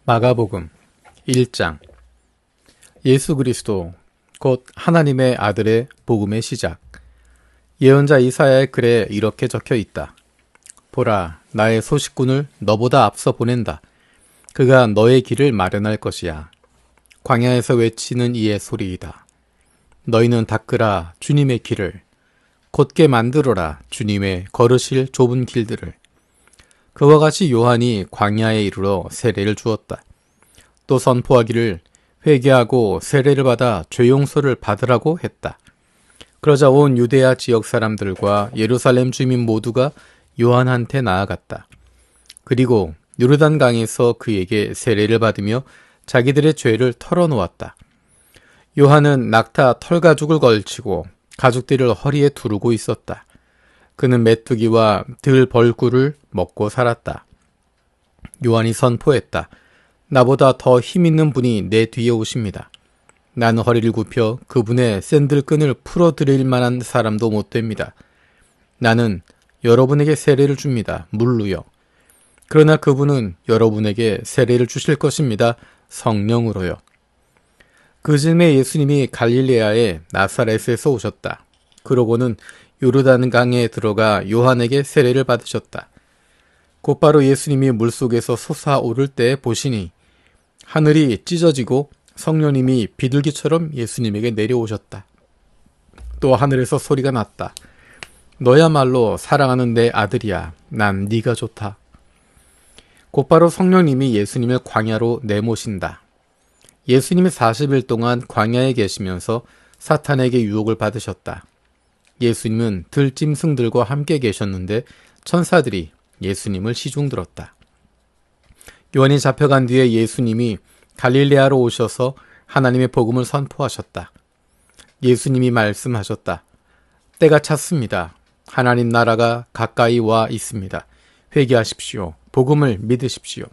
마가복음 1장. 예수 그리스도 곧 하나님의 아들의 복음의 시작. 예언자 이사야의 글에 이렇게 적혀 있다. 보라, 나의 소식꾼을 너보다 앞서 보낸다. 그가 너의 길을 마련할 것이야. 광야에서 외치는 이의 소리이다. 너희는 닦으라 주님의 길을, 곧게 만들어라 주님의 걸으실 좁은 길들을. 그와 같이 요한이 광야에 이르러 세례를 주었다. 또 선포하기를 회개하고 세례를 받아 죄 용서를 받으라고 했다. 그러자 온 유대야 지역 사람들과 예루살렘 주민 모두가 요한한테 나아갔다. 그리고 요르단강에서 그에게 세례를 받으며 자기들의 죄를 털어놓았다. 요한은 낙타 털가죽을 걸치고 가죽띠를 허리에 두르고 있었다. 그는 메뚜기와 들 벌꿀을 먹고 살았다. 요한이 선포했다. 나보다 더 힘있는 분이 내 뒤에 오십니다. 나는 허리를 굽혀 그분의 샌들끈을 풀어드릴 만한 사람도 못 됩니다. 나는 여러분에게 세례를 줍니다. 물로요. 그러나 그분은 여러분에게 세례를 주실 것입니다. 성령으로요. 그 즈음에 예수님이 갈릴레아의 나사렛에서 오셨다. 그러고는 요르단강에 들어가 요한에게 세례를 받으셨다. 곧바로 예수님이 물속에서 솟아오를 때 보시니 하늘이 찢어지고 성령님이 비둘기처럼 예수님에게 내려오셨다. 또 하늘에서 소리가 났다. 너야말로 사랑하는 내 아들이야. 난 네가 좋다. 곧바로 성령님이 예수님을 광야로 내모신다. 예수님이 40일 동안 광야에 계시면서 사탄에게 유혹을 받으셨다. 예수님은 들짐승들과 함께 계셨는데 천사들이 예수님을 시중들었다. 요한이 잡혀간 뒤에 예수님이 갈릴레아로 오셔서 하나님의 복음을 선포하셨다. 예수님이 말씀하셨다. 때가 찼습니다. 하나님 나라가 가까이 와 있습니다. 회개하십시오. 복음을 믿으십시오.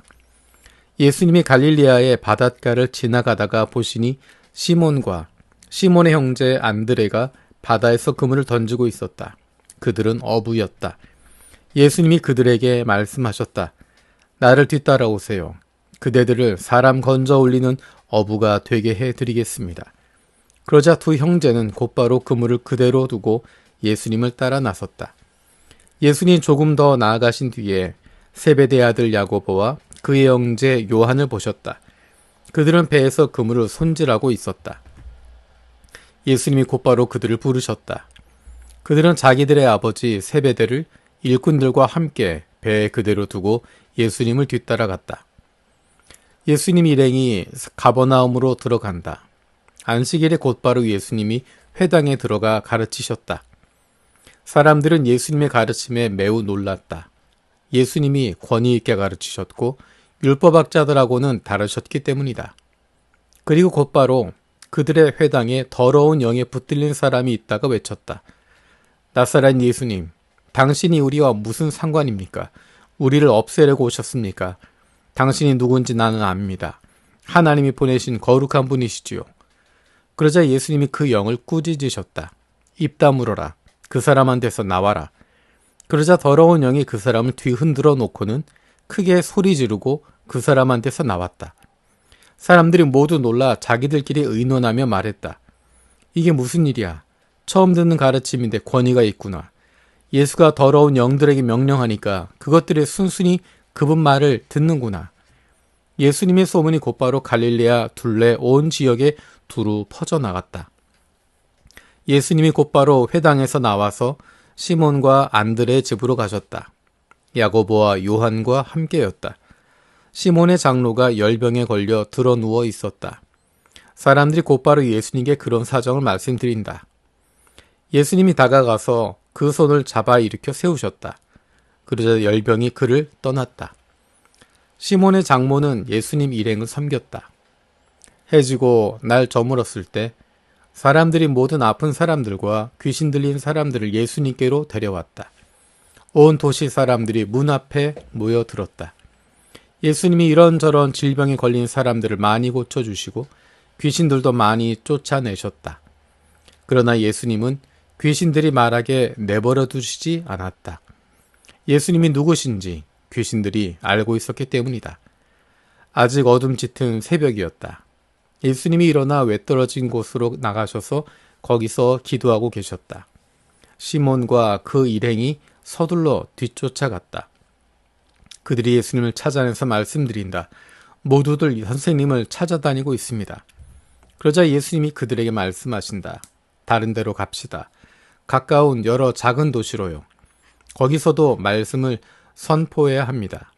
예수님이 갈릴레아의 바닷가를 지나가다가 보시니 시몬의 형제 안드레가 바다에서 그물을 던지고 있었다. 그들은 어부였다. 예수님이 그들에게 말씀하셨다. 나를 뒤따라오세요. 그대들을 사람 건져 올리는 어부가 되게 해드리겠습니다. 그러자 두 형제는 곧바로 그물을 그대로 두고 예수님을 따라 나섰다. 예수님이 조금 더 나아가신 뒤에 세베대의 아들 야고보와 그의 형제 요한을 보셨다. 그들은 배에서 그물을 손질하고 있었다. 예수님이 곧바로 그들을 부르셨다. 그들은 자기들의 아버지 세베대를 일꾼들과 함께 배에 그대로 두고 예수님을 뒤따라갔다. 예수님 일행이 가버나움으로 들어간다. 안식일에 곧바로 예수님이 회당에 들어가 가르치셨다. 사람들은 예수님의 가르침에 매우 놀랐다. 예수님이 권위 있게 가르치셨고 율법학자들하고는 다르셨기 때문이다. 그리고 곧바로 그들의 회당에 더러운 영에 붙들린 사람이 있다가 외쳤다. 나사렛 예수님, 당신이 우리와 무슨 상관입니까? 우리를 없애려고 오셨습니까? 당신이 누군지 나는 압니다. 하나님이 보내신 거룩한 분이시지요. 그러자 예수님이 그 영을 꾸짖으셨다. 입 다물어라. 그 사람한테서 나와라. 그러자 더러운 영이 그 사람을 뒤흔들어 놓고는 크게 소리 지르고 그 사람한테서 나왔다. 사람들이 모두 놀라 자기들끼리 의논하며 말했다. 이게 무슨 일이야? 처음 듣는 가르침인데 권위가 있구나. 예수가 더러운 영들에게 명령하니까 그것들이 순순히 그분 말을 듣는구나. 예수님의 소문이 곧바로 갈릴레아 둘레 온 지역에 두루 퍼져나갔다. 예수님이 곧바로 회당에서 나와서 시몬과 안드레의 집으로 가셨다. 야고보와 요한과 함께였다. 시몬의 장로가 열병에 걸려 들어 누워 있었다. 사람들이 곧바로 예수님께 그런 사정을 말씀드린다. 예수님이 다가가서 그 손을 잡아 일으켜 세우셨다. 그러자 열병이 그를 떠났다. 시몬의 장모는 예수님 일행을 섬겼다. 해지고 날 저물었을 때 사람들이 모든 아픈 사람들과 귀신 들린 사람들을 예수님께로 데려왔다. 온 도시 사람들이 문 앞에 모여들었다. 예수님이 이런저런 질병에 걸린 사람들을 많이 고쳐주시고 귀신들도 많이 쫓아내셨다. 그러나 예수님은 귀신들이 말하게 내버려 두시지 않았다. 예수님이 누구신지 귀신들이 알고 있었기 때문이다. 아직 어둠 짙은 새벽이었다. 예수님이 일어나 외떨어진 곳으로 나가셔서 거기서 기도하고 계셨다. 시몬과 그 일행이 서둘러 뒤쫓아갔다. 그들이 예수님을 찾아내서 말씀드린다. 모두들 선생님을 찾아다니고 있습니다. 그러자 예수님이 그들에게 말씀하신다. 다른 데로 갑시다. 가까운 여러 작은 도시로요. 거기서도 말씀을 선포해야 합니다.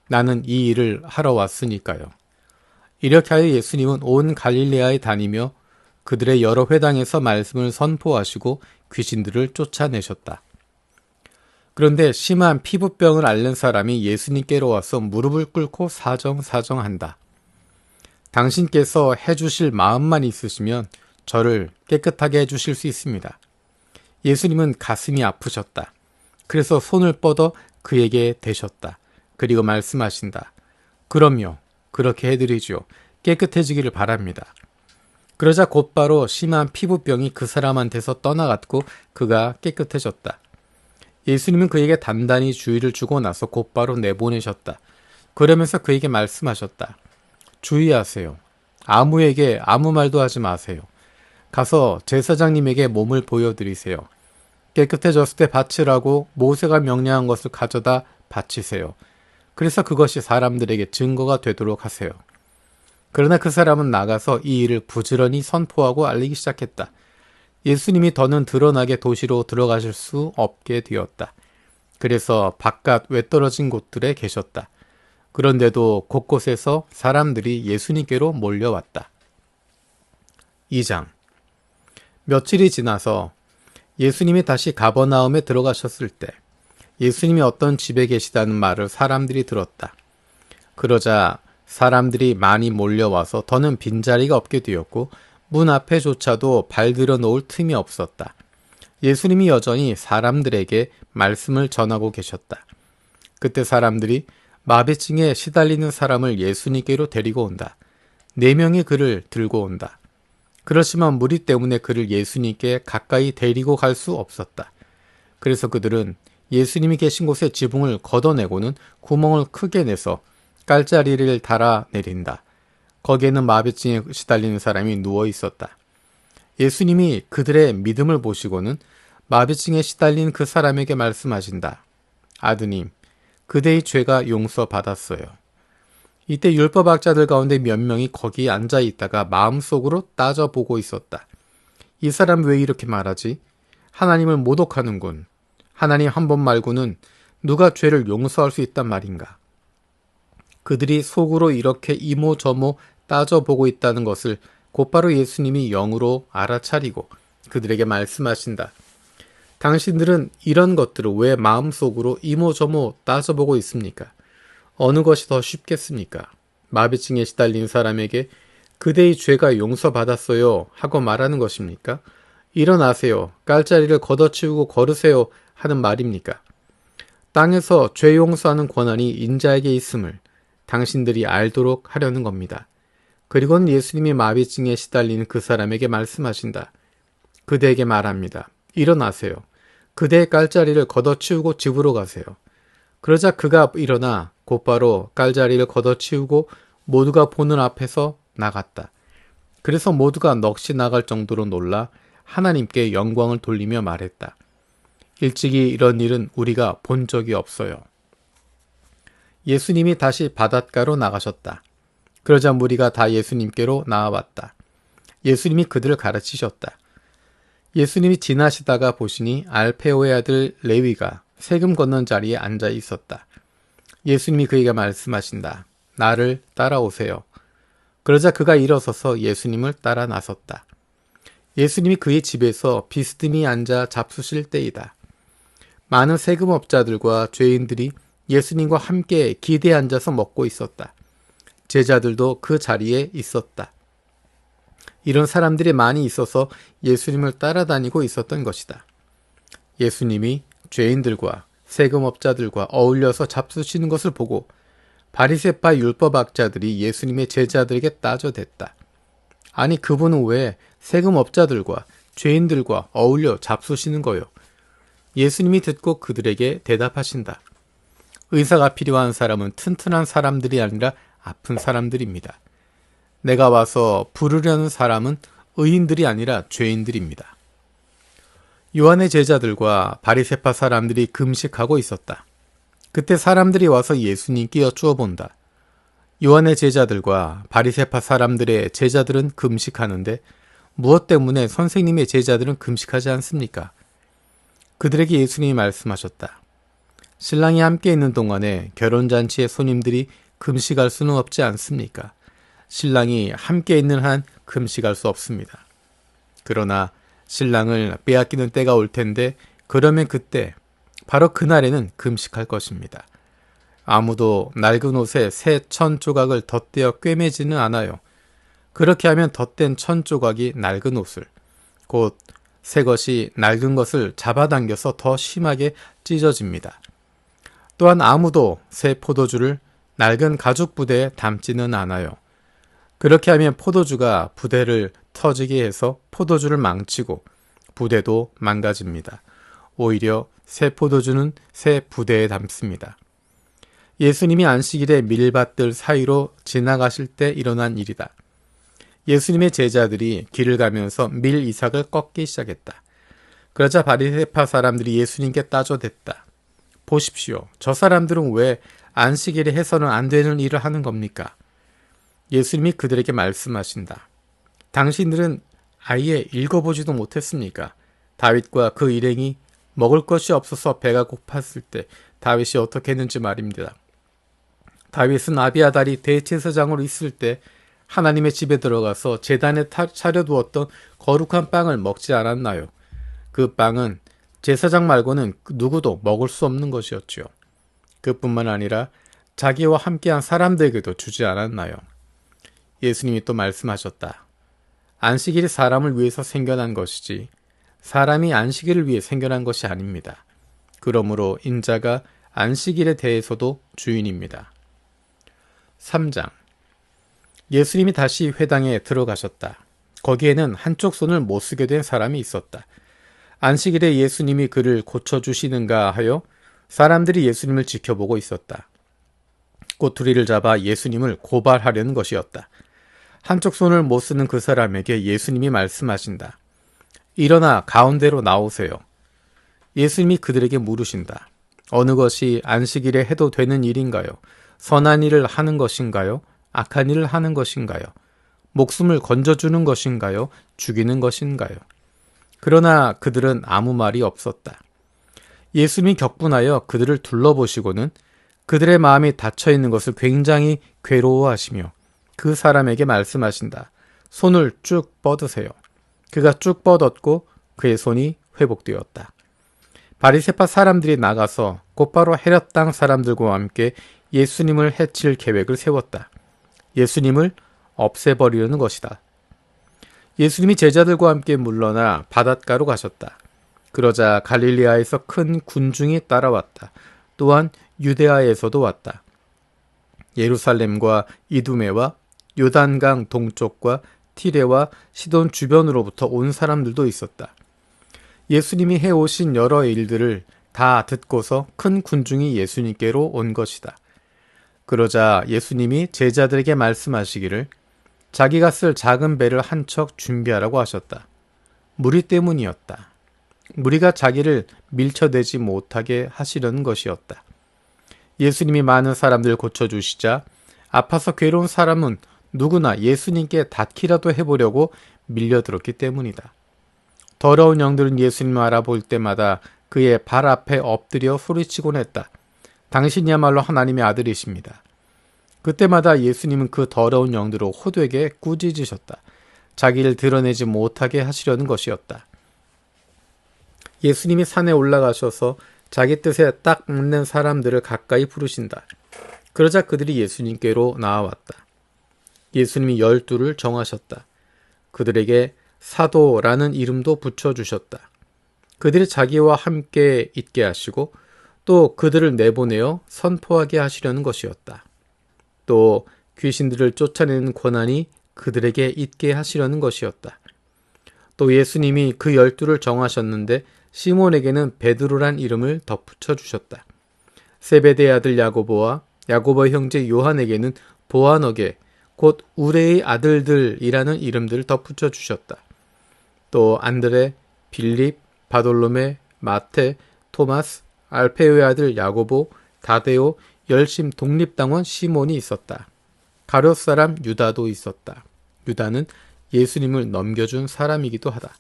나는 이 일을 하러 왔으니까요. 이렇게 하여 예수님은 온 갈릴레아에 다니며 그들의 여러 회당에서 말씀을 선포하시고 귀신들을 쫓아내셨다. 그런데 심한 피부병을 앓는 사람이 예수님께로 와서 무릎을 꿇고 사정한다. 당신께서 해주실 마음만 있으시면 저를 깨끗하게 해주실 수 있습니다. 예수님은 가슴이 아프셨다. 그래서 손을 뻗어 그에게 대셨다. 그리고 말씀하신다. 그럼요. 그렇게 해드리죠. 깨끗해지기를 바랍니다. 그러자 곧바로 심한 피부병이 그 사람한테서 떠나갔고 그가 깨끗해졌다. 예수님은 그에게 단단히 주의를 주고 나서 곧바로 내보내셨다. 그러면서 그에게 말씀하셨다. 주의하세요. 아무에게 아무 말도 하지 마세요. 가서 제사장님에게 몸을 보여드리세요. 깨끗해졌을 때 바치라고 모세가 명령한 것을 가져다 바치세요. 그래서 그것이 사람들에게 증거가 되도록 하세요. 그러나 그 사람은 나가서 이 일을 부지런히 선포하고 알리기 시작했다. 예수님이 더는 드러나게 도시로 들어가실 수 없게 되었다. 그래서 바깥 외떨어진 곳들에 계셨다. 그런데도 곳곳에서 사람들이 예수님께로 몰려왔다. 2장. 며칠이 지나서 예수님이 다시 가버나움에 들어가셨을 때 예수님이 어떤 집에 계시다는 말을 사람들이 들었다. 그러자 사람들이 많이 몰려와서 더는 빈자리가 없게 되었고 문 앞에조차도 발들여 놓을 틈이 없었다. 예수님이 여전히 사람들에게 말씀을 전하고 계셨다. 그때 사람들이 마비증에 시달리는 사람을 예수님께로 데리고 온다. 4명이 그를 들고 온다. 그렇지만 무리 때문에 그를 예수님께 가까이 데리고 갈 수 없었다. 그래서 그들은 예수님이 계신 곳의 지붕을 걷어내고는 구멍을 크게 내서 깔자리를 달아 내린다. 거기에는 마비증에 시달리는 사람이 누워 있었다. 예수님이 그들의 믿음을 보시고는 마비증에 시달린 그 사람에게 말씀하신다. 아드님, 그대의 죄가 용서받았어요. 이때 율법학자들 가운데 몇 명이 거기 앉아 있다가 마음속으로 따져보고 있었다. 이 사람 왜 이렇게 말하지? 하나님을 모독하는군. 하나님 한 번 말고는 누가 죄를 용서할 수 있단 말인가? 그들이 속으로 이렇게 이모저모 따져보고 있다는 것을 곧바로 예수님이 영으로 알아차리고 그들에게 말씀하신다. 당신들은 이런 것들을 왜 마음속으로 이모저모 따져보고 있습니까? 어느 것이 더 쉽겠습니까? 마비증에 시달린 사람에게 그대의 죄가 용서받았어요 하고 말하는 것입니까? 일어나세요. 깔자리를 걷어치우고 걸으세요 하는 말입니까? 땅에서 죄 용서하는 권한이 인자에게 있음을 당신들이 알도록 하려는 겁니다. 그리고는 예수님이 마비증에 시달린 그 사람에게 말씀하신다. 그대에게 말합니다. 일어나세요. 그대의 깔자리를 걷어치우고 집으로 가세요. 그러자 그가 일어나 곧바로 깔자리를 걷어치우고 모두가 보는 앞에서 나갔다. 그래서 모두가 넋이 나갈 정도로 놀라 하나님께 영광을 돌리며 말했다. 일찍이 이런 일은 우리가 본 적이 없어요. 예수님이 다시 바닷가로 나가셨다. 그러자 무리가 다 예수님께로 나와왔다. 예수님이 그들을 가르치셨다. 예수님이 지나시다가 보시니 알페오의 아들 레위가 세금 걷는 자리에 앉아 있었다. 예수님이 그에게 말씀하신다. 나를 따라오세요. 그러자 그가 일어서서 예수님을 따라 나섰다. 예수님이 그의 집에서 비스듬히 앉아 잡수실 때이다. 많은 세금업자들과 죄인들이 예수님과 함께 기대에 앉아서 먹고 있었다. 제자들도 그 자리에 있었다. 이런 사람들이 많이 있어서 예수님을 따라다니고 있었던 것이다. 예수님이 죄인들과 세금업자들과 어울려서 잡수시는 것을 보고 바리새파 율법학자들이 예수님의 제자들에게 따져댔다. 아니 그분은 왜 세금업자들과 죄인들과 어울려 잡수시는 거요? 예수님이 듣고 그들에게 대답하신다. 의사가 필요한 사람은 튼튼한 사람들이 아니라 아픈 사람들입니다. 내가 와서 부르려는 사람은 의인들이 아니라 죄인들입니다. 요한의 제자들과 바리새파 사람들이 금식하고 있었다. 그때 사람들이 와서 예수님께 여쭈어 본다. 요한의 제자들과 바리새파 사람들의 제자들은 금식하는데 무엇 때문에 선생님의 제자들은 금식하지 않습니까? 그들에게 예수님이 말씀하셨다. 신랑이 함께 있는 동안에 결혼잔치의 손님들이 금식할 수는 없지 않습니까? 신랑이 함께 있는 한 금식할 수 없습니다. 그러나 신랑을 빼앗기는 때가 올 텐데 그러면 그때 바로 그날에는 금식할 것입니다. 아무도 낡은 옷에 새 천 조각을 덧대어 꿰매지는 않아요. 그렇게 하면 덧댄 천 조각이 낡은 옷을, 곧 새 것이 낡은 것을 잡아당겨서 더 심하게 찢어집니다. 또한 아무도 새 포도주를 낡은 가죽 부대에 담지는 않아요. 그렇게 하면 포도주가 부대를 터지게 해서 포도주를 망치고 부대도 망가집니다. 오히려 새 포도주는 새 부대에 담습니다. 예수님이 안식일에 밀밭들 사이로 지나가실 때 일어난 일이다. 예수님의 제자들이 길을 가면서 밀 이삭을 꺾기 시작했다. 그러자 바리새파 사람들이 예수님께 따져댔다. 보십시오. 저 사람들은 왜 안식일에 해서는 안 되는 일을 하는 겁니까? 예수님이 그들에게 말씀하신다. 당신들은 아예 읽어보지도 못했습니까? 다윗과 그 일행이 먹을 것이 없어서 배가 고팠을 때 다윗이 어떻게 했는지 말입니다. 다윗은 아비아달이 대제사장으로 있을 때 하나님의 집에 들어가서 제단에 차려두었던 거룩한 빵을 먹지 않았나요? 그 빵은 제사장 말고는 누구도 먹을 수 없는 것이었지요. 그뿐만 아니라 자기와 함께한 사람들에게도 주지 않았나요? 예수님이 또 말씀하셨다. 안식일이 사람을 위해서 생겨난 것이지 사람이 안식일을 위해 생겨난 것이 아닙니다. 그러므로 인자가 안식일에 대해서도 주인입니다. 3장. 예수님이 다시 회당에 들어가셨다. 거기에는 한쪽 손을 못 쓰게 된 사람이 있었다. 안식일에 예수님이 그를 고쳐주시는가 하여 사람들이 예수님을 지켜보고 있었다. 꼬투리를 잡아 예수님을 고발하려는 것이었다. 한쪽 손을 못 쓰는 그 사람에게 예수님이 말씀하신다. 일어나 가운데로 나오세요. 예수님이 그들에게 물으신다. 어느 것이 안식일에 해도 되는 일인가요? 선한 일을 하는 것인가요? 악한 일을 하는 것인가요? 목숨을 건져주는 것인가요? 죽이는 것인가요? 그러나 그들은 아무 말이 없었다. 예수님이 격분하여 그들을 둘러보시고는 그들의 마음이 닫혀있는 것을 굉장히 괴로워하시며 그 사람에게 말씀하신다. 손을 쭉 뻗으세요. 그가 쭉 뻗었고 그의 손이 회복되었다. 바리새파 사람들이 나가서 곧바로 헤롯 땅 사람들과 함께 예수님을 해칠 계획을 세웠다. 예수님을 없애버리려는 것이다. 예수님이 제자들과 함께 물러나 바닷가로 가셨다. 그러자 갈릴리아에서 큰 군중이 따라왔다. 또한 유대아에서도 왔다. 예루살렘과 이두메와 요단강 동쪽과 티레와 시돈 주변으로부터 온 사람들도 있었다. 예수님이 해오신 여러 일들을 다 듣고서 큰 군중이 예수님께로 온 것이다. 그러자 예수님이 제자들에게 말씀하시기를 자기가 쓸 작은 배를 한 척 준비하라고 하셨다. 무리 때문이었다. 무리가 자기를 밀쳐내지 못하게 하시려는 것이었다. 예수님이 많은 사람들을 고쳐주시자 아파서 괴로운 사람은 누구나 예수님께 닿기라도 해보려고 밀려들었기 때문이다. 더러운 영들은 예수님을 알아볼 때마다 그의 발 앞에 엎드려 소리치곤 했다. 당신이야말로 하나님의 아들이십니다. 그때마다 예수님은 그 더러운 영들을 호되게 꾸짖으셨다. 자기를 드러내지 못하게 하시려는 것이었다. 예수님이 산에 올라가셔서 자기 뜻에 딱 맞는 사람들을 가까이 부르신다. 그러자 그들이 예수님께로 나아왔다. 예수님이 12를 정하셨다. 그들에게 사도라는 이름도 붙여주셨다. 그들이 자기와 함께 있게 하시고 또 그들을 내보내어 선포하게 하시려는 것이었다. 또 귀신들을 쫓아내는 권한이 그들에게 있게 하시려는 것이었다. 또 예수님이 그 12를 정하셨는데 시몬에게는 베드로란 이름을 덧붙여 주셨다. 세베대의 아들 야고보와 야고보의 형제 요한에게는 보아너게 곧 우레의 아들들이라는 이름들을 덧붙여 주셨다. 또 안드레, 빌립, 바돌로메, 마테, 토마스, 알페오의 아들 야고보, 다데오, 열심 독립당원 시몬이 있었다. 가룟 사람 유다도 있었다. 유다는 예수님을 넘겨준 사람이기도 하다.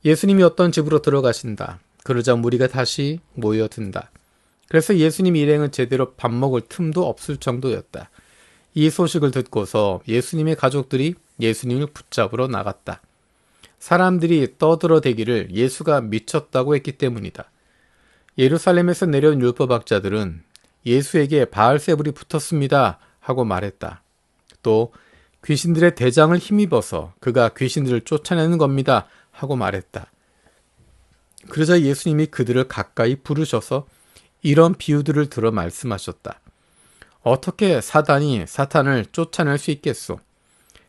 예수님이 어떤 집으로 들어가신다. 그러자 무리가 다시 모여든다. 그래서 예수님 일행은 제대로 밥 먹을 틈도 없을 정도였다. 이 소식을 듣고서 예수님의 가족들이 예수님을 붙잡으러 나갔다. 사람들이 떠들어대기를 예수가 미쳤다고 했기 때문이다. 예루살렘에서 내려온 율법학자들은 예수에게 바알세불이 붙었습니다 하고 말했다. 또 귀신들의 대장을 힘입어서 그가 귀신들을 쫓아내는 겁니다 하고 말했다. 그러자 예수님이 그들을 가까이 부르셔서 이런 비유들을 들어 말씀하셨다. 어떻게 사단이 사탄을 쫓아낼 수 있겠소?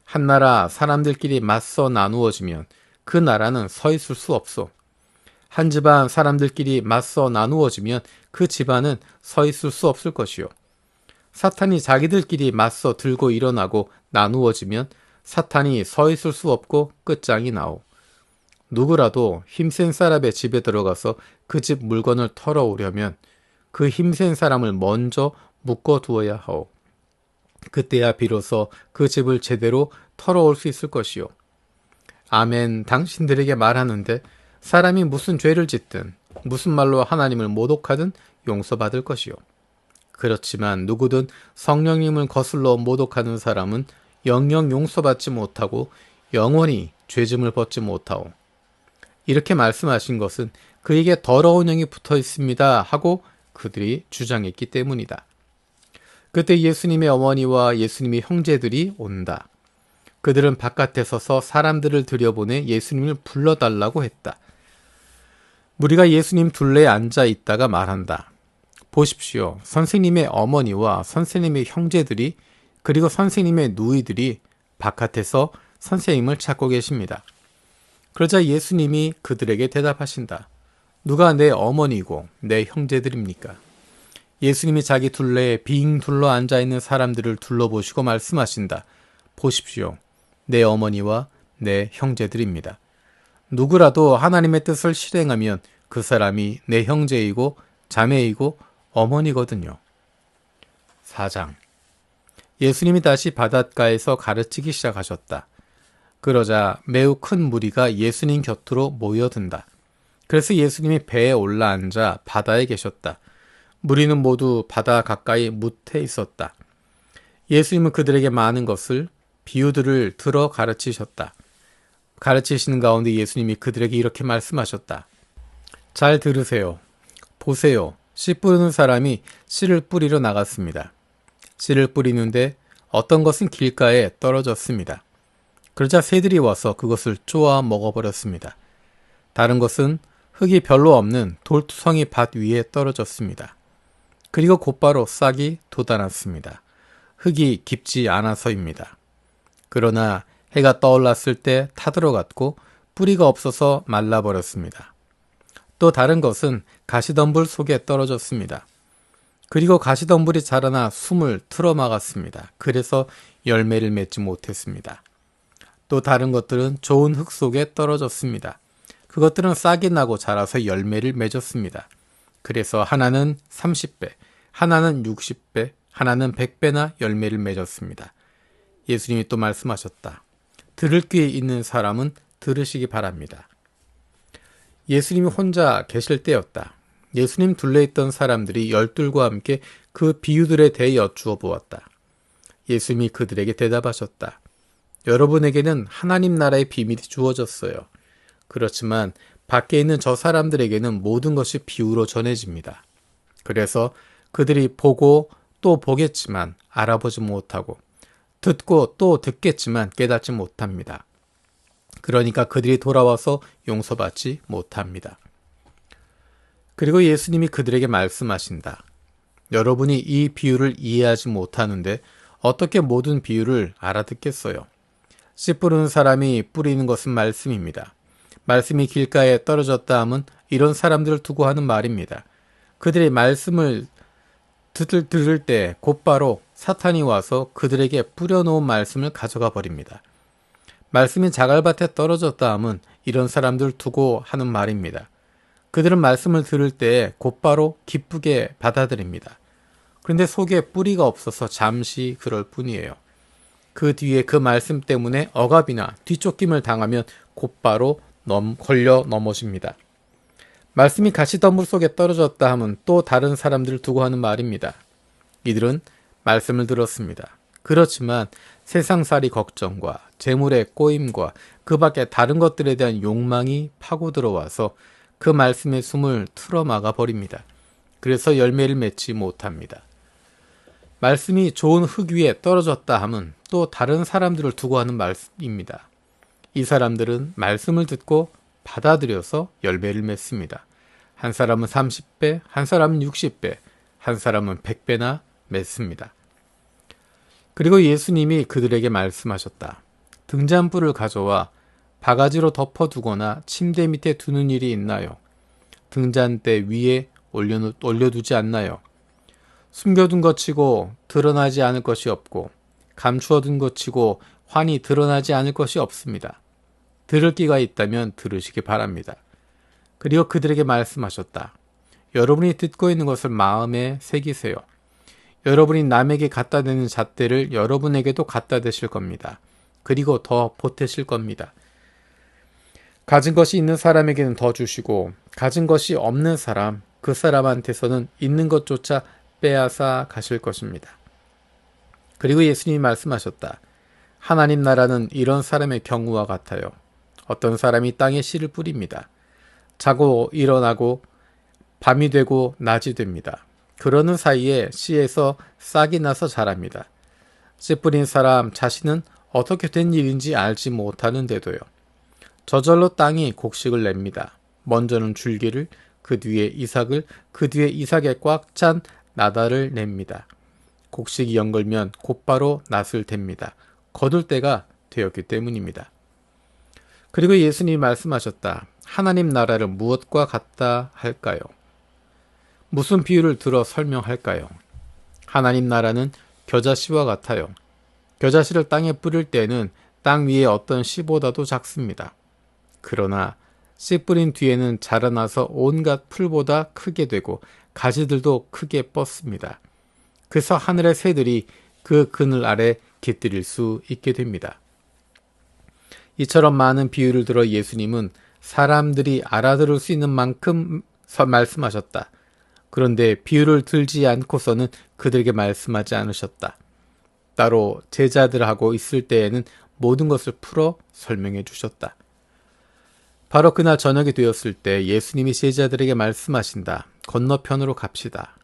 한 나라 사람들끼리 맞서 나누어지면 그 나라는 서 있을 수 없소. 한 집안 사람들끼리 맞서 나누어지면 그 집안은 서 있을 수 없을 것이요. 사탄이 자기들끼리 맞서 들고 일어나고 나누어지면 사탄이 서 있을 수 없고 끝장이 나오. 누구라도 힘센 사람의 집에 들어가서 그 집 물건을 털어오려면 그 힘센 사람을 먼저 묶어두어야 하오. 그때야 비로소 그 집을 제대로 털어올 수 있을 것이요. 아멘, 당신들에게 말하는데 사람이 무슨 죄를 짓든 무슨 말로 하나님을 모독하든 용서받을 것이요. 그렇지만 누구든 성령님을 거슬러 모독하는 사람은 영영 용서받지 못하고 영원히 죄짐을 벗지 못하오. 이렇게 말씀하신 것은 그에게 더러운 영이 붙어 있습니다 하고 그들이 주장했기 때문이다. 그때 예수님의 어머니와 예수님의 형제들이 온다. 그들은 바깥에 서서 사람들을 들여보내 예수님을 불러달라고 했다. 무리가 예수님 둘레에 앉아 있다가 말한다. 보십시오. 선생님의 어머니와 선생님의 형제들이 그리고 선생님의 누이들이 바깥에서 선생님을 찾고 계십니다. 그러자 예수님이 그들에게 대답하신다. 누가 내 어머니고 내 형제들입니까? 예수님이 자기 둘레에 빙 둘러 앉아있는 사람들을 둘러보시고 말씀하신다. 보십시오. 내 어머니와 내 형제들입니다. 누구라도 하나님의 뜻을 실행하면 그 사람이 내 형제이고 자매이고 어머니거든요. 4장. 예수님이 다시 바닷가에서 가르치기 시작하셨다. 그러자 매우 큰 무리가 예수님 곁으로 모여든다. 그래서 예수님이 배에 올라앉아 바다에 계셨다. 무리는 모두 바다 가까이 묻혀 있었다. 예수님은 그들에게 많은 것을 비유들을 들어 가르치셨다. 가르치시는 가운데 예수님이 그들에게 이렇게 말씀하셨다. 잘 들으세요. 보세요. 씨 뿌리는 사람이 씨를 뿌리러 나갔습니다. 씨를 뿌리는데 어떤 것은 길가에 떨어졌습니다. 그러자 새들이 와서 그것을 쪼아 먹어버렸습니다. 다른 것은 흙이 별로 없는 돌투성이 밭 위에 떨어졌습니다. 그리고 곧바로 싹이 돋아났습니다. 흙이 깊지 않아서입니다. 그러나 해가 떠올랐을 때 타들어갔고 뿌리가 없어서 말라버렸습니다. 또 다른 것은 가시덤불 속에 떨어졌습니다. 그리고 가시덤불이 자라나 숨을 틀어막았습니다. 그래서 열매를 맺지 못했습니다. 또 다른 것들은 좋은 흙 속에 떨어졌습니다. 그것들은 싹이 나고 자라서 열매를 맺었습니다. 그래서 하나는 30배, 하나는 60배, 하나는 100배나 열매를 맺었습니다. 예수님이 또 말씀하셨다. 들을 귀에 있는 사람은 들으시기 바랍니다. 예수님이 혼자 계실 때였다. 예수님 둘레 있던 사람들이 열둘과 함께 그 비유들에 대해 여쭈어 보았다. 예수님이 그들에게 대답하셨다. 여러분에게는 하나님 나라의 비밀이 주어졌어요. 그렇지만 밖에 있는 저 사람들에게는 모든 것이 비유로 전해집니다. 그래서 그들이 보고 또 보겠지만 알아보지 못하고 듣고 또 듣겠지만 깨닫지 못합니다. 그러니까 그들이 돌아와서 용서받지 못합니다. 그리고 예수님이 그들에게 말씀하신다. 여러분이 이 비유를 이해하지 못하는데 어떻게 모든 비유를 알아듣겠어요? 씨 뿌리는 사람이 뿌리는 것은 말씀입니다. 말씀이 길가에 떨어졌다 함은 이런 사람들을 두고 하는 말입니다. 그들이 말씀을 들을 때 곧바로 사탄이 와서 그들에게 뿌려놓은 말씀을 가져가 버립니다. 말씀이 자갈밭에 떨어졌다 함은 이런 사람들 두고 하는 말입니다. 그들은 말씀을 들을 때 곧바로 기쁘게 받아들입니다. 그런데 속에 뿌리가 없어서 잠시 그럴 뿐이에요. 그 뒤에 그 말씀 때문에 억압이나 뒤쫓김을 당하면 곧바로 걸려 넘어집니다. 말씀이 가시덤불 속에 떨어졌다 함은 또 다른 사람들을 두고 하는 말입니다. 이들은 말씀을 들었습니다. 그렇지만 세상살이 걱정과 재물의 꼬임과 그 밖에 다른 것들에 대한 욕망이 파고 들어와서 그 말씀의 숨을 틀어막아 버립니다. 그래서 열매를 맺지 못합니다. 말씀이 좋은 흙 위에 떨어졌다 함은 또 다른 사람들을 두고 하는 말씀입니다. 이 사람들은 말씀을 듣고 받아들여서 열매를 맺습니다. 한 사람은 30배, 한 사람은 60배, 한 사람은 100배나 맺습니다. 그리고 예수님이 그들에게 말씀하셨다. 등잔불을 가져와 바가지로 덮어두거나 침대 밑에 두는 일이 있나요? 등잔대 위에 올려두지 않나요? 숨겨둔 것 치고 드러나지 않을 것이 없고 감추어둔 것 치고 환히 드러나지 않을 것이 없습니다. 들을 귀가 있다면 들으시기 바랍니다. 그리고 그들에게 말씀하셨다. 여러분이 듣고 있는 것을 마음에 새기세요. 여러분이 남에게 갖다 대는 잣대를 여러분에게도 갖다 대실 겁니다. 그리고 더 보태실 겁니다. 가진 것이 있는 사람에게는 더 주시고 가진 것이 없는 사람, 그 사람한테서는 있는 것조차 빼앗아 가실 것입니다. 그리고 예수님이 말씀하셨다. 하나님 나라는 이런 사람의 경우와 같아요. 어떤 사람이 땅에 씨를 뿌립니다. 자고 일어나고 밤이 되고 낮이 됩니다. 그러는 사이에 씨에서 싹이 나서 자랍니다. 씨 뿌린 사람 자신은 어떻게 된 일인지 알지 못하는데도요. 저절로 땅이 곡식을 냅니다. 먼저는 줄기를, 그 뒤에 이삭을, 그 뒤에 이삭에 꽉 찬 나달을 냅니다. 곡식이 연걸면 곧바로 낫을 댑니다. 거둘 때가 되었기 때문입니다. 그리고 예수님이 말씀하셨다. 하나님 나라를 무엇과 같다 할까요? 무슨 비유를 들어 설명할까요? 하나님 나라는 겨자씨와 같아요. 겨자씨를 땅에 뿌릴 때는 땅 위에 어떤 씨보다도 작습니다. 그러나 씨 뿌린 뒤에는 자라나서 온갖 풀보다 크게 되고 가지들도 크게 뻗습니다. 그래서 하늘의 새들이 그 그늘 아래 깃들일 수 있게 됩니다. 이처럼 많은 비유를 들어 예수님은 사람들이 알아들을 수 있는 만큼 말씀하셨다. 그런데 비유를 들지 않고서는 그들에게 말씀하지 않으셨다. 따로 제자들하고 있을 때에는 모든 것을 풀어 설명해 주셨다. 바로 그날 저녁이 되었을 때 예수님이 제자들에게 말씀하신다. 건너편으로 갑시다.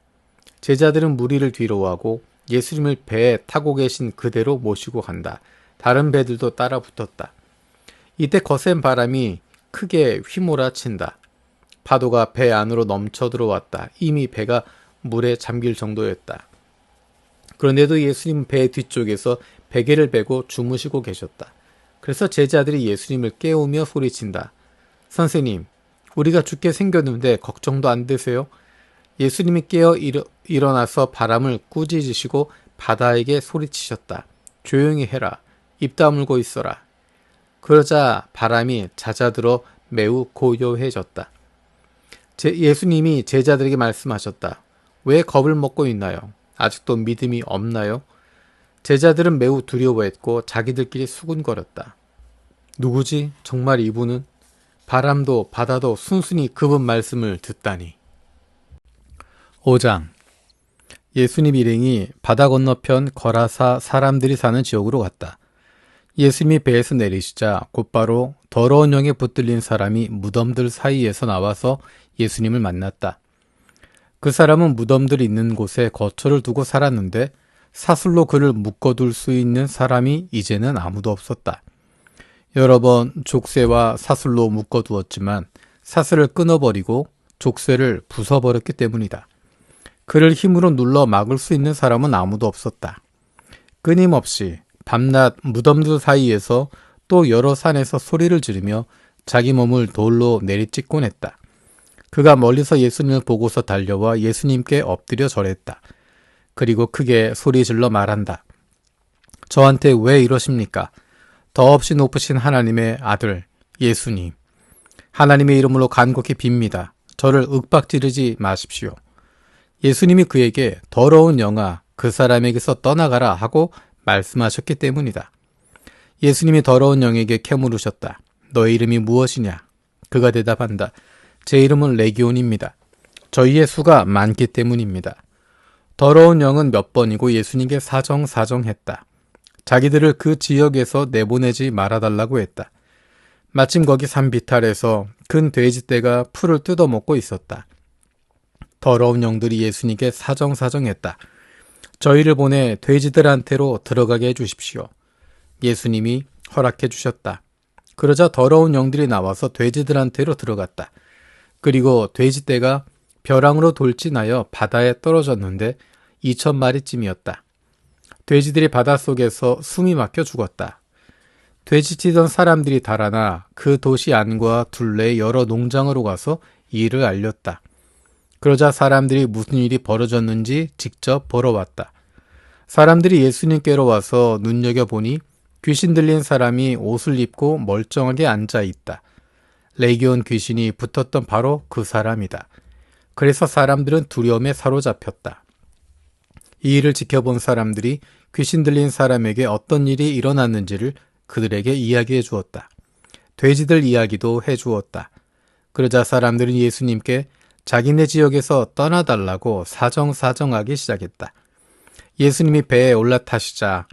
제자들은 무리를 뒤로하고 예수님을 배에 타고 계신 그대로 모시고 간다. 다른 배들도 따라 붙었다. 이때 거센 바람이 크게 휘몰아친다. 파도가 배 안으로 넘쳐 들어왔다. 이미 배가 물에 잠길 정도였다. 그런데도 예수님 배 뒤쪽에서 베개를 베고 주무시고 계셨다. 그래서 제자들이 예수님을 깨우며 소리친다. 선생님, 우리가 죽게 생겼는데 걱정도 안 되세요? 예수님이 깨어 일어나서 바람을 꾸짖으시고 바다에게 소리치셨다. 조용히 해라. 입 다물고 있어라. 그러자 바람이 잦아들어 매우 고요해졌다. 예수님이 제자들에게 말씀하셨다. 왜 겁을 먹고 있나요? 아직도 믿음이 없나요? 제자들은 매우 두려워했고 자기들끼리 수군거렸다. 누구지? 정말 이분은? 바람도 바다도 순순히 그분 말씀을 듣다니. 5장. 예수님 일행이 바다 건너편 거라사 사람들이 사는 지역으로 갔다. 예수님이 배에서 내리시자 곧바로 더러운 영에 붙들린 사람이 무덤들 사이에서 나와서 예수님을 만났다. 그 사람은 무덤들 있는 곳에 거처를 두고 살았는데 사슬로 그를 묶어둘 수 있는 사람이 이제는 아무도 없었다. 여러 번 족쇄와 사슬로 묶어두었지만 사슬을 끊어버리고 족쇄를 부숴버렸기 때문이다. 그를 힘으로 눌러 막을 수 있는 사람은 아무도 없었다. 끊임없이 밤낮 무덤들 사이에서 또 여러 산에서 소리를 지르며 자기 몸을 돌로 내리찍곤 했다. 그가 멀리서 예수님을 보고서 달려와 예수님께 엎드려 절했다. 그리고 크게 소리질러 말한다. 저한테 왜 이러십니까? 더없이 높으신 하나님의 아들 예수님, 하나님의 이름으로 간곡히 빕니다. 저를 윽박지르지 마십시오. 예수님이 그에게 더러운 영아 그 사람에게서 떠나가라 하고 말씀하셨기 때문이다. 예수님이 더러운 영에게 캐물으셨다. 너의 이름이 무엇이냐? 그가 대답한다. 제 이름은 레기온입니다. 저희의 수가 많기 때문입니다. 더러운 영은 몇 번이고 예수님께 사정했다. 자기들을 그 지역에서 내보내지 말아달라고 했다. 마침 거기 산 비탈에서 큰 돼지떼가 풀을 뜯어먹고 있었다. 더러운 영들이 예수님께 사정했다. 저희를 보내 돼지들한테로 들어가게 해주십시오. 예수님이 허락해 주셨다. 그러자 더러운 영들이 나와서 돼지들한테로 들어갔다. 그리고 돼지떼가 벼랑으로 돌진하여 바다에 떨어졌는데 2,000마리쯤이었다. 돼지들이 바닷속에서 숨이 막혀 죽었다. 돼지치던 사람들이 달아나 그 도시 안과 둘레의 여러 농장으로 가서 이를 알렸다. 그러자 사람들이 무슨 일이 벌어졌는지 직접 보러 왔다. 사람들이 예수님께로 와서 눈여겨보니 귀신 들린 사람이 옷을 입고 멀쩡하게 앉아 있다. 레기온 귀신이 붙었던 바로 그 사람이다. 그래서 사람들은 두려움에 사로잡혔다. 이 일을 지켜본 사람들이 귀신 들린 사람에게 어떤 일이 일어났는지를 그들에게 이야기해 주었다. 돼지들 이야기도 해 주었다. 그러자 사람들은 예수님께 자기네 지역에서 떠나달라고 사정하기 시작했다. 예수님이 배에 올라타시자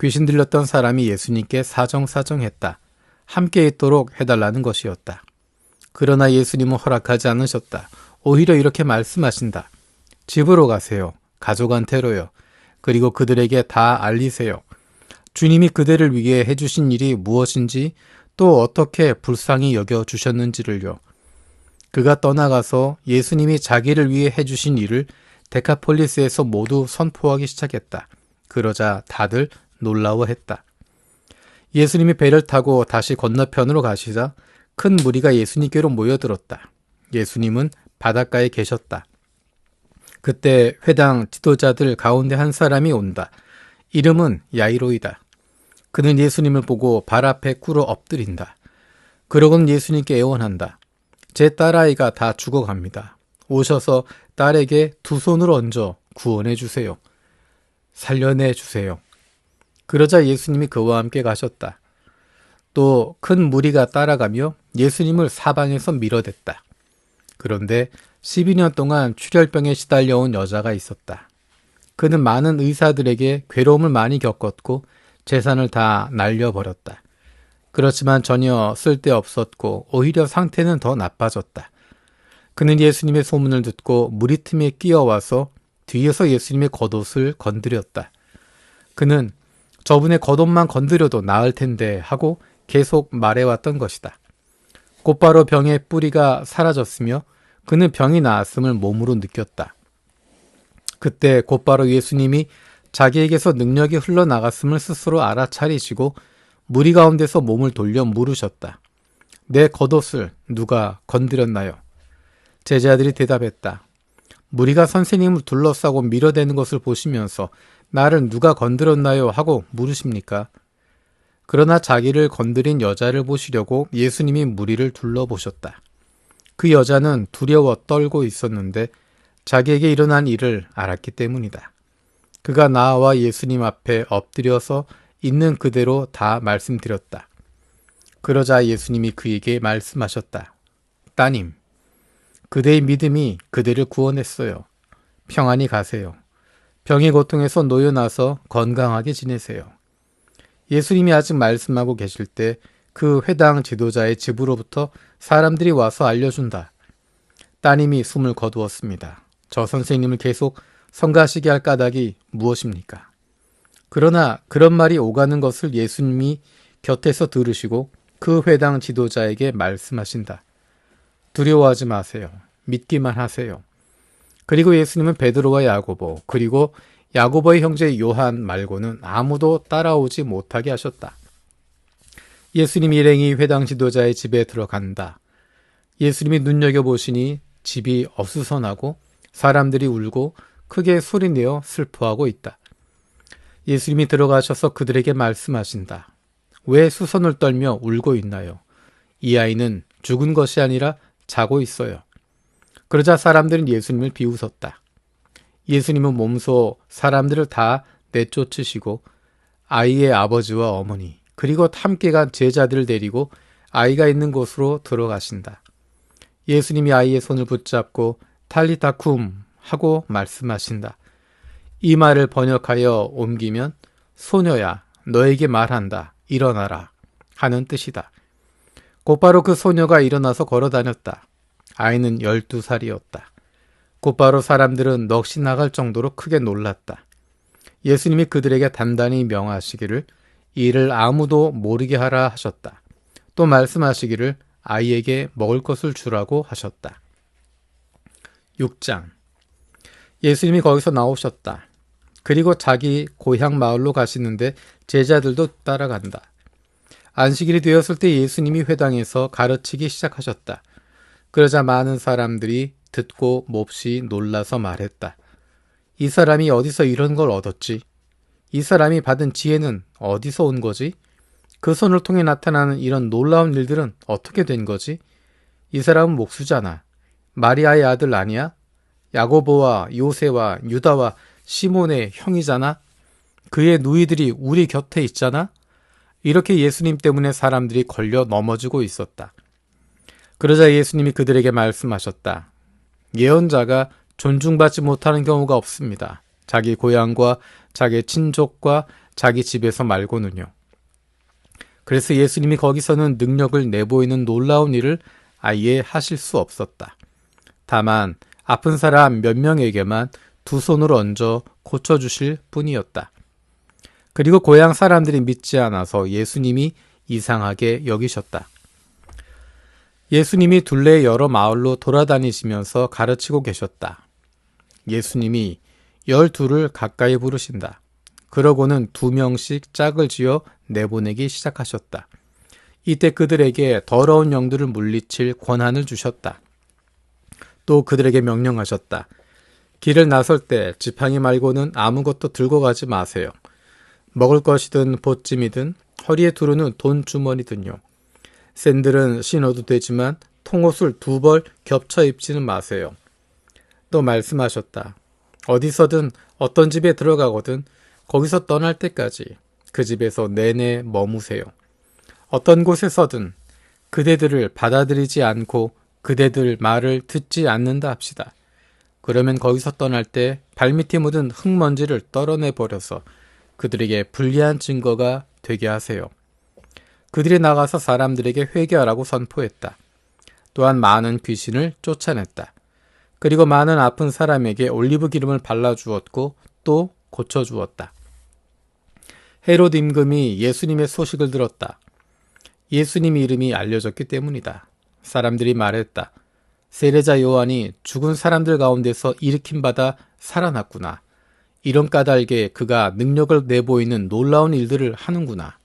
귀신 들렸던 사람이 예수님께 사정했다. 함께 있도록 해달라는 것이었다. 그러나 예수님은 허락하지 않으셨다. 오히려 이렇게 말씀하신다. 집으로 가세요. 가족한테로요. 그리고 그들에게 다 알리세요. 주님이 그들을 위해 해주신 일이 무엇인지 또 어떻게 불쌍히 여겨주셨는지를요. 그가 떠나가서 예수님이 자기를 위해 해주신 일을 데카폴리스에서 모두 선포하기 시작했다. 그러자 다들 놀라워했다. 예수님이 배를 타고 다시 건너편으로 가시자 큰 무리가 예수님께로 모여들었다. 예수님은 바닷가에 계셨다. 그때 회당 지도자들 가운데 한 사람이 온다. 이름은 야이로이다. 그는 예수님을 보고 발 앞에 꿇어 엎드린다. 그러고는 예수님께 애원한다. 제 딸아이가 다 죽어갑니다. 오셔서 딸에게 두 손을 얹어 구원해 주세요. 살려내 주세요. 그러자 예수님이 그와 함께 가셨다. 또 큰 무리가 따라가며 예수님을 사방에서 밀어댔다. 그런데 12년 동안 출혈병에 시달려온 여자가 있었다. 그는 많은 의사들에게 괴로움을 많이 겪었고 재산을 다 날려버렸다. 그렇지만 전혀 쓸데없었고 오히려 상태는 더 나빠졌다. 그는 예수님의 소문을 듣고 무리 틈에 끼어와서 뒤에서 예수님의 겉옷을 건드렸다. 그는 저분의 겉옷만 건드려도 나을 텐데 하고 계속 말해왔던 것이다. 곧바로 병의 뿌리가 사라졌으며 그는 병이 나았음을 몸으로 느꼈다. 그때 곧바로 예수님이 자기에게서 능력이 흘러나갔음을 스스로 알아차리시고 무리 가운데서 몸을 돌려 물으셨다. 내 겉옷을 누가 건드렸나요? 제자들이 대답했다. 무리가 선생님을 둘러싸고 밀어대는 것을 보시면서 나를 누가 건드렸나요? 하고 물으십니까? 그러나 자기를 건드린 여자를 보시려고 예수님이 무리를 둘러보셨다. 그 여자는 두려워 떨고 있었는데 자기에게 일어난 일을 알았기 때문이다. 그가 나와 예수님 앞에 엎드려서 있는 그대로 다 말씀드렸다. 그러자 예수님이 그에게 말씀하셨다. 따님, 그대의 믿음이 그대를 구원했어요. 평안히 가세요. 병의 고통에서 놓여나서 건강하게 지내세요. 예수님이 아직 말씀하고 계실 때 그 회당 지도자의 집으로부터 사람들이 와서 알려준다. 따님이 숨을 거두었습니다. 저 선생님을 계속 성가시게 할 까닭이 무엇입니까? 그러나 그런 말이 오가는 것을 예수님이 곁에서 들으시고 그 회당 지도자에게 말씀하신다. 두려워하지 마세요. 믿기만 하세요. 그리고 예수님은 베드로와 야고보 그리고 야고보의 형제 요한 말고는 아무도 따라오지 못하게 하셨다. 예수님 일행이 회당 지도자의 집에 들어간다. 예수님이 눈여겨보시니 집이 어수선하고 사람들이 울고 크게 소리내어 슬퍼하고 있다. 예수님이 들어가셔서 그들에게 말씀하신다. 왜 수선을 떨며 울고 있나요? 이 아이는 죽은 것이 아니라 자고 있어요. 그러자 사람들은 예수님을 비웃었다. 예수님은 몸소 사람들을 다 내쫓으시고 아이의 아버지와 어머니 그리고 함께 간 제자들을 데리고 아이가 있는 곳으로 들어가신다. 예수님이 아이의 손을 붙잡고 탈리타 쿰 하고 말씀하신다. 이 말을 번역하여 옮기면 소녀야 너에게 말한다. 일어나라 하는 뜻이다. 곧바로 그 소녀가 일어나서 걸어다녔다. 아이는 12살이었다. 곧바로 사람들은 넋이 나갈 정도로 크게 놀랐다. 예수님이 그들에게 단단히 명하시기를 이 일을 아무도 모르게 하라 하셨다. 또 말씀하시기를 아이에게 먹을 것을 주라고 하셨다. 6장. 예수님이 거기서 나오셨다. 그리고 자기 고향 마을로 가시는데 제자들도 따라간다. 안식일이 되었을 때 예수님이 회당에서 가르치기 시작하셨다. 그러자 많은 사람들이 듣고 몹시 놀라서 말했다. 이 사람이 어디서 이런 걸 얻었지? 이 사람이 받은 지혜는 어디서 온 거지? 그 손을 통해 나타나는 이런 놀라운 일들은 어떻게 된 거지? 이 사람은 목수잖아. 마리아의 아들 아니야? 야고보와 요새와 유다와 시몬의 형이잖아? 그의 누이들이 우리 곁에 있잖아? 이렇게 예수님 때문에 사람들이 걸려 넘어지고 있었다. 그러자 예수님이 그들에게 말씀하셨다. 예언자가 존중받지 못하는 경우가 없습니다. 자기 고향과 자기 친족과 자기 집에서 말고는요. 그래서 예수님이 거기서는 능력을 내보이는 놀라운 일을 아예 하실 수 없었다. 다만 아픈 사람 몇 명에게만 두 손으로 얹어 고쳐주실 뿐이었다. 그리고 고향 사람들이 믿지 않아서 예수님이 이상하게 여기셨다. 예수님이 둘레 여러 마을로 돌아다니시면서 가르치고 계셨다. 예수님이 12를 가까이 부르신다. 그러고는 2명씩 짝을 지어 내보내기 시작하셨다. 이때 그들에게 더러운 영들을 물리칠 권한을 주셨다. 또 그들에게 명령하셨다. 길을 나설 때 지팡이 말고는 아무것도 들고 가지 마세요. 먹을 것이든 보찜이든 허리에 두르는 돈주머니든요. 샌들은 신어도 되지만 통옷을 2벌 겹쳐 입지는 마세요. 또 말씀하셨다. 어디서든 어떤 집에 들어가거든 거기서 떠날 때까지 그 집에서 내내 머무세요. 어떤 곳에서든 그대들을 받아들이지 않고 그대들 말을 듣지 않는다 합시다. 그러면 거기서 떠날 때 발밑에 묻은 흙먼지를 떨어내버려서 그들에게 불리한 증거가 되게 하세요. 그들이 나가서 사람들에게 회개하라고 선포했다. 또한 많은 귀신을 쫓아냈다. 그리고 많은 아픈 사람에게 올리브 기름을 발라주었고 또 고쳐주었다. 헤롯 임금이 예수님의 소식을 들었다. 예수님 이름이 알려졌기 때문이다. 사람들이 말했다. 세례자 요한이 죽은 사람들 가운데서 일으킴받아 살아났구나. 이런 까닭에 그가 능력을 내보이는 놀라운 일들을 하는구나.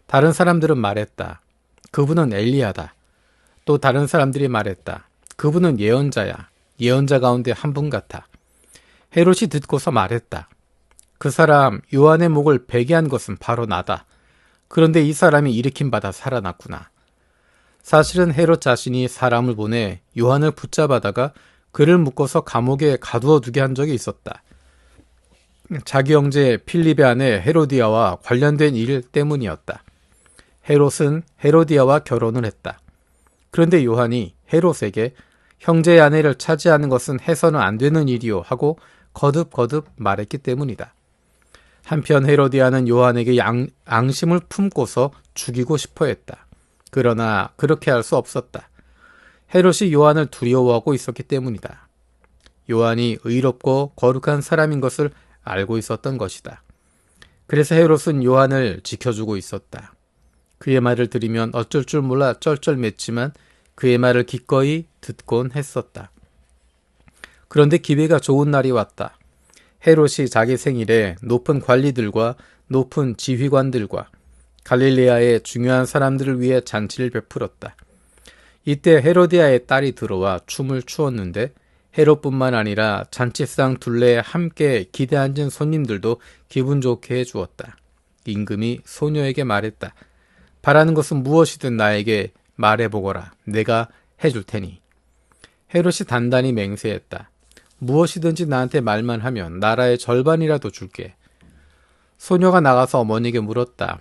다른 사람들은 말했다. 그분은 엘리야다. 또 다른 사람들이 말했다. 그분은 예언자야. 예언자 가운데 한 분 같아. 헤롯이 듣고서 말했다. 그 사람 요한의 목을 베게 한 것은 바로 나다. 그런데 이 사람이 일으킴받아 살아났구나. 사실은 헤롯 자신이 사람을 보내 요한을 붙잡아다가 그를 묶어서 감옥에 가두어 두게 한 적이 있었다. 자기 형제 필립의 아내 헤로디아와 관련된 일 때문이었다. 헤롯은 헤로디아와 결혼을 했다. 그런데 요한이 헤롯에게 형제의 아내를 차지하는 것은 해서는 안 되는 일이요 하고 거듭거듭 말했기 때문이다. 한편 헤로디아는 요한에게 앙심을 품고서 죽이고 싶어 했다. 그러나 그렇게 할 수 없었다. 헤롯이 요한을 두려워하고 있었기 때문이다. 요한이 의롭고 거룩한 사람인 것을 알고 있었던 것이다. 그래서 헤롯은 요한을 지켜주고 있었다. 그의 말을 들으면 어쩔 줄 몰라 쩔쩔맸지만 그의 말을 기꺼이 듣곤 했었다. 그런데 기회가 좋은 날이 왔다. 헤롯이 자기 생일에 높은 관리들과 높은 지휘관들과 갈릴레아의 중요한 사람들을 위해 잔치를 베풀었다. 이때 헤로디아의 딸이 들어와 춤을 추었는데 헤롯뿐만 아니라 잔치상 둘레에 함께 기대 앉은 손님들도 기분 좋게 해주었다. 임금이 소녀에게 말했다. 바라는 것은 무엇이든 나에게 말해보거라. 내가 해줄 테니. 헤롯이 단단히 맹세했다. 무엇이든지 나한테 말만 하면 나라의 절반이라도 줄게. 소녀가 나가서 어머니에게 물었다.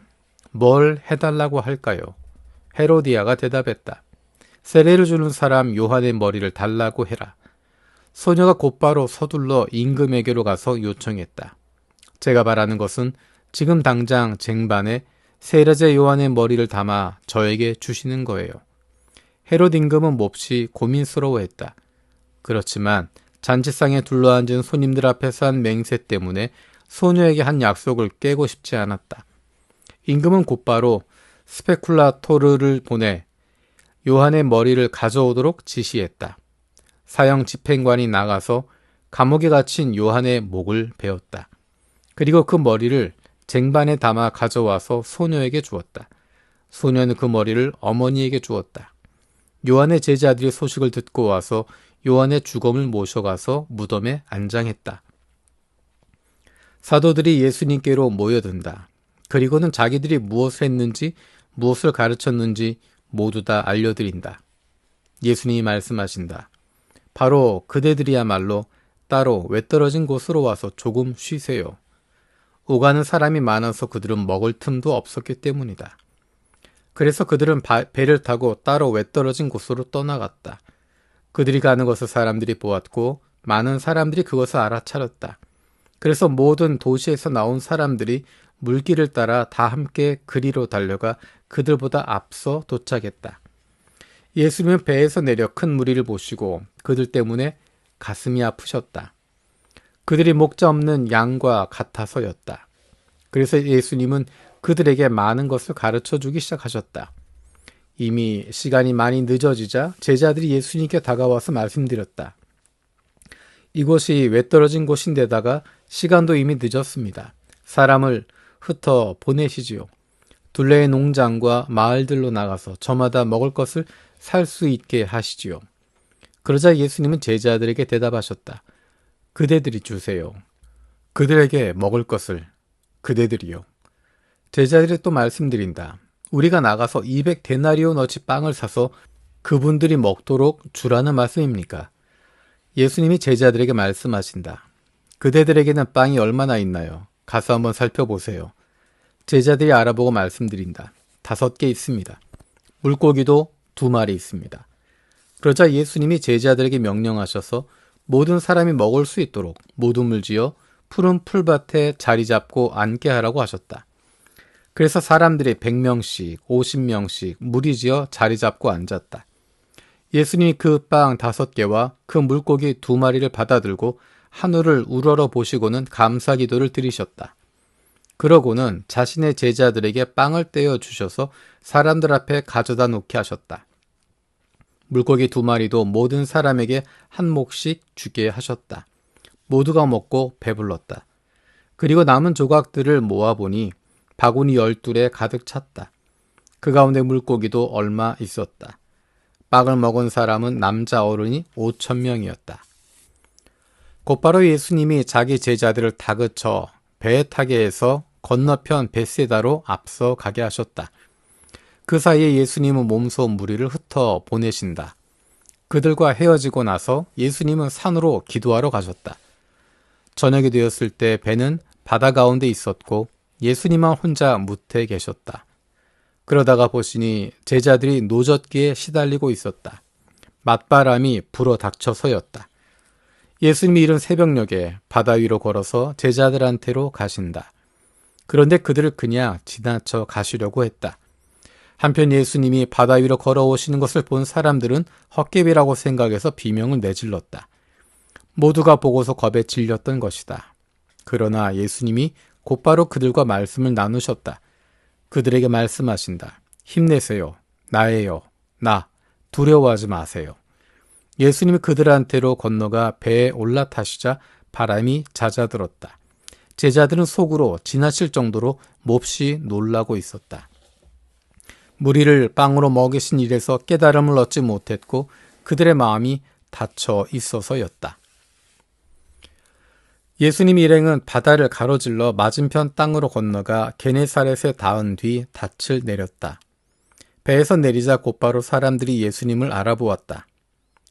뭘 해달라고 할까요? 헤로디아가 대답했다. 세례를 주는 사람 요한의 머리를 달라고 해라. 소녀가 곧바로 서둘러 임금에게로 가서 요청했다. 제가 바라는 것은 지금 당장 쟁반에 세례자 요한의 머리를 담아 저에게 주시는 거예요. 헤롯 임금은 몹시 고민스러워했다. 그렇지만 잔치상에 둘러앉은 손님들 앞에서 한 맹세 때문에 소녀에게 한 약속을 깨고 싶지 않았다. 임금은 곧바로 스페쿨라토르를 보내 요한의 머리를 가져오도록 지시했다. 사형 집행관이 나가서 감옥에 갇힌 요한의 목을 베었다. 그리고 그 머리를 쟁반에 담아 가져와서 소녀에게 주었다. 소녀는 그 머리를 어머니에게 주었다. 요한의 제자들이 소식을 듣고 와서 요한의 주검을 모셔가서 무덤에 안장했다. 사도들이 예수님께로 모여든다. 그리고는 자기들이 무엇을 했는지, 무엇을 가르쳤는지 모두 다 알려드린다. 예수님이 말씀하신다. 바로 그대들이야말로 따로 외떨어진 곳으로 와서 조금 쉬세요. 오가는 사람이 많아서 그들은 먹을 틈도 없었기 때문이다. 그래서 그들은 배를 타고 따로 외떨어진 곳으로 떠나갔다. 그들이 가는 것을 사람들이 보았고 많은 사람들이 그것을 알아차렸다. 그래서 모든 도시에서 나온 사람들이 물길을 따라 다 함께 그리로 달려가 그들보다 앞서 도착했다. 예수님은 배에서 내려 큰 무리를 보시고 그들 때문에 가슴이 아프셨다. 그들이 목자 없는 양과 같아서였다. 그래서 예수님은 그들에게 많은 것을 가르쳐 주기 시작하셨다. 이미 시간이 많이 늦어지자 제자들이 예수님께 다가와서 말씀드렸다. 이곳이 외떨어진 곳인데다가 시간도 이미 늦었습니다. 사람을 흩어 보내시지요. 둘레의 농장과 마을들로 나가서 저마다 먹을 것을 살 수 있게 하시지요. 그러자 예수님은 제자들에게 대답하셨다. 그대들이 주세요. 그들에게 먹을 것을 그대들이요. 제자들이 또 말씀드린다. 우리가 나가서 200데나리온어치 빵을 사서 그분들이 먹도록 주라는 말씀입니까? 예수님이 제자들에게 말씀하신다. 그대들에게는 빵이 얼마나 있나요? 가서 한번 살펴보세요. 제자들이 알아보고 말씀드린다. 5개 있습니다. 물고기도 2마리 있습니다. 그러자 예수님이 제자들에게 명령하셔서 모든 사람이 먹을 수 있도록 모둠을 지어 푸른 풀밭에 자리 잡고 앉게 하라고 하셨다. 그래서 사람들이 100명씩, 50명씩 무리지어 자리 잡고 앉았다. 예수님이 그 빵 5개와 그 물고기 2마리를 받아들고 하늘을 우러러 보시고는 감사 기도를 드리셨다. 그러고는 자신의 제자들에게 빵을 떼어 주셔서 사람들 앞에 가져다 놓게 하셨다. 물고기 2마리도 모든 사람에게 한 몫씩 주게 하셨다. 모두가 먹고 배불렀다. 그리고 남은 조각들을 모아보니 바구니 12에 가득 찼다. 그 가운데 물고기도 얼마 있었다. 빵을 먹은 사람은 남자 어른이 5,000명이었다. 곧바로 예수님이 자기 제자들을 다그쳐 배에 타게 해서 건너편 벳세다로 앞서 가게 하셨다. 그 사이에 예수님은 몸소 무리를 흩어 보내신다. 그들과 헤어지고 나서 예수님은 산으로 기도하러 가셨다. 저녁이 되었을 때 배는 바다 가운데 있었고 예수님만 혼자 무태에 계셨다. 그러다가 보시니 제자들이 노젓기에 시달리고 있었다. 맞바람이 불어 닥쳐서였다. 예수님이 이른 새벽녘에 바다 위로 걸어서 제자들한테로 가신다. 그런데 그들을 그냥 지나쳐 가시려고 했다. 한편 예수님이 바다 위로 걸어오시는 것을 본 사람들은 헛개비라고 생각해서 비명을 내질렀다. 모두가 보고서 겁에 질렸던 것이다. 그러나 예수님이 곧바로 그들과 말씀을 나누셨다. 그들에게 말씀하신다. 힘내세요. 나예요. 나. 두려워하지 마세요. 예수님이 그들한테로 건너가 배에 올라타시자 바람이 잦아들었다. 제자들은 속으로 지나칠 정도로 몹시 놀라고 있었다. 무리를 빵으로 먹이신 일에서 깨달음을 얻지 못했고 그들의 마음이 닫혀 있어서였다. 예수님 일행은 바다를 가로질러 맞은편 땅으로 건너가 게네사렛에 닿은 뒤 닻을 내렸다. 배에서 내리자 곧바로 사람들이 예수님을 알아보았다.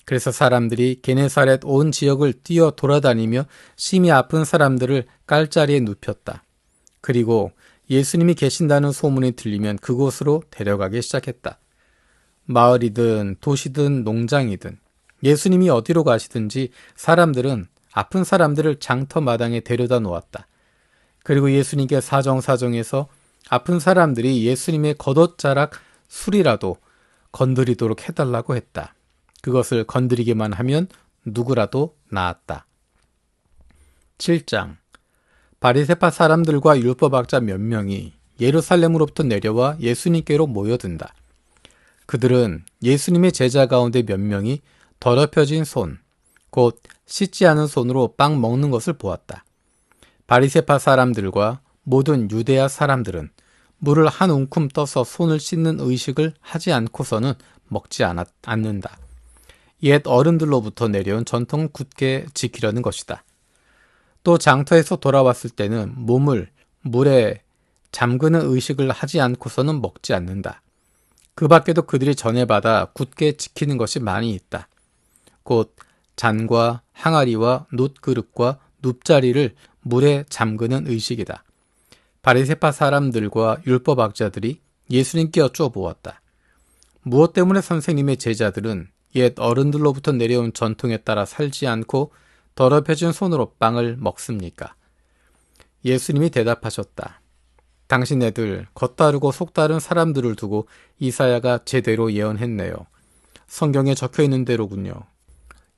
그래서 사람들이 게네사렛 온 지역을 뛰어 돌아다니며 심히 아픈 사람들을 깔자리에 눕혔다. 그리고 예수님이 계신다는 소문이 들리면 그곳으로 데려가기 시작했다. 마을이든 도시든 농장이든 예수님이 어디로 가시든지 사람들은 아픈 사람들을 장터 마당에 데려다 놓았다. 그리고 예수님께 사정사정해서 아픈 사람들이 예수님의 겉옷자락 술이라도 건드리도록 해달라고 했다. 그것을 건드리기만 하면 누구라도 나았다. 7장. 바리새파 사람들과 율법학자 몇 명이 예루살렘으로부터 내려와 예수님께로 모여든다. 그들은 예수님의 제자 가운데 몇 명이 더럽혀진 손, 곧 씻지 않은 손으로 빵 먹는 것을 보았다. 바리새파 사람들과 모든 유대야 사람들은 물을 한 움큼 떠서 손을 씻는 의식을 하지 않고서는 먹지 않는다. 옛 어른들로부터 내려온 전통을 굳게 지키려는 것이다. 또 장터에서 돌아왔을 때는 몸을 물에 잠그는 의식을 하지 않고서는 먹지 않는다. 그 밖에도 그들이 전해받아 굳게 지키는 것이 많이 있다. 곧 잔과 항아리와 놋그릇과 눕자리를 물에 잠그는 의식이다. 바리새파 사람들과 율법학자들이 예수님께 여쭈어보았다. 무엇 때문에 선생님의 제자들은 옛 어른들로부터 내려온 전통에 따라 살지 않고 더럽혀진 손으로 빵을 먹습니까? 예수님이 대답하셨다. 당신네들 겉다르고 속다른 사람들을 두고 이사야가 제대로 예언했네요. 성경에 적혀있는 대로군요.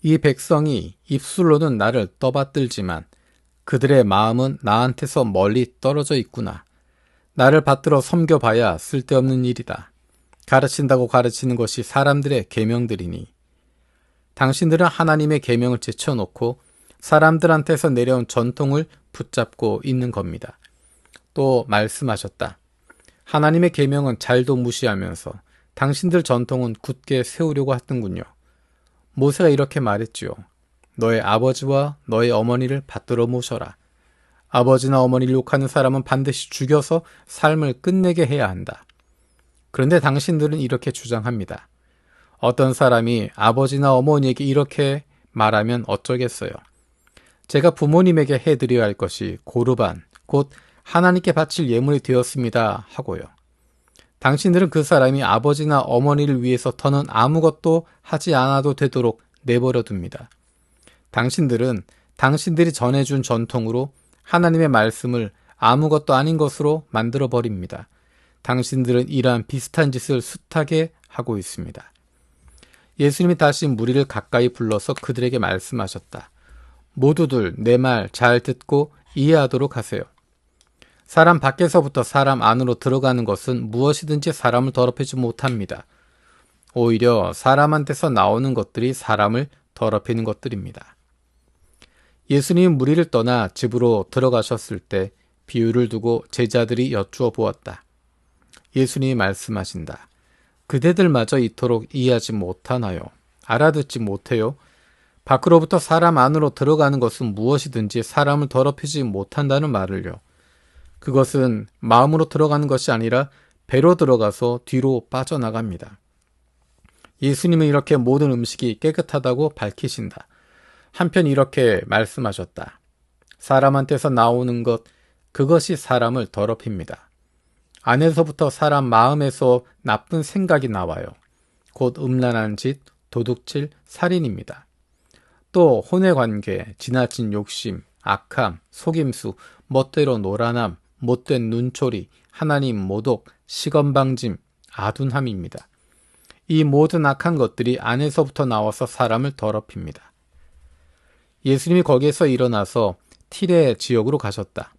이 백성이 입술로는 나를 떠받들지만 그들의 마음은 나한테서 멀리 떨어져 있구나. 나를 받들어 섬겨봐야 쓸데없는 일이다. 가르친다고 가르치는 것이 사람들의 계명들이니 당신들은 하나님의 계명을 제쳐놓고 사람들한테서 내려온 전통을 붙잡고 있는 겁니다. 또 말씀하셨다. 하나님의 계명은 잘도 무시하면서 당신들 전통은 굳게 세우려고 하는군요. 모세가 이렇게 말했지요. 너의 아버지와 너의 어머니를 받들어 모셔라. 아버지나 어머니를 욕하는 사람은 반드시 죽여서 삶을 끝내게 해야 한다. 그런데 당신들은 이렇게 주장합니다. 어떤 사람이 아버지나 어머니에게 이렇게 말하면 어쩌겠어요. 제가 부모님에게 해드려야 할 것이 고르반, 곧 하나님께 바칠 예물이 되었습니다 하고요. 당신들은 그 사람이 아버지나 어머니를 위해서 더는 아무것도 하지 않아도 되도록 내버려 둡니다. 당신들은 당신들이 전해준 전통으로 하나님의 말씀을 아무것도 아닌 것으로 만들어 버립니다. 당신들은 이러한 비슷한 짓을 숱하게 하고 있습니다. 예수님이 다시 무리를 가까이 불러서 그들에게 말씀하셨다. 모두들 내 말 잘 듣고 이해하도록 하세요. 사람 밖에서부터 사람 안으로 들어가는 것은 무엇이든지 사람을 더럽히지 못합니다. 오히려 사람한테서 나오는 것들이 사람을 더럽히는 것들입니다. 예수님이 무리를 떠나 집으로 들어가셨을 때 비유를 두고 제자들이 여쭈어 보았다. 예수님이 말씀하신다. 그대들마저 이토록 이해하지 못하나요? 알아듣지 못해요? 밖으로부터 사람 안으로 들어가는 것은 무엇이든지 사람을 더럽히지 못한다는 말을요. 그것은 마음으로 들어가는 것이 아니라 배로 들어가서 뒤로 빠져나갑니다. 예수님은 이렇게 모든 음식이 깨끗하다고 밝히신다. 한편 이렇게 말씀하셨다. 사람한테서 나오는 것, 그것이 사람을 더럽힙니다. 안에서부터 사람 마음에서 나쁜 생각이 나와요. 곧 음란한 짓, 도둑질, 살인입니다. 또 혼의 관계, 지나친 욕심, 악함, 속임수, 멋대로 노란함, 못된 눈초리, 하나님 모독, 시건방짐, 아둔함입니다. 이 모든 악한 것들이 안에서부터 나와서 사람을 더럽힙니다. 예수님이 거기에서 일어나서 티레 지역으로 가셨다.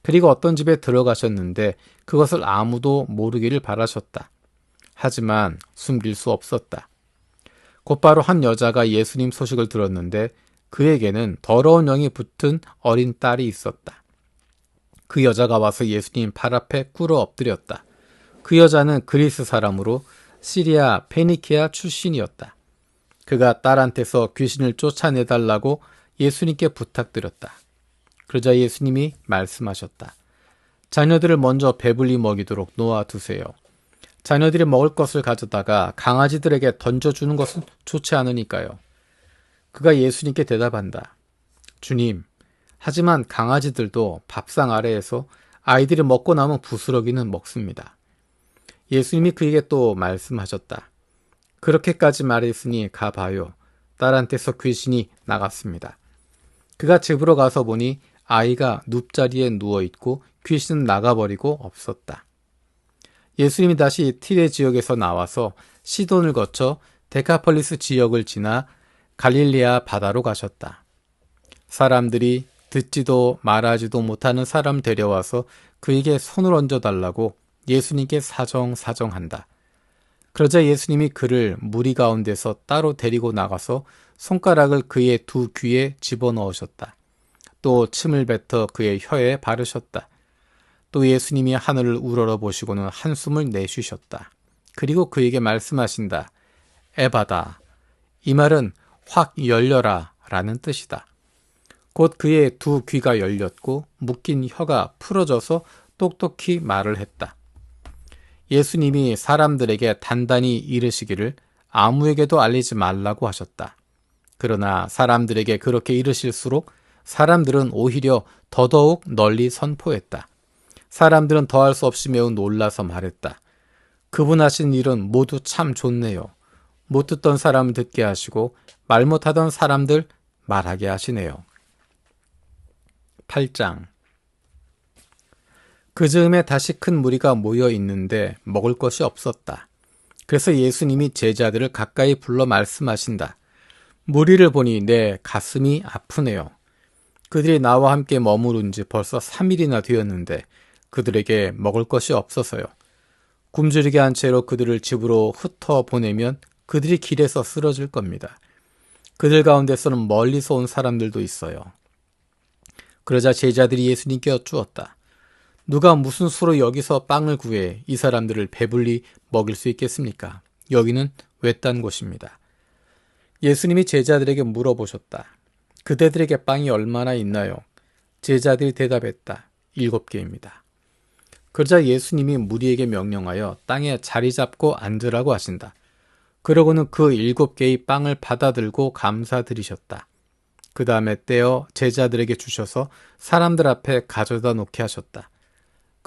그리고 어떤 집에 들어가셨는데 그것을 아무도 모르기를 바라셨다. 하지만 숨길 수 없었다. 곧바로 한 여자가 예수님 소식을 들었는데 그에게는 더러운 영이 붙은 어린 딸이 있었다. 그 여자가 와서 예수님 발 앞에 꿇어 엎드렸다. 그 여자는 그리스 사람으로 시리아 페니키아 출신이었다. 그가 딸한테서 귀신을 쫓아내달라고 예수님께 부탁드렸다. 그러자 예수님이 말씀하셨다. 자녀들을 먼저 배불리 먹이도록 놓아두세요. 자녀들이 먹을 것을 가져다가 강아지들에게 던져주는 것은 좋지 않으니까요. 그가 예수님께 대답한다. 주님, 하지만 강아지들도 밥상 아래에서 아이들이 먹고 남은 부스러기는 먹습니다. 예수님이 그에게 또 말씀하셨다. 그렇게까지 말했으니 가봐요. 딸한테서 귀신이 나갔습니다. 그가 집으로 가서 보니 아이가 눕자리에 누워있고 귀신은 나가버리고 없었다. 예수님이 다시 티레 지역에서 나와서 시돈을 거쳐 데카폴리스 지역을 지나 갈릴리아 바다로 가셨다. 사람들이 듣지도 말하지도 못하는 사람 데려와서 그에게 손을 얹어달라고 예수님께 사정한다. 그러자 예수님이 그를 무리 가운데서 따로 데리고 나가서 손가락을 그의 두 귀에 집어넣으셨다. 또 침을 뱉어 그의 혀에 바르셨다. 또 예수님이 하늘을 우러러 보시고는 한숨을 내쉬셨다. 그리고 그에게 말씀하신다. 에바다. 이 말은 확 열려라 라는 뜻이다. 곧 그의 두 귀가 열렸고 묶인 혀가 풀어져서 똑똑히 말을 했다. 예수님이 사람들에게 단단히 이르시기를 아무에게도 알리지 말라고 하셨다. 그러나 사람들에게 그렇게 이르실수록 사람들은 오히려 더더욱 널리 선포했다. 사람들은 더할 수 없이 매우 놀라서 말했다. 그분 하신 일은 모두 참 좋네요. 못 듣던 사람을 듣게 하시고 말 못하던 사람들 말하게 하시네요. 8장. 그 즈음에 다시 큰 무리가 모여 있는데 먹을 것이 없었다. 그래서 예수님이 제자들을 가까이 불러 말씀하신다. 무리를 보니 내 가슴이 아프네요. 그들이 나와 함께 머무른 지 벌써 3일이나 되었는데 그들에게 먹을 것이 없어서요. 굶주리게 한 채로 그들을 집으로 흩어 보내면 그들이 길에서 쓰러질 겁니다. 그들 가운데서는 멀리서 온 사람들도 있어요. 그러자 제자들이 예수님께 여쭈었다. 누가 무슨 수로 여기서 빵을 구해 이 사람들을 배불리 먹일 수 있겠습니까? 여기는 외딴 곳입니다. 예수님이 제자들에게 물어보셨다. 그대들에게 빵이 얼마나 있나요? 제자들이 대답했다. 7개입니다. 그러자 예수님이 무리에게 명령하여 땅에 자리 잡고 앉으라고 하신다. 그러고는 그 7개의 빵을 받아들고 감사드리셨다. 그 다음에 떼어 제자들에게 주셔서 사람들 앞에 가져다 놓게 하셨다.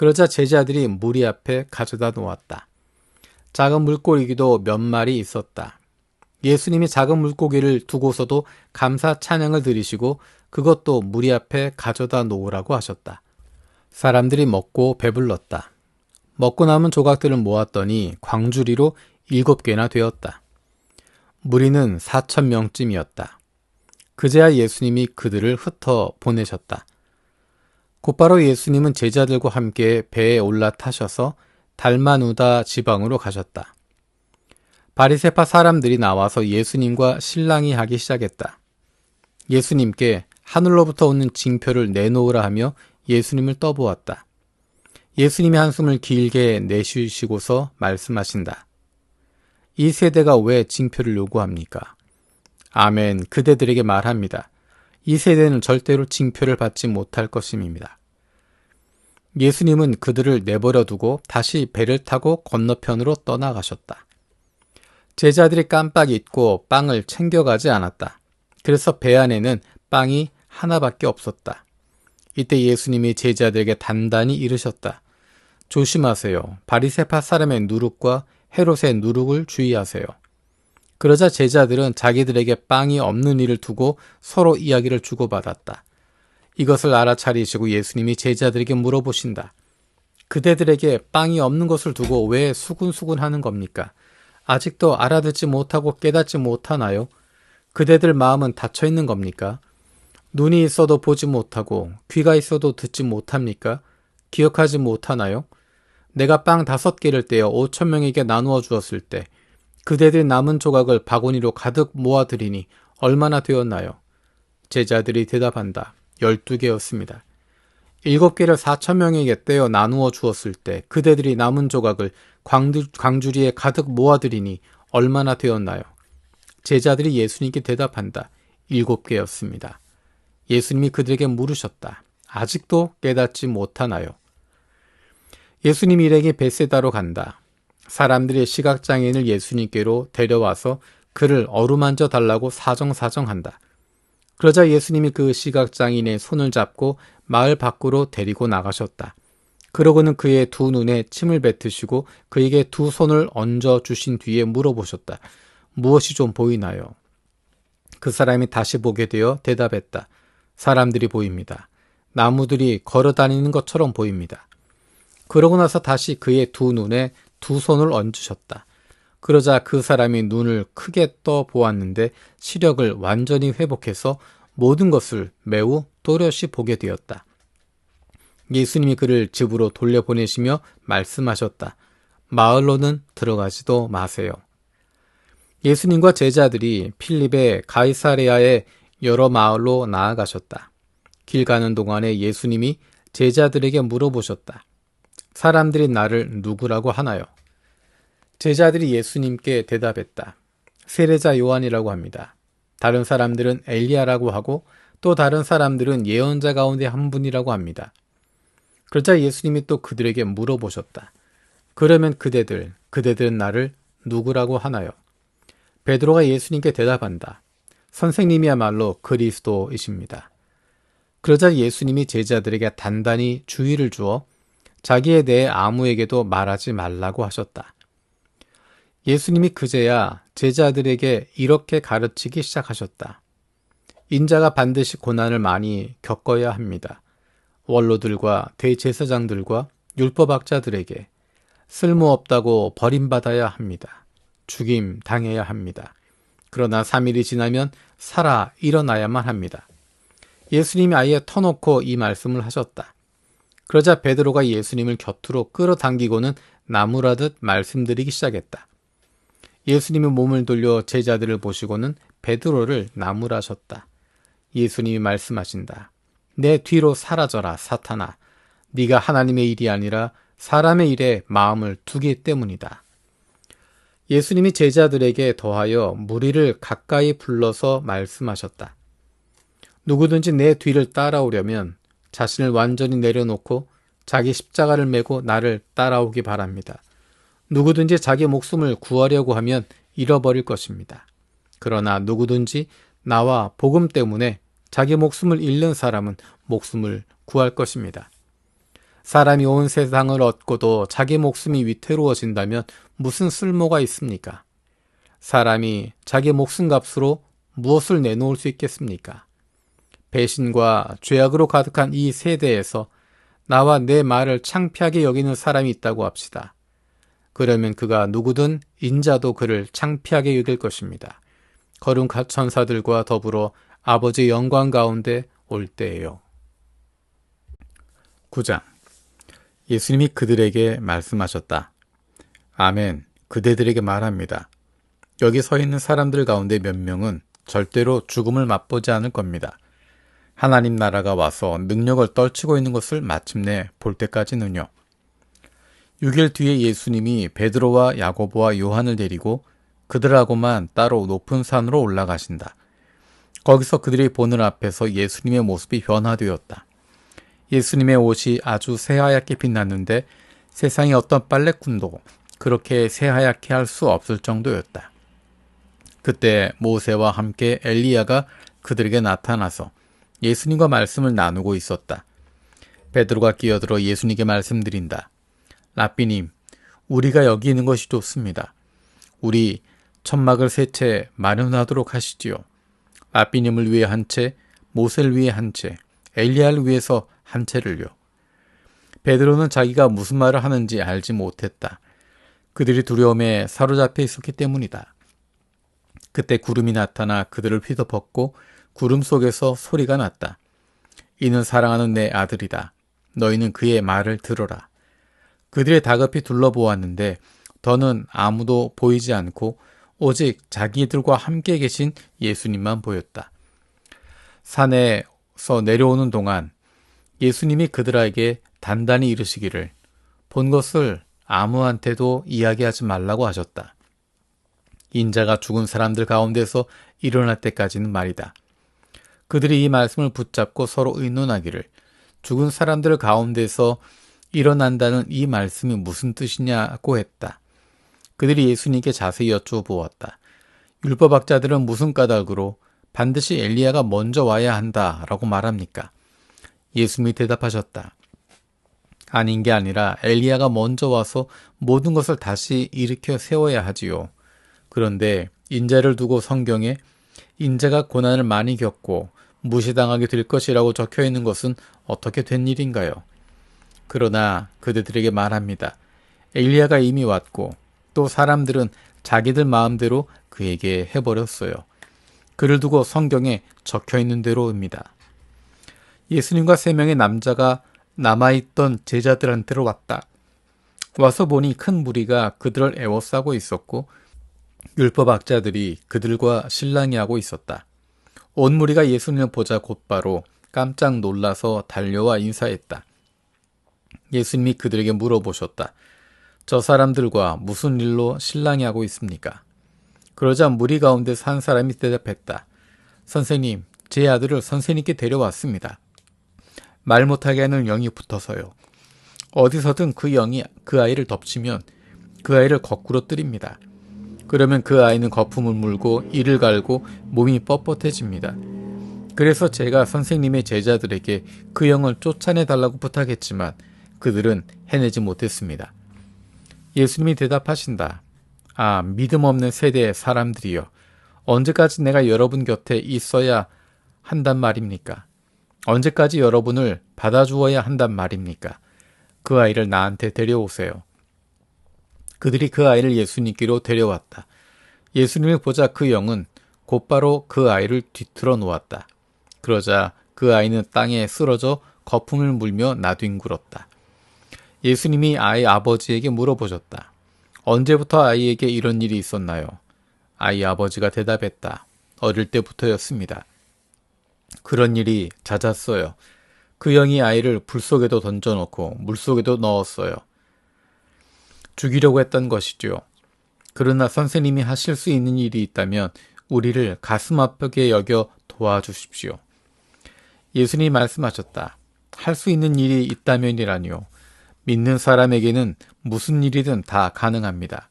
그러자 제자들이 무리 앞에 가져다 놓았다. 작은 물고기도 몇 마리 있었다. 예수님이 작은 물고기를 두고서도 감사 찬양을 드리시고 그것도 무리 앞에 가져다 놓으라고 하셨다. 사람들이 먹고 배불렀다. 먹고 남은 조각들을 모았더니 광주리로 7개나 되었다. 무리는 4,000명쯤이었다. 그제야 예수님이 그들을 흩어 보내셨다. 곧바로 예수님은 제자들과 함께 배에 올라타셔서 달마누다 지방으로 가셨다. 바리새파 사람들이 나와서 예수님과 실랑이 하기 시작했다. 예수님께 하늘로부터 오는 징표를 내놓으라 하며 예수님을 떠보았다. 예수님이 한숨을 길게 내쉬시고서 말씀하신다. 이 세대가 왜 징표를 요구합니까? 아멘, 그대들에게 말합니다. 이 세대는 절대로 징표를 받지 못할 것임입니다. 예수님은 그들을 내버려 두고 다시 배를 타고 건너편으로 떠나가셨다. 제자들이 깜빡 잊고 빵을 챙겨가지 않았다. 그래서 배 안에는 빵이 하나밖에 없었다. 이때 예수님이 제자들에게 단단히 이르셨다. 조심하세요. 바리새파 사람의 누룩과 헤롯의 누룩을 주의하세요. 그러자 제자들은 자기들에게 빵이 없는 일을 두고 서로 이야기를 주고받았다. 이것을 알아차리시고 예수님이 제자들에게 물어보신다. 그대들에게 빵이 없는 것을 두고 왜 수군수군하는 겁니까? 아직도 알아듣지 못하고 깨닫지 못하나요? 그대들 마음은 닫혀있는 겁니까? 눈이 있어도 보지 못하고 귀가 있어도 듣지 못합니까? 기억하지 못하나요? 내가 빵 5개를 떼어 5,000명에게 나누어 주었을 때 그대들 남은 조각을 바구니로 가득 모아들이니 얼마나 되었나요? 제자들이 대답한다. 12개였습니다. 7개를 4,000명에게 떼어 나누어 주었을 때 그대들이 남은 조각을 광주리에 가득 모아들이니 얼마나 되었나요? 제자들이 예수님께 대답한다. 7개였습니다. 예수님이 그들에게 물으셨다. 아직도 깨닫지 못하나요? 예수님이 일행이 벳세다로 간다. 사람들이 시각장애인을 예수님께로 데려와서 그를 어루만져 달라고 사정사정한다. 그러자 예수님이 그 시각장애인의 손을 잡고 마을 밖으로 데리고 나가셨다. 그러고는 그의 두 눈에 침을 뱉으시고 그에게 두 손을 얹어 주신 뒤에 물어보셨다. 무엇이 좀 보이나요? 그 사람이 다시 보게 되어 대답했다. 사람들이 보입니다. 나무들이 걸어 다니는 것처럼 보입니다. 그러고 나서 다시 그의 두 눈에 두 손을 얹으셨다. 그러자 그 사람이 눈을 크게 떠 보았는데 시력을 완전히 회복해서 모든 것을 매우 또렷이 보게 되었다. 예수님이 그를 집으로 돌려보내시며 말씀하셨다. 마을로는 들어가지도 마세요. 예수님과 제자들이 필립의 가이사레아의 여러 마을로 나아가셨다. 길 가는 동안에 예수님이 제자들에게 물어보셨다. 사람들이 나를 누구라고 하나요? 제자들이 예수님께 대답했다. 세례자 요한이라고 합니다. 다른 사람들은 엘리야라고 하고 또 다른 사람들은 예언자 가운데 한 분이라고 합니다. 그러자 예수님이 또 그들에게 물어보셨다. 그러면 그대들은 나를 누구라고 하나요? 베드로가 예수님께 대답한다. 선생님이야말로 그리스도이십니다. 그러자 예수님이 제자들에게 단단히 주의를 주어 자기에 대해 아무에게도 말하지 말라고 하셨다. 예수님이 그제야 제자들에게 이렇게 가르치기 시작하셨다. 인자가 반드시 고난을 많이 겪어야 합니다. 원로들과 대제사장들과 율법학자들에게 쓸모없다고 버림받아야 합니다. 죽임 당해야 합니다. 그러나 3일이 지나면 살아 일어나야만 합니다. 예수님이 아예 터놓고 이 말씀을 하셨다. 그러자 베드로가 예수님을 곁으로 끌어당기고는 나무라듯 말씀드리기 시작했다. 예수님이 몸을 돌려 제자들을 보시고는 베드로를 나무라셨다. 예수님이 말씀하신다. 내 뒤로 사라져라 사탄아. 네가 하나님의 일이 아니라 사람의 일에 마음을 두기 때문이다. 예수님이 제자들에게 더하여 무리를 가까이 불러서 말씀하셨다. 누구든지 내 뒤를 따라오려면 자신을 완전히 내려놓고 자기 십자가를 메고 나를 따라오기 바랍니다. 누구든지 자기 목숨을 구하려고 하면 잃어버릴 것입니다. 그러나 누구든지 나와 복음 때문에 자기 목숨을 잃는 사람은 목숨을 구할 것입니다. 사람이 온 세상을 얻고도 자기 목숨이 위태로워진다면 무슨 쓸모가 있습니까? 사람이 자기 목숨값으로 무엇을 내놓을 수 있겠습니까? 배신과 죄악으로 가득한 이 세대에서 나와 내 말을 창피하게 여기는 사람이 있다고 합시다. 그러면 그가 누구든 인자도 그를 창피하게 여길 것입니다. 거룩한 천사들과 더불어 아버지의 영광 가운데 올 때예요. 9장. 예수님이 그들에게 말씀하셨다. 아멘, 그대들에게 말합니다. 여기 서 있는 사람들 가운데 몇 명은 절대로 죽음을 맛보지 않을 겁니다. 하나님 나라가 와서 능력을 떨치고 있는 것을 마침내 볼 때까지는요. 6일 뒤에 예수님이 베드로와 야고보와 요한을 데리고 그들하고만 따로 높은 산으로 올라가신다. 거기서 그들이 보는 앞에서 예수님의 모습이 변화되었다. 예수님의 옷이 아주 새하얗게 빛났는데 세상에 어떤 빨래꾼도 그렇게 새하얗게 할 수 없을 정도였다. 그때 모세와 함께 엘리야가 그들에게 나타나서 예수님과 말씀을 나누고 있었다. 베드로가 끼어들어 예수님께 말씀드린다. 라삐님, 우리가 여기 있는 것이 좋습니다. 우리 천막을 세 채 마련하도록 하시지요. 라삐님을 위해 한 채, 모세를 위해 한 채, 엘리야를 위해서 한 채를요. 베드로는 자기가 무슨 말을 하는지 알지 못했다. 그들이 두려움에 사로잡혀 있었기 때문이다. 그때 구름이 나타나 그들을 휘덮었고 구름 속에서 소리가 났다. 이는 사랑하는 내 아들이다. 너희는 그의 말을 들어라. 그들이 다급히 둘러보았는데 더는 아무도 보이지 않고 오직 자기들과 함께 계신 예수님만 보였다. 산에서 내려오는 동안 예수님이 그들에게 단단히 이르시기를 본 것을 아무한테도 이야기하지 말라고 하셨다. 인자가 죽은 사람들 가운데서 일어날 때까지는 말이다. 그들이 이 말씀을 붙잡고 서로 의논하기를 죽은 사람들 가운데서 일어난다는 이 말씀이 무슨 뜻이냐고 했다. 그들이 예수님께 자세히 여쭤보았다. 율법학자들은 무슨 까닭으로 반드시 엘리야가 먼저 와야 한다라고 말합니까? 예수님이 대답하셨다. 아닌 게 아니라 엘리야가 먼저 와서 모든 것을 다시 일으켜 세워야 하지요. 그런데 인자를 두고 성경에 인자가 고난을 많이 겪고 무시당하게 될 것이라고 적혀 있는 것은 어떻게 된 일인가요? 그러나 그들에게 말합니다. 엘리야가 이미 왔고 또 사람들은 자기들 마음대로 그에게 해버렸어요. 그를 두고 성경에 적혀 있는 대로입니다. 예수님과 3명의 남자가 남아있던 제자들한테로 왔다. 와서 보니 큰 무리가 그들을 애워싸고 있었고 율법학자들이 그들과 실랑이하고 있었다. 온 무리가 예수님을 보자 곧바로 깜짝 놀라서 달려와 인사했다. 예수님이 그들에게 물어보셨다. 저 사람들과 무슨 일로 실랑이하고 있습니까? 그러자 무리 가운데서 한 사람이 대답했다. 선생님, 제 아들을 선생님께 데려왔습니다. 말 못하게 하는 영이 붙어서요. 어디서든 그 영이 그 아이를 덮치면 그 아이를 거꾸로 때립니다. 그러면 그 아이는 거품을 물고 이를 갈고 몸이 뻣뻣해집니다. 그래서 제가 선생님의 제자들에게 그 영을 쫓아내달라고 부탁했지만 그들은 해내지 못했습니다. 예수님이 대답하신다. 아, 믿음 없는 세대의 사람들이여. 언제까지 내가 여러분 곁에 있어야 한단 말입니까? 언제까지 여러분을 받아주어야 한단 말입니까? 그 아이를 나한테 데려오세요. 그들이 그 아이를 예수님께로 데려왔다. 예수님을 보자 그 영은 곧바로 그 아이를 뒤틀어 놓았다. 그러자 그 아이는 땅에 쓰러져 거품을 물며 나뒹굴었다. 예수님이 아이 아버지에게 물어보셨다. 언제부터 아이에게 이런 일이 있었나요? 아이 아버지가 대답했다. 어릴 때부터였습니다. 그런 일이 잦았어요. 그 영이 아이를 불 속에도 던져놓고 물 속에도 넣었어요. 죽이려고 했던 것이죠. 그러나 선생님이 하실 수 있는 일이 있다면 우리를 가슴 아프게 여겨 도와주십시오. 예수님이 말씀하셨다. 할 수 있는 일이 있다면이라니요. 믿는 사람에게는 무슨 일이든 다 가능합니다.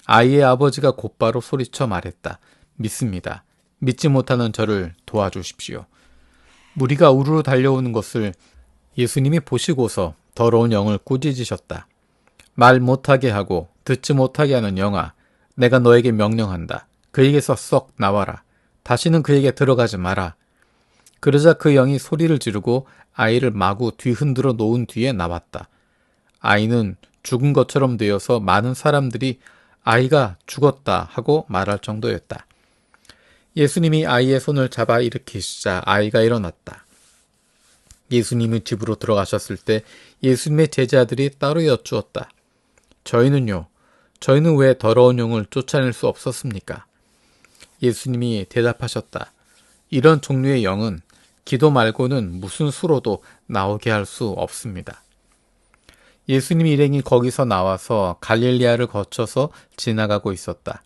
아이의 아버지가 곧바로 소리쳐 말했다. 믿습니다. 믿지 못하는 저를 도와주십시오. 무리가 우르르 달려오는 것을 예수님이 보시고서 더러운 영을 꾸짖으셨다. 말 못하게 하고 듣지 못하게 하는 영아, 내가 너에게 명령한다. 그에게서 썩 나와라. 다시는 그에게 들어가지 마라. 그러자 그 영이 소리를 지르고 아이를 마구 뒤흔들어 놓은 뒤에 나왔다. 아이는 죽은 것처럼 되어서 많은 사람들이 아이가 죽었다 하고 말할 정도였다. 예수님이 아이의 손을 잡아 일으키시자 아이가 일어났다. 예수님이 집으로 들어가셨을 때 예수님의 제자들이 따로 여쭈었다. 저희는 왜 더러운 영을 쫓아낼 수 없었습니까? 예수님이 대답하셨다. 이런 종류의 영은 기도 말고는 무슨 수로도 나오게 할 수 없습니다. 예수님 일행이 거기서 나와서 갈릴리아를 거쳐서 지나가고 있었다.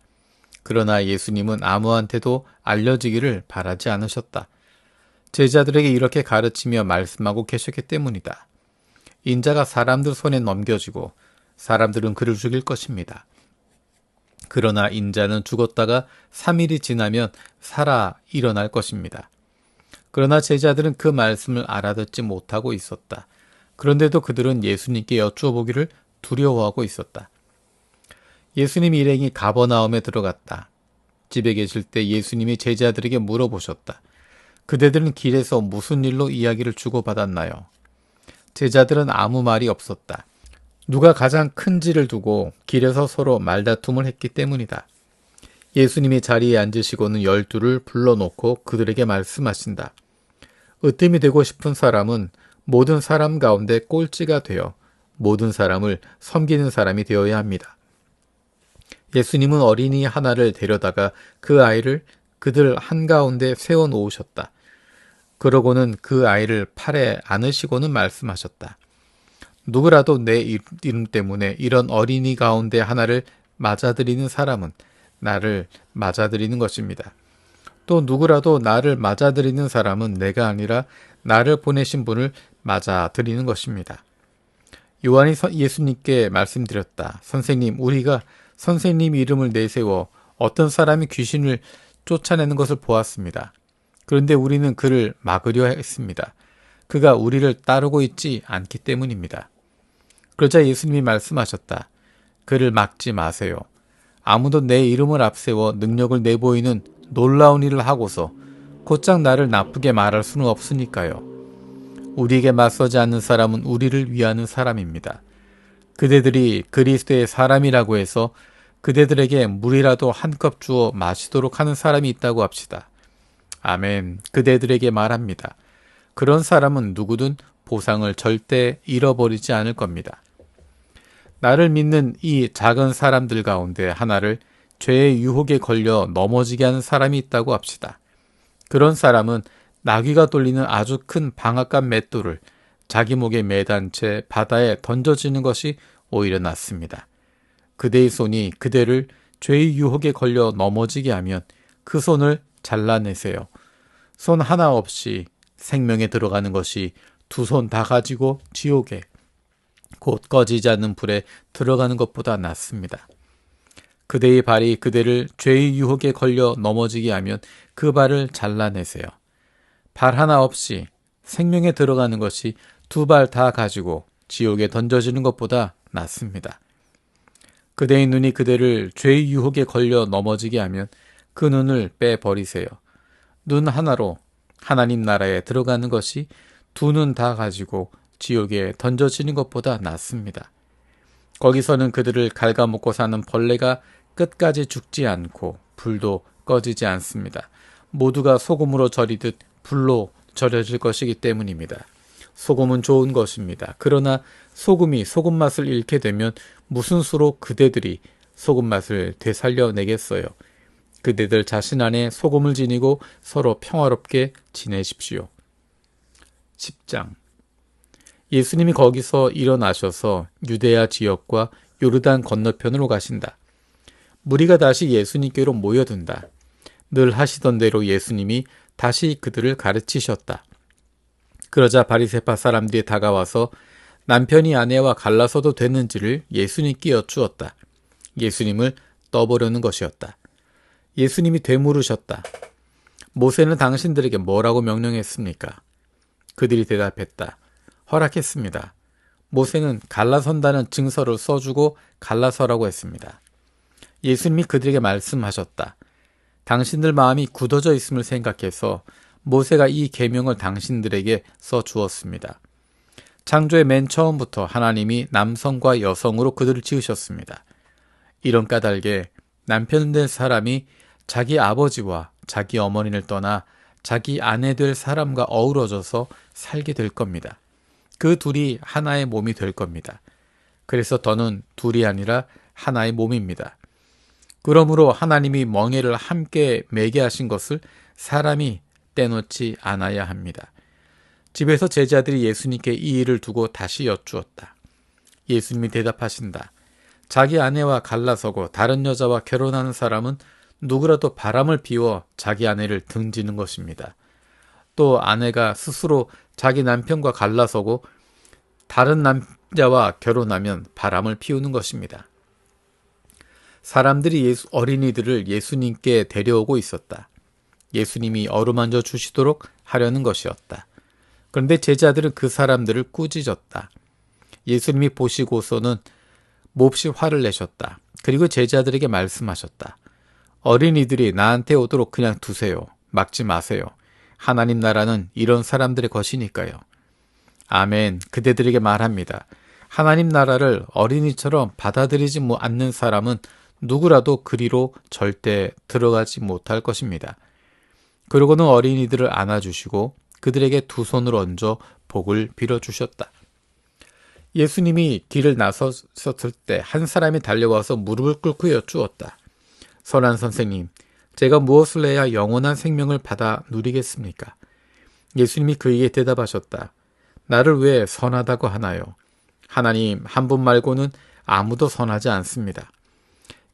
그러나 예수님은 아무한테도 알려지기를 바라지 않으셨다. 제자들에게 이렇게 가르치며 말씀하고 계셨기 때문이다. 인자가 사람들 손에 넘겨지고 사람들은 그를 죽일 것입니다. 그러나 인자는 죽었다가 3일이 지나면 살아 일어날 것입니다. 그러나 제자들은 그 말씀을 알아듣지 못하고 있었다. 그런데도 그들은 예수님께 여쭈어보기를 두려워하고 있었다. 예수님 일행이 가버나움에 들어갔다. 집에 계실 때 예수님이 제자들에게 물어보셨다. 그대들은 길에서 무슨 일로 이야기를 주고받았나요? 제자들은 아무 말이 없었다. 누가 가장 큰지를 두고 길에서 서로 말다툼을 했기 때문이다. 예수님이 자리에 앉으시고는 12를 불러놓고 그들에게 말씀하신다. 으뜸이 되고 싶은 사람은 모든 사람 가운데 꼴찌가 되어 모든 사람을 섬기는 사람이 되어야 합니다. 예수님은 어린이 하나를 데려다가 그 아이를 그들 한가운데 세워놓으셨다. 그러고는 그 아이를 팔에 안으시고는 말씀하셨다. 누구라도 내 이름 때문에 이런 어린이 가운데 하나를 맞아들이는 사람은 나를 맞아들이는 것입니다. 또 누구라도 나를 맞아들이는 사람은 내가 아니라 나를 보내신 분을 맞아들이는 것입니다. 요한이 예수님께 말씀드렸다. 선생님, 우리가 선생님 이름을 내세워 어떤 사람이 귀신을 쫓아내는 것을 보았습니다. 그런데 우리는 그를 막으려 했습니다. 그가 우리를 따르고 있지 않기 때문입니다. 그러자 예수님이 말씀하셨다. 그를 막지 마세요. 아무도 내 이름을 앞세워 능력을 내보이는 놀라운 일을 하고서 곧장 나를 나쁘게 말할 수는 없으니까요. 우리에게 맞서지 않는 사람은 우리를 위하는 사람입니다. 그대들이 그리스도의 사람이라고 해서 그대들에게 물이라도 한 컵 주어 마시도록 하는 사람이 있다고 합시다. 아멘. 그대들에게 말합니다. 그런 사람은 누구든 보상을 절대 잃어버리지 않을 겁니다. 나를 믿는 이 작은 사람들 가운데 하나를 죄의 유혹에 걸려 넘어지게 하는 사람이 있다고 합시다. 그런 사람은 나귀가 돌리는 아주 큰 방앗간 맷돌을 자기 목에 매단 채 바다에 던져지는 것이 오히려 낫습니다. 그대의 손이 그대를 죄의 유혹에 걸려 넘어지게 하면 그 손을 잘라내세요. 손 하나 없이 생명에 들어가는 것이 두 손 다 가지고 지옥에 곧 꺼지지 않는 불에 들어가는 것보다 낫습니다. 그대의 발이 그대를 죄의 유혹에 걸려 넘어지게 하면 그 발을 잘라내세요. 발 하나 없이 생명에 들어가는 것이 두 발 다 가지고 지옥에 던져지는 것보다 낫습니다. 그대의 눈이 그대를 죄의 유혹에 걸려 넘어지게 하면 그 눈을 빼버리세요. 눈 하나로 하나님 나라에 들어가는 것이 두 눈 다 가지고 지옥에 던져지는 것보다 낫습니다. 거기서는 그들을 갉아먹고 사는 벌레가 끝까지 죽지 않고 불도 꺼지지 않습니다. 모두가 소금으로 절이듯 불로 절여질 것이기 때문입니다. 소금은 좋은 것입니다. 그러나 소금이 소금 맛을 잃게 되면 무슨 수로 그대들이 소금 맛을 되살려내겠어요. 그대들 자신 안에 소금을 지니고 서로 평화롭게 지내십시오. 10장. 예수님이 거기서 일어나셔서 유대야 지역과 요르단 건너편으로 가신다. 무리가 다시 예수님께로 모여든다. 늘 하시던 대로 예수님이 다시 그들을 가르치셨다. 그러자 바리새파 사람들이 다가와서 남편이 아내와 갈라서도 되는지를 예수님께 여쭈었다. 예수님을 떠보려는 것이었다. 예수님이 되물으셨다. 모세는 당신들에게 뭐라고 명령했습니까? 그들이 대답했다. 허락했습니다. 모세는 갈라선다는 증서를 써주고 갈라서라고 했습니다. 예수님이 그들에게 말씀하셨다. 당신들 마음이 굳어져 있음을 생각해서 모세가 이 계명을 당신들에게 써주었습니다. 창조의 맨 처음부터 하나님이 남성과 여성으로 그들을 지으셨습니다. 이런 까닭에 남편 될 사람이 자기 아버지와 자기 어머니를 떠나 자기 아내 될 사람과 어우러져서 살게 될 겁니다. 그 둘이 하나의 몸이 될 겁니다. 그래서 더는 둘이 아니라 하나의 몸입니다. 그러므로 하나님이 멍에를 함께 매게 하신 것을 사람이 떼놓지 않아야 합니다. 집에서 제자들이 예수님께 이 일을 두고 다시 여쭈었다. 예수님이 대답하신다. 자기 아내와 갈라서고 다른 여자와 결혼하는 사람은 누구라도 바람을 피워 자기 아내를 등지는 것입니다. 또 아내가 스스로 자기 남편과 갈라서고 다른 남자와 결혼하면 바람을 피우는 것입니다. 사람들이 어린이들을 예수님께 데려오고 있었다. 예수님이 어루만져 주시도록 하려는 것이었다. 그런데 제자들은 그 사람들을 꾸짖었다. 예수님이 보시고서는 몹시 화를 내셨다. 그리고 제자들에게 말씀하셨다. 어린이들이 나한테 오도록 그냥 두세요. 막지 마세요. 하나님 나라는 이런 사람들의 것이니까요. 아멘. 그대들에게 말합니다. 하나님 나라를 어린이처럼 받아들이지 않는 사람은 누구라도 그리로 절대 들어가지 못할 것입니다. 그러고는 어린이들을 안아주시고 그들에게 두 손을 얹어 복을 빌어주셨다. 예수님이 길을 나섰을 때 한 사람이 달려와서 무릎을 꿇고 여쭈었다. 선한 선생님, 제가 무엇을 해야 영원한 생명을 받아 누리겠습니까? 예수님이 그에게 대답하셨다. 나를 왜 선하다고 하나요? 하나님 한 분 말고는 아무도 선하지 않습니다.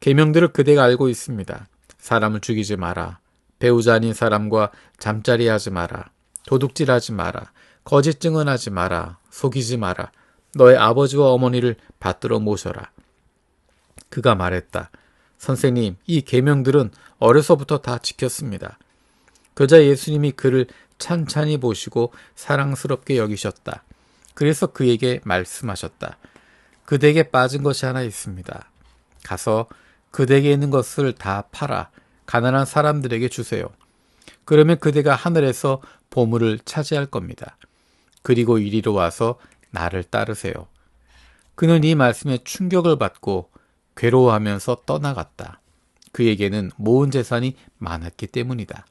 계명들을 그대가 알고 있습니다. 사람을 죽이지 마라. 배우자 아닌 사람과 잠자리하지 마라. 도둑질하지 마라. 거짓 증언하지 마라. 속이지 마라. 너의 아버지와 어머니를 받들어 모셔라. 그가 말했다. 선생님, 이 계명들은 어려서부터 다 지켰습니다. 그러자 예수님이 그를 찬찬히 보시고 사랑스럽게 여기셨다. 그래서 그에게 말씀하셨다. 그대에게 빠진 것이 하나 있습니다. 가서 그대에게 있는 것을 다 팔아 가난한 사람들에게 주세요. 그러면 그대가 하늘에서 보물을 차지할 겁니다. 그리고 이리로 와서 나를 따르세요. 그는 이 말씀에 충격을 받고 괴로워하면서 떠나갔다. 그에게는 모은 재산이 많았기 때문이다.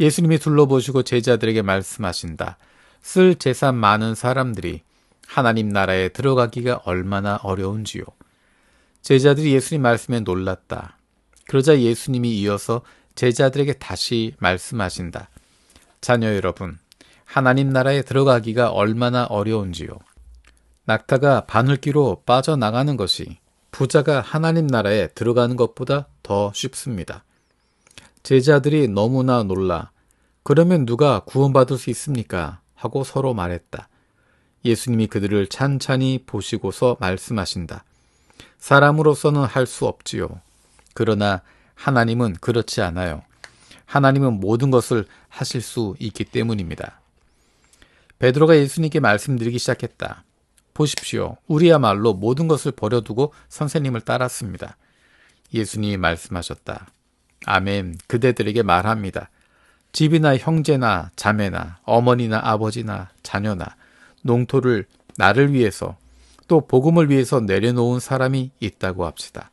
예수님이 둘러보시고 제자들에게 말씀하신다. 쓸 재산 많은 사람들이 하나님 나라에 들어가기가 얼마나 어려운지요. 제자들이 예수님 말씀에 놀랐다. 그러자 예수님이 이어서 제자들에게 다시 말씀하신다. 자녀 여러분, 하나님 나라에 들어가기가 얼마나 어려운지요. 낙타가 바늘귀로 빠져나가는 것이 부자가 하나님 나라에 들어가는 것보다 더 쉽습니다. 제자들이 너무나 놀라 그러면 누가 구원받을 수 있습니까? 하고 서로 말했다. 예수님이 그들을 찬찬히 보시고서 말씀하신다. 사람으로서는 할 수 없지요. 그러나 하나님은 그렇지 않아요. 하나님은 모든 것을 하실 수 있기 때문입니다. 베드로가 예수님께 말씀드리기 시작했다. 보십시오. 우리야말로 모든 것을 버려두고 선생님을 따랐습니다. 예수님이 말씀하셨다. 아멘. 그대들에게 말합니다. 집이나 형제나 자매나 어머니나 아버지나 자녀나 농토를 나를 위해서 또 복음을 위해서 내려놓은 사람이 있다고 합시다.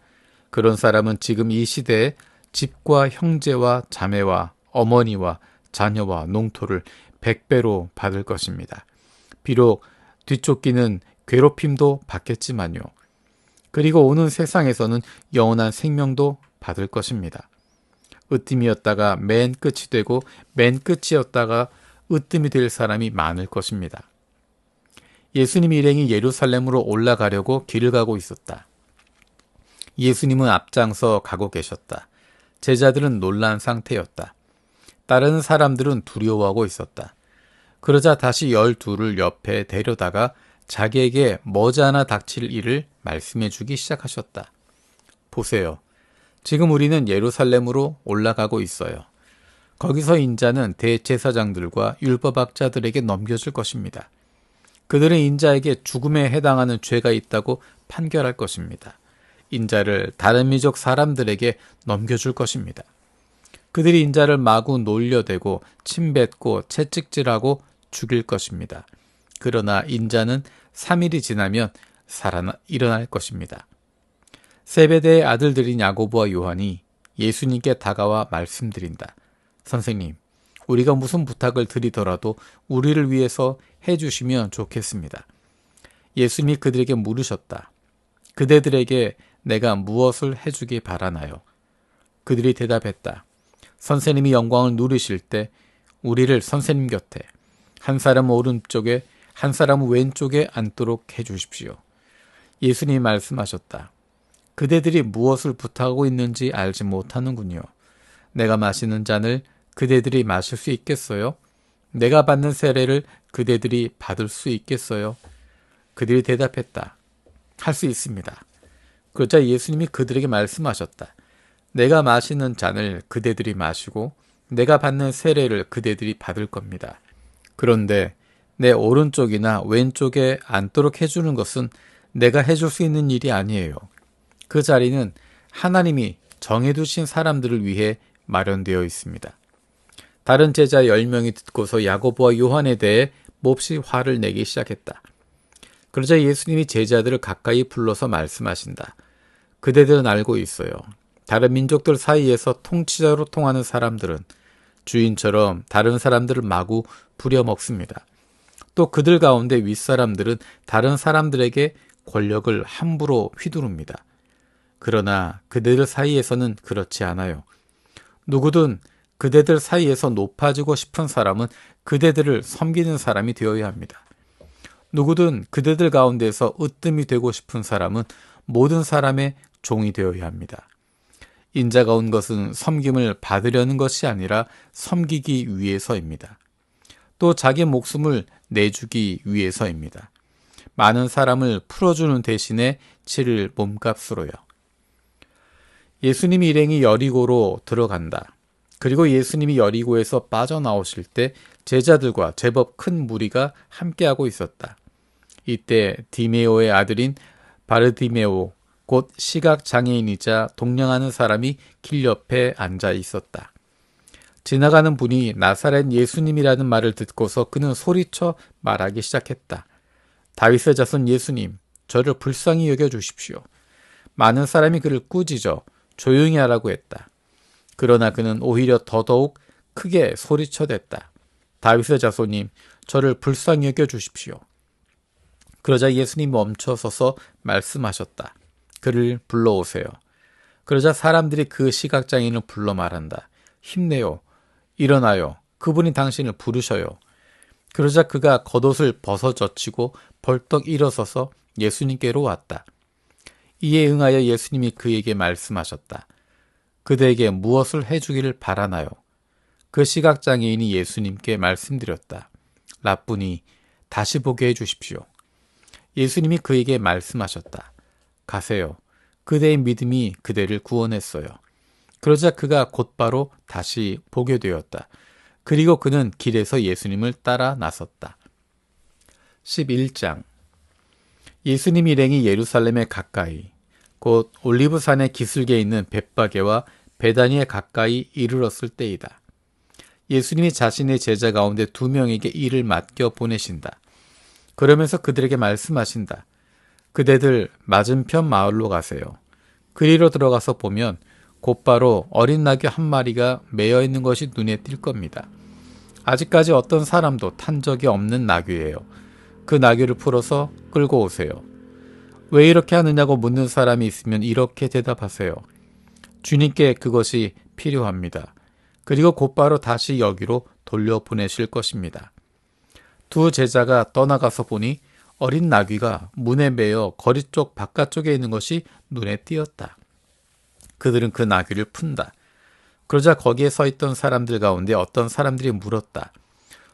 그런 사람은 지금 이 시대에 집과 형제와 자매와 어머니와 자녀와 농토를 100배로 받을 것입니다. 비록 뒤쫓기는 괴롭힘도 받겠지만요. 그리고 오는 세상에서는 영원한 생명도 받을 것입니다. 으뜸이었다가 맨 끝이 되고 맨 끝이었다가 으뜸이 될 사람이 많을 것입니다. 예수님 일행이 예루살렘으로 올라가려고 길을 가고 있었다. 예수님은 앞장서 가고 계셨다. 제자들은 놀란 상태였다. 다른 사람들은 두려워하고 있었다. 그러자 다시 12를 옆에 데려다가 자기에게 머지않아 닥칠 일을 말씀해 주기 시작하셨다. 보세요. 지금 우리는 예루살렘으로 올라가고 있어요. 거기서 인자는 대제사장들과 율법학자들에게 넘겨줄 것입니다. 그들은 인자에게 죽음에 해당하는 죄가 있다고 판결할 것입니다. 인자를 다른 민족 사람들에게 넘겨줄 것입니다. 그들이 인자를 마구 놀려대고 침뱉고 채찍질하고 죽일 것입니다. 그러나 인자는 3일이 지나면 일어날 것입니다. 세베대의 아들들인 야고보와 요한이 예수님께 다가와 말씀드린다. 선생님, 우리가 무슨 부탁을 드리더라도 우리를 위해서 해주시면 좋겠습니다. 예수님이 그들에게 물으셨다. 그대들에게 내가 무엇을 해주기 바라나요? 그들이 대답했다. 선생님이 영광을 누리실 때 우리를 선생님 곁에 한 사람은 오른쪽에 한 사람은 왼쪽에 앉도록 해주십시오. 예수님이 말씀하셨다. 그대들이 무엇을 부탁하고 있는지 알지 못하는군요. 내가 마시는 잔을 그대들이 마실 수 있겠어요? 내가 받는 세례를 그대들이 받을 수 있겠어요? 그들이 대답했다. 할 수 있습니다. 그러자 예수님이 그들에게 말씀하셨다. 내가 마시는 잔을 그대들이 마시고 내가 받는 세례를 그대들이 받을 겁니다. 그런데 내 오른쪽이나 왼쪽에 앉도록 해주는 것은 내가 해줄 수 있는 일이 아니에요. 그 자리는 하나님이 정해두신 사람들을 위해 마련되어 있습니다. 다른 제자 10명이 듣고서 야고보와 요한에 대해 몹시 화를 내기 시작했다. 그러자 예수님이 제자들을 가까이 불러서 말씀하신다. 그대들은 알고 있어요. 다른 민족들 사이에서 통치자로 통하는 사람들은 주인처럼 다른 사람들을 마구 부려먹습니다. 또 그들 가운데 윗사람들은 다른 사람들에게 권력을 함부로 휘두릅니다. 그러나 그대들 사이에서는 그렇지 않아요. 누구든 그대들 사이에서 높아지고 싶은 사람은 그대들을 섬기는 사람이 되어야 합니다. 누구든 그대들 가운데서 으뜸이 되고 싶은 사람은 모든 사람의 종이 되어야 합니다. 인자가 온 것은 섬김을 받으려는 것이 아니라 섬기기 위해서입니다. 또 자기 목숨을 내주기 위해서입니다. 많은 사람을 풀어주는 대신에 치를 몸값으로요. 예수님이 일행이 여리고로 들어간다. 그리고 예수님이 여리고에서 빠져나오실 때 제자들과 제법 큰 무리가 함께하고 있었다. 이때 디메오의 아들인 바르디메오, 곧 시각장애인이자 동냥하는 사람이 길 옆에 앉아 있었다. 지나가는 분이 나사렛 예수님이라는 말을 듣고서 그는 소리쳐 말하기 시작했다. 다윗의 자손 예수님, 저를 불쌍히 여겨주십시오. 많은 사람이 그를 꾸짖어 조용히 하라고 했다. 그러나 그는 오히려 더더욱 크게 소리쳐댔다. 다윗의 자손님, 저를 불쌍히 여겨주십시오. 그러자 예수님이 멈춰서서 말씀하셨다. 그를 불러오세요. 그러자 사람들이 그 시각장애인을 불러 말한다. 힘내요. 일어나요. 그분이 당신을 부르셔요. 그러자 그가 겉옷을 벗어젖히고 벌떡 일어서서 예수님께로 왔다. 이에 응하여 예수님이 그에게 말씀하셨다. 그대에게 무엇을 해주기를 바라나요? 그 시각장애인이 예수님께 말씀드렸다. 라쁘니, 다시 보게 해주십시오. 예수님이 그에게 말씀하셨다. 가세요. 그대의 믿음이 그대를 구원했어요. 그러자 그가 곧바로 다시 보게 되었다. 그리고 그는 길에서 예수님을 따라 나섰다. 11장. 예수님 일행이 예루살렘에 가까이, 곧 올리브산의 기슭에 있는 벳바게와 베다니에 가까이 이르렀을 때이다. 예수님이 자신의 제자 가운데 2명에게 일을 맡겨 보내신다. 그러면서 그들에게 말씀하신다. 그대들 맞은편 마을로 가세요. 그리로 들어가서 보면 곧바로 어린 나귀 한 마리가 매여 있는 것이 눈에 띌 겁니다. 아직까지 어떤 사람도 탄 적이 없는 나귀예요. 그 나귀를 풀어서 끌고 오세요. 왜 이렇게 하느냐고 묻는 사람이 있으면 이렇게 대답하세요. 주님께 그것이 필요합니다. 그리고 곧바로 다시 여기로 돌려보내실 것입니다. 2 제자가 떠나가서 보니 어린 나귀가 문에 매여 거리 쪽 바깥쪽에 있는 것이 눈에 띄었다. 그들은 그 나귀를 푼다. 그러자 거기에 서 있던 사람들 가운데 어떤 사람들이 물었다.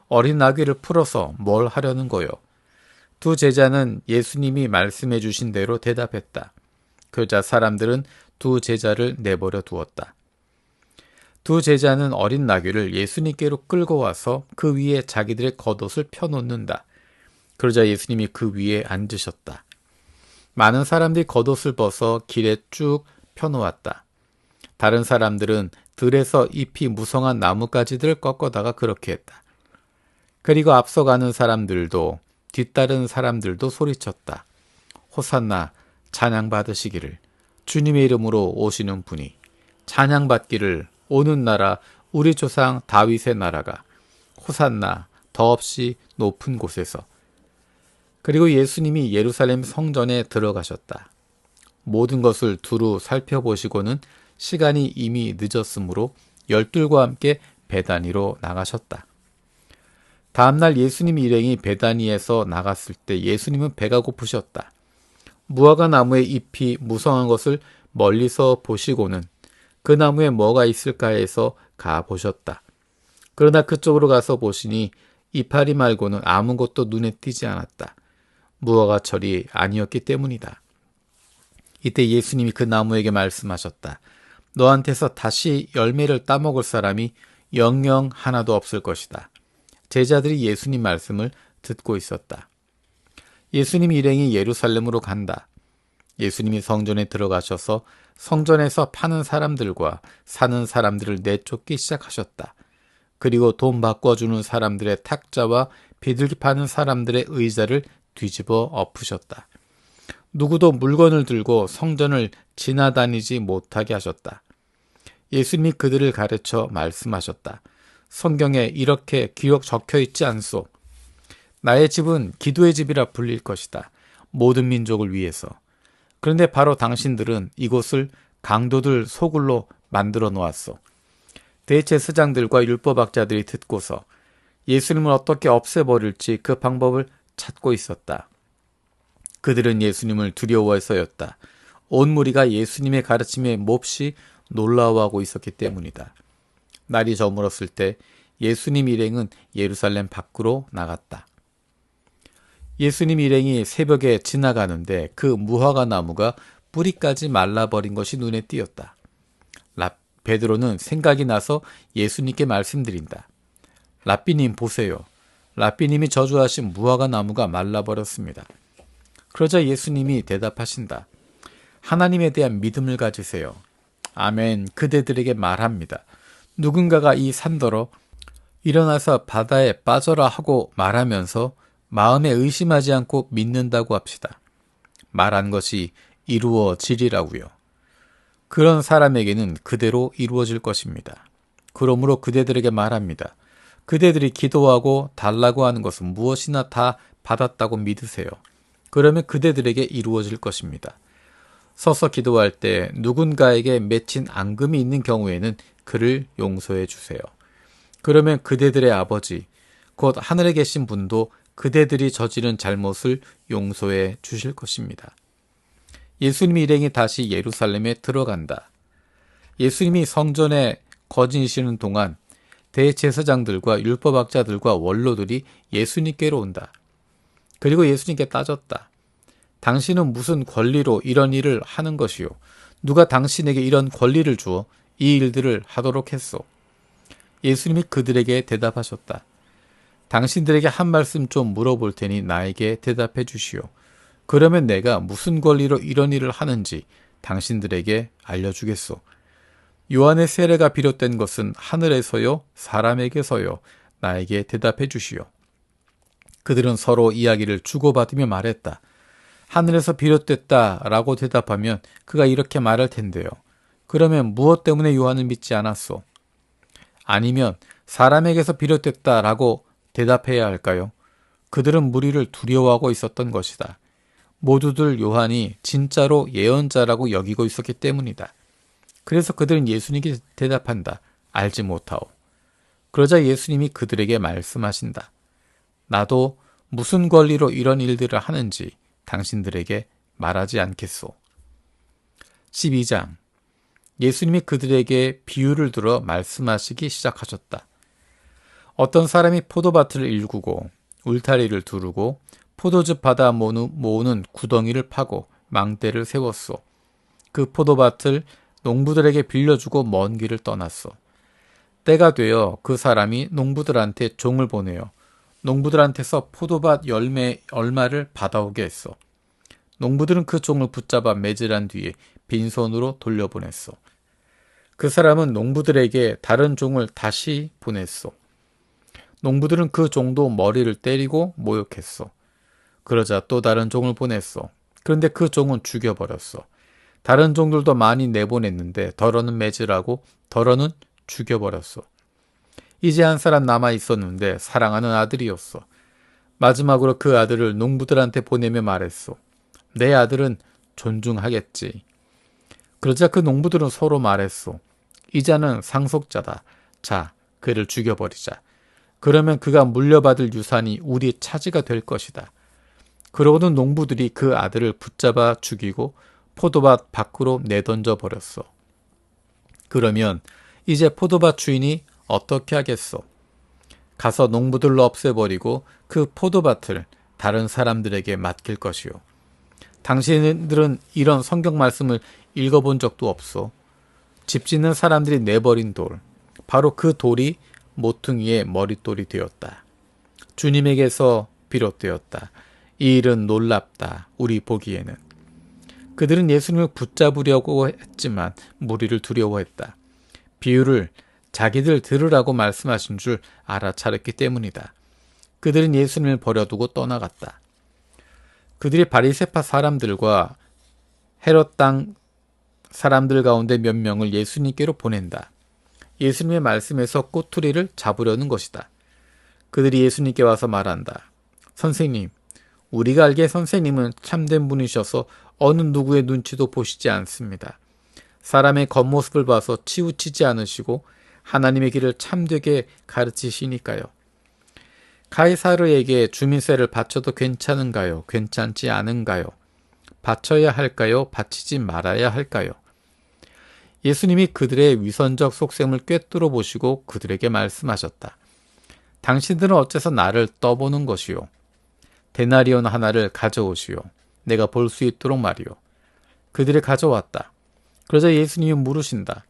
어린 나귀를 풀어서 뭘 하려는 거요? 2 제자는 예수님이 말씀해 주신 대로 대답했다. 그러자 사람들은 2 제자를 내버려 두었다. 2 제자는 어린 나귀를 예수님께로 끌고 와서 그 위에 자기들의 겉옷을 펴놓는다. 그러자 예수님이 그 위에 앉으셨다. 많은 사람들이 겉옷을 벗어 길에 쭉 펴놓았다. 다른 사람들은 들에서 잎이 무성한 나뭇가지들을 꺾어다가 그렇게 했다. 그리고 앞서가는 사람들도 뒤따르는 사람들도 소리쳤다. 호산나, 찬양받으시기를, 주님의 이름으로 오시는 분이, 찬양받기를, 오는 나라 우리 조상 다윗의 나라가, 호산나, 더없이 높은 곳에서. 그리고 예수님이 예루살렘 성전에 들어가셨다. 모든 것을 두루 살펴보시고는 시간이 이미 늦었으므로 12과 함께 베다니로 나가셨다. 다음날 예수님 일행이 베다니에서 나갔을 때 예수님은 배가 고프셨다. 무화과 나무의 잎이 무성한 것을 멀리서 보시고는 그 나무에 뭐가 있을까 해서 가보셨다. 그러나 그쪽으로 가서 보시니 이파리 말고는 아무것도 눈에 띄지 않았다. 무화과철이 아니었기 때문이다. 이때 예수님이 그 나무에게 말씀하셨다. 너한테서 다시 열매를 따먹을 사람이 영영 하나도 없을 것이다. 제자들이 예수님 말씀을 듣고 있었다. 예수님 일행이 예루살렘으로 간다. 예수님이 성전에 들어가셔서 성전에서 파는 사람들과 사는 사람들을 내쫓기 시작하셨다. 그리고 돈 바꿔주는 사람들의 탁자와 비둘기 파는 사람들의 의자를 뒤집어 엎으셨다. 누구도 물건을 들고 성전을 지나다니지 못하게 하셨다. 예수님이 그들을 가르쳐 말씀하셨다. 성경에 이렇게 기록 적혀 있지 않소? 나의 집은 기도의 집이라 불릴 것이다. 모든 민족을 위해서. 그런데 바로 당신들은 이곳을 강도들 소굴로 만들어 놓았소. 대제사장들과 율법학자들이 듣고서 예수님을 어떻게 없애버릴지 그 방법을 찾고 있었다. 그들은 예수님을 두려워해서였다. 온 무리가 예수님의 가르침에 몹시 놀라워하고 있었기 때문이다. 날이 저물었을 때 예수님 일행은 예루살렘 밖으로 나갔다. 예수님 일행이 새벽에 지나가는데 그 무화과 나무가 뿌리까지 말라버린 것이 눈에 띄었다. 베드로는 생각이 나서 예수님께 말씀드린다. 랍비님 보세요. 랍비님이 저주하신 무화과 나무가 말라버렸습니다. 그러자 예수님이 대답하신다. 하나님에 대한 믿음을 가지세요. 아멘. 그대들에게 말합니다. 누군가가 이 산더러 일어나서 바다에 빠져라 하고 말하면서 마음에 의심하지 않고 믿는다고 합시다. 말한 것이 이루어지리라고요. 그런 사람에게는 그대로 이루어질 것입니다. 그러므로 그대들에게 말합니다. 그대들이 기도하고 달라고 하는 것은 무엇이나 다 받았다고 믿으세요. 그러면 그대들에게 이루어질 것입니다. 서서 기도할 때 누군가에게 맺힌 앙금이 있는 경우에는 그를 용서해 주세요. 그러면 그대들의 아버지, 곧 하늘에 계신 분도 그대들이 저지른 잘못을 용서해 주실 것입니다. 예수님 일행이 다시 예루살렘에 들어간다. 예수님이 성전에 거지시는 동안 대제사장들과 율법학자들과 원로들이 예수님께로 온다. 그리고 예수님께 따졌다. 당신은 무슨 권리로 이런 일을 하는 것이요? 누가 당신에게 이런 권리를 주어 이 일들을 하도록 했소? 예수님이 그들에게 대답하셨다. 당신들에게 한 말씀 좀 물어볼 테니 나에게 대답해 주시오. 그러면 내가 무슨 권리로 이런 일을 하는지 당신들에게 알려주겠소. 요한의 세례가 비롯된 것은 하늘에서요, 사람에게서요, 나에게 대답해 주시오. 그들은 서로 이야기를 주고받으며 말했다. 하늘에서 비롯됐다라고 대답하면 그가 이렇게 말할 텐데요. 그러면 무엇 때문에 요한을 믿지 않았소? 아니면 사람에게서 비롯됐다라고 대답해야 할까요? 그들은 무리를 두려워하고 있었던 것이다. 모두들 요한이 진짜로 예언자라고 여기고 있었기 때문이다. 그래서 그들은 예수님께 대답한다. 알지 못하오. 그러자 예수님이 그들에게 말씀하신다. 나도 무슨 권리로 이런 일들을 하는지 당신들에게 말하지 않겠소. 12장. 예수님이 그들에게 비유를 들어 말씀하시기 시작하셨다. 어떤 사람이 포도밭을 일구고 울타리를 두르고 포도즙 받아 모으는 구덩이를 파고 망대를 세웠소. 그 포도밭을 농부들에게 빌려주고 먼 길을 떠났소. 때가 되어 그 사람이 농부들한테 종을 보내어 농부들한테서 포도밭 열매 얼마를 받아오게 했소. 농부들은 그 종을 붙잡아 매질한 뒤에 빈손으로 돌려보냈소. 그 사람은 농부들에게 다른 종을 다시 보냈소. 농부들은 그 종도 머리를 때리고 모욕했소. 그러자 또 다른 종을 보냈소. 그런데 그 종은 죽여버렸소. 다른 종들도 많이 내보냈는데 덜어는 매질하고 덜어는 죽여버렸소. 이제 한 사람 남아 있었는데 사랑하는 아들이었소. 마지막으로 그 아들을 농부들한테 보내며 말했소. 내 아들은 존중하겠지. 그러자 그 농부들은 서로 말했소. 이 자는 상속자다. 자, 그를 죽여버리자. 그러면 그가 물려받을 유산이 우리 차지가 될 것이다. 그러고는 농부들이 그 아들을 붙잡아 죽이고 포도밭 밖으로 내던져 버렸어. 그러면 이제 포도밭 주인이 어떻게 하겠소? 가서 농부들로 없애버리고 그 포도밭을 다른 사람들에게 맡길 것이요. 당신들은 이런 성경 말씀을 읽어본 적도 없소. 집 짓는 사람들이 내버린 돌, 바로 그 돌이 모퉁이의 머릿돌이 되었다. 주님에게서 비롯되었다. 이 일은 놀랍다. 우리 보기에는. 그들은 예수님을 붙잡으려고 했지만 무리를 두려워했다. 비유를 자기들 들으라고 말씀하신 줄 알아차렸기 때문이다. 그들은 예수님을 버려두고 떠나갔다. 그들이 바리새파 사람들과 헤롯 땅 사람들 가운데 몇 명을 예수님께로 보낸다. 예수님의 말씀에서 꼬투리를 잡으려는 것이다. 그들이 예수님께 와서 말한다. 선생님, 우리가 알기에 선생님은 참된 분이셔서 어느 누구의 눈치도 보시지 않습니다. 사람의 겉모습을 봐서 치우치지 않으시고 하나님의 길을 참되게 가르치시니까요. 가이사르에게 주민세를 바쳐도 괜찮은가요? 괜찮지 않은가요? 바쳐야 할까요? 바치지 말아야 할까요? 예수님이 그들의 위선적 속셈을 꿰뚫어 보시고 그들에게 말씀하셨다. 당신들은 어째서 나를 떠보는 것이요? 데나리온 하나를 가져오시오. 내가 볼 수 있도록 말이오. 그들이 가져왔다. 그러자 예수님이 물으신다.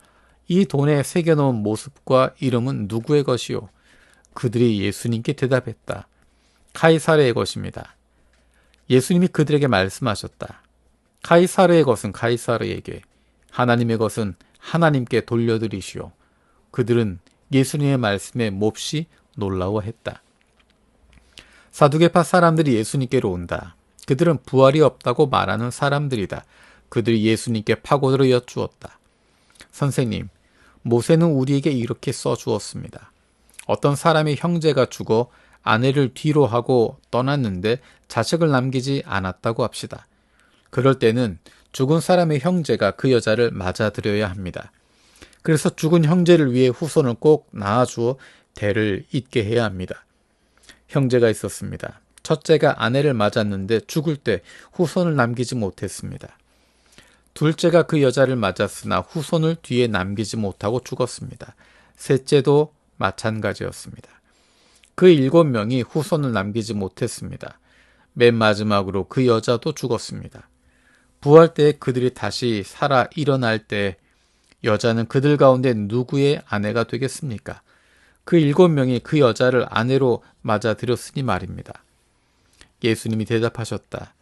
이 돈에 새겨놓은 모습과 이름은 누구의 것이오? 그들이 예수님께 대답했다. 카이사르의 것입니다. 예수님이 그들에게 말씀하셨다. 카이사르의 것은 카이사르에게, 하나님의 것은 하나님께 돌려드리시오. 그들은 예수님의 말씀에 몹시 놀라워했다. 사두개파 사람들이 예수님께로 온다. 그들은 부활이 없다고 말하는 사람들이다. 그들이 예수님께 파고들어 여쭈었다. 선생님, 모세는 우리에게 이렇게 써주었습니다. 어떤 사람의 형제가 죽어 아내를 뒤로 하고 떠났는데 자식을 남기지 않았다고 합시다. 그럴 때는 죽은 사람의 형제가 그 여자를 맞아들여야 합니다. 그래서 죽은 형제를 위해 후손을 꼭 낳아주어 대를 잇게 해야 합니다. 형제가 있었습니다. 첫째가 아내를 맞았는데 죽을 때 후손을 남기지 못했습니다. 둘째가 그 여자를 맞았으나 후손을 뒤에 남기지 못하고 죽었습니다. 셋째도 마찬가지였습니다. 그 7명이 후손을 남기지 못했습니다. 맨 마지막으로 그 여자도 죽었습니다. 부활 때 그들이 다시 살아 일어날 때 여자는 그들 가운데 누구의 아내가 되겠습니까? 그 7명이 그 여자를 아내로 맞아들였으니 말입니다. 예수님이 대답하셨다.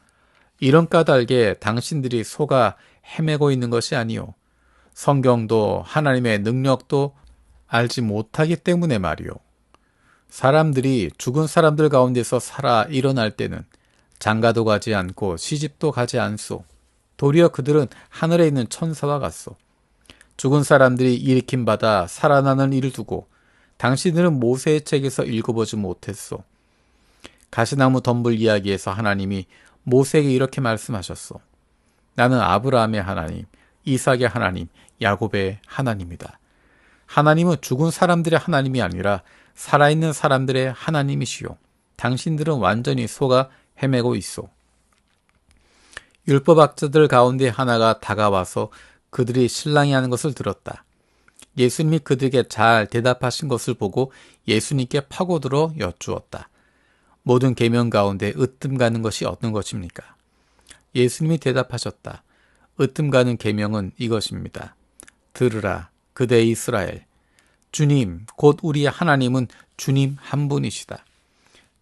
이런 까닭에 당신들이 속아 헤매고 있는 것이 아니요. 성경도 하나님의 능력도 알지 못하기 때문에 말이요. 사람들이 죽은 사람들 가운데서 살아 일어날 때는 장가도 가지 않고 시집도 가지 않소. 도리어 그들은 하늘에 있는 천사와 같소. 죽은 사람들이 일으킴 받아 살아나는 일을 두고 당신들은 모세의 책에서 읽어보지 못했소. 가시나무 덤불 이야기에서 하나님이 모세에게 이렇게 말씀하셨소. 나는 아브라함의 하나님, 이삭의 하나님, 야곱의 하나님이다. 하나님은 죽은 사람들의 하나님이 아니라 살아있는 사람들의 하나님이시요. 당신들은 완전히 속아 헤매고 있소. 율법학자들 가운데 하나가 다가와서 그들이 신랑이 하는 것을 들었다. 예수님이 그들에게 잘 대답하신 것을 보고 예수님께 파고들어 여쭈었다. 모든 계명 가운데 으뜸 가는 것이 어떤 것입니까? 예수님이 대답하셨다. 으뜸 가는 계명은 이것입니다. 들으라, 그대 이스라엘. 주님, 곧 우리의 하나님은 주님 한 분이시다.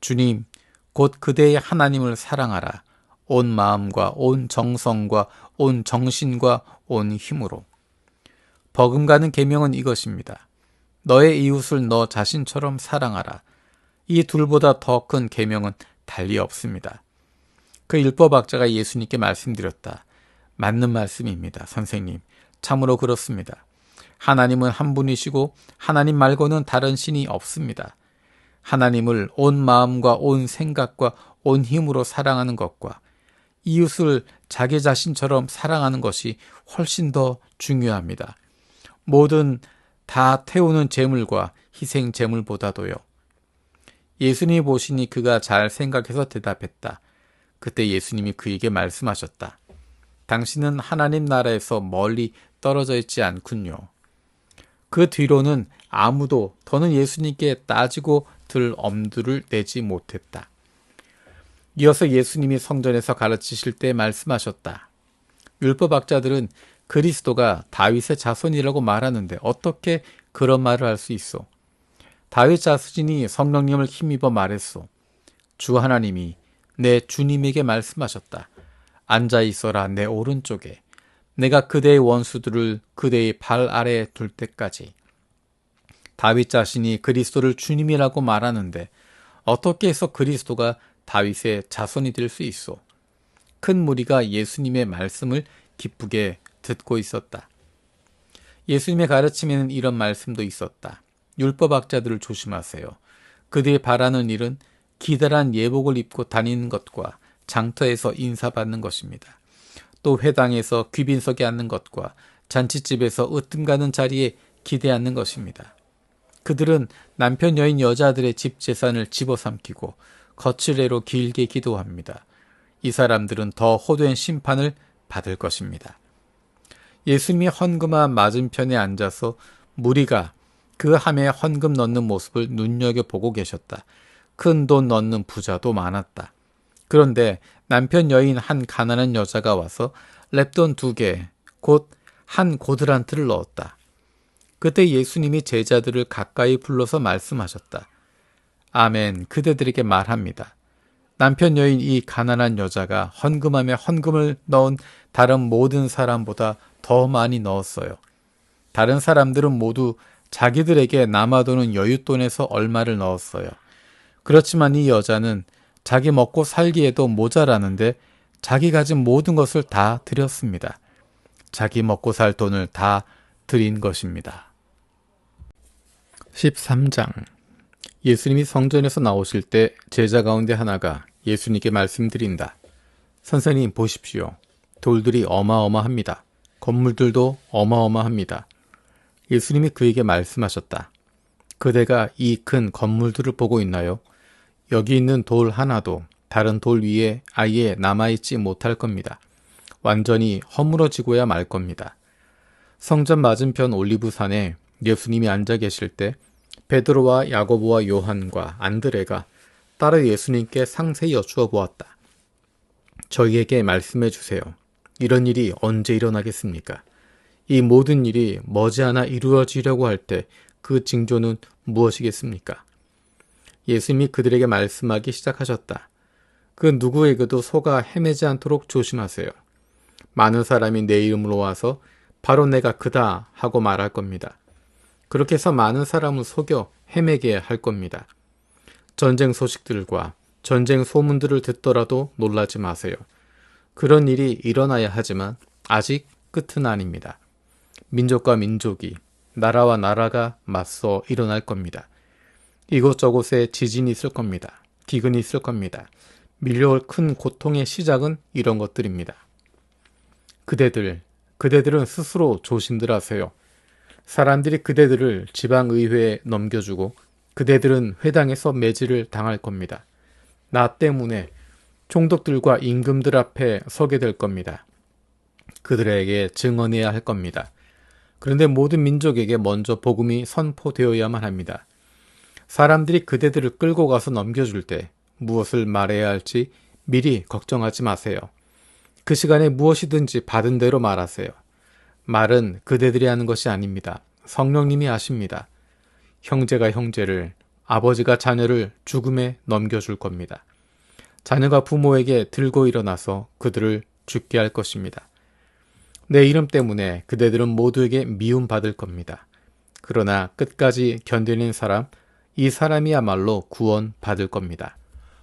주님, 곧 그대의 하나님을 사랑하라. 온 마음과 온 정성과 온 정신과 온 힘으로. 버금가는 계명은 이것입니다. 너의 이웃을 너 자신처럼 사랑하라. 이 둘보다 더 큰 계명은 달리 없습니다. 그 율법학자가 예수님께 말씀드렸다. 맞는 말씀입니다. 선생님, 참으로 그렇습니다. 하나님은 한 분이시고 하나님 말고는 다른 신이 없습니다. 하나님을 온 마음과 온 생각과 온 힘으로 사랑하는 것과 이웃을 자기 자신처럼 사랑하는 것이 훨씬 더 중요합니다. 뭐든 다 태우는 제물과 희생 제물보다도요. 예수님이 보시니 그가 잘 생각해서 대답했다. 그때 예수님이 그에게 말씀하셨다. 당신은 하나님 나라에서 멀리 떨어져 있지 않군요. 그 뒤로는 아무도 더는 예수님께 따지고 들 엄두를 내지 못했다. 이어서 예수님이 성전에서 가르치실 때 말씀하셨다. 율법학자들은 그리스도가 다윗의 자손이라고 말하는데 어떻게 그런 말을 할 수 있어? 다윗 자손이 성령님을 힘입어 말했소. 주 하나님이 내 주님에게 말씀하셨다. 앉아 있어라 내 오른쪽에. 내가 그대의 원수들을 그대의 발 아래에 둘 때까지. 다윗 자신이 그리스도를 주님이라고 말하는데 어떻게 해서 그리스도가 다윗의 자손이 될 수 있소? 큰 무리가 예수님의 말씀을 기쁘게 듣고 있었다. 예수님의 가르침에는 이런 말씀도 있었다. 율법학자들을 조심하세요. 그들이 바라는 일은 기다란 예복을 입고 다니는 것과 장터에서 인사받는 것입니다. 또 회당에서 귀빈석에 앉는 것과 잔치집에서 으뜸 가는 자리에 기대 앉는 것입니다. 그들은 남편 여인 여자들의 집 재산을 집어삼키고 거칠애로 길게 기도합니다. 이 사람들은 더 호된 심판을 받을 것입니다. 예수님이 헌금함 맞은편에 앉아서 무리가 그 함에 헌금 넣는 모습을 눈여겨보고 계셨다. 큰 돈 넣는 부자도 많았다. 그런데 남편 여인 한 가난한 여자가 와서 렙돈 2개, 곧 한 고드란트를 넣었다. 그때 예수님이 제자들을 가까이 불러서 말씀하셨다. 아멘, 그대들에게 말합니다. 남편 여인 이 가난한 여자가 헌금함에 헌금을 넣은 다른 모든 사람보다 더 많이 넣었어요. 다른 사람들은 모두 자기들에게 남아도는 여윳돈에서 얼마를 넣었어요. 그렇지만 이 여자는 자기 먹고 살기에도 모자라는데 자기 가진 모든 것을 다 드렸습니다. 자기 먹고 살 돈을 다 드린 것입니다. 13장. 예수님이 성전에서 나오실 때 제자 가운데 하나가 예수님께 말씀드린다. 선생님 보십시오. 돌들이 어마어마합니다. 건물들도 어마어마합니다. 예수님이 그에게 말씀하셨다. 그대가 이 큰 건물들을 보고 있나요? 여기 있는 돌 하나도 다른 돌 위에 아예 남아있지 못할 겁니다. 완전히 허물어지고야 말 겁니다. 성전 맞은편 올리브산에 예수님이 앉아 계실 때 베드로와 야고보와 요한과 안드레가 따라 예수님께 상세히 여쭈어 보았다. 저희에게 말씀해 주세요. 이런 일이 언제 일어나겠습니까? 이 모든 일이 머지않아 이루어지려고 할 때 그 징조는 무엇이겠습니까? 예수님이 그들에게 말씀하기 시작하셨다. 그 누구에게도 속아 헤매지 않도록 조심하세요. 많은 사람이 내 이름으로 와서 바로 내가 그다 하고 말할 겁니다. 그렇게 해서 많은 사람을 속여 헤매게 할 겁니다. 전쟁 소식들과 전쟁 소문들을 듣더라도 놀라지 마세요. 그런 일이 일어나야 하지만 아직 끝은 아닙니다. 민족과 민족이, 나라와 나라가 맞서 일어날 겁니다. 이곳저곳에 지진이 있을 겁니다. 기근이 있을 겁니다. 밀려올 큰 고통의 시작은 이런 것들입니다. 그대들은 스스로 조심들 하세요. 사람들이 그대들을 지방의회에 넘겨주고 그대들은 회당에서 매질을 당할 겁니다. 나 때문에 총독들과 임금들 앞에 서게 될 겁니다. 그들에게 증언해야 할 겁니다. 그런데 모든 민족에게 먼저 복음이 선포되어야만 합니다. 사람들이 그대들을 끌고 가서 넘겨줄 때 무엇을 말해야 할지 미리 걱정하지 마세요. 그 시간에 무엇이든지 받은 대로 말하세요. 말은 그대들이 하는 것이 아닙니다. 성령님이 하십니다. 형제가 형제를, 아버지가 자녀를 죽음에 넘겨줄 겁니다. 자녀가 부모에게 들고 일어나서 그들을 죽게 할 것입니다. 내 이름 때문에 그대들은 모두에게 미움받을 겁니다. 그러나 끝까지 견디는 사람, 이 사람이야말로 구원받을 겁니다.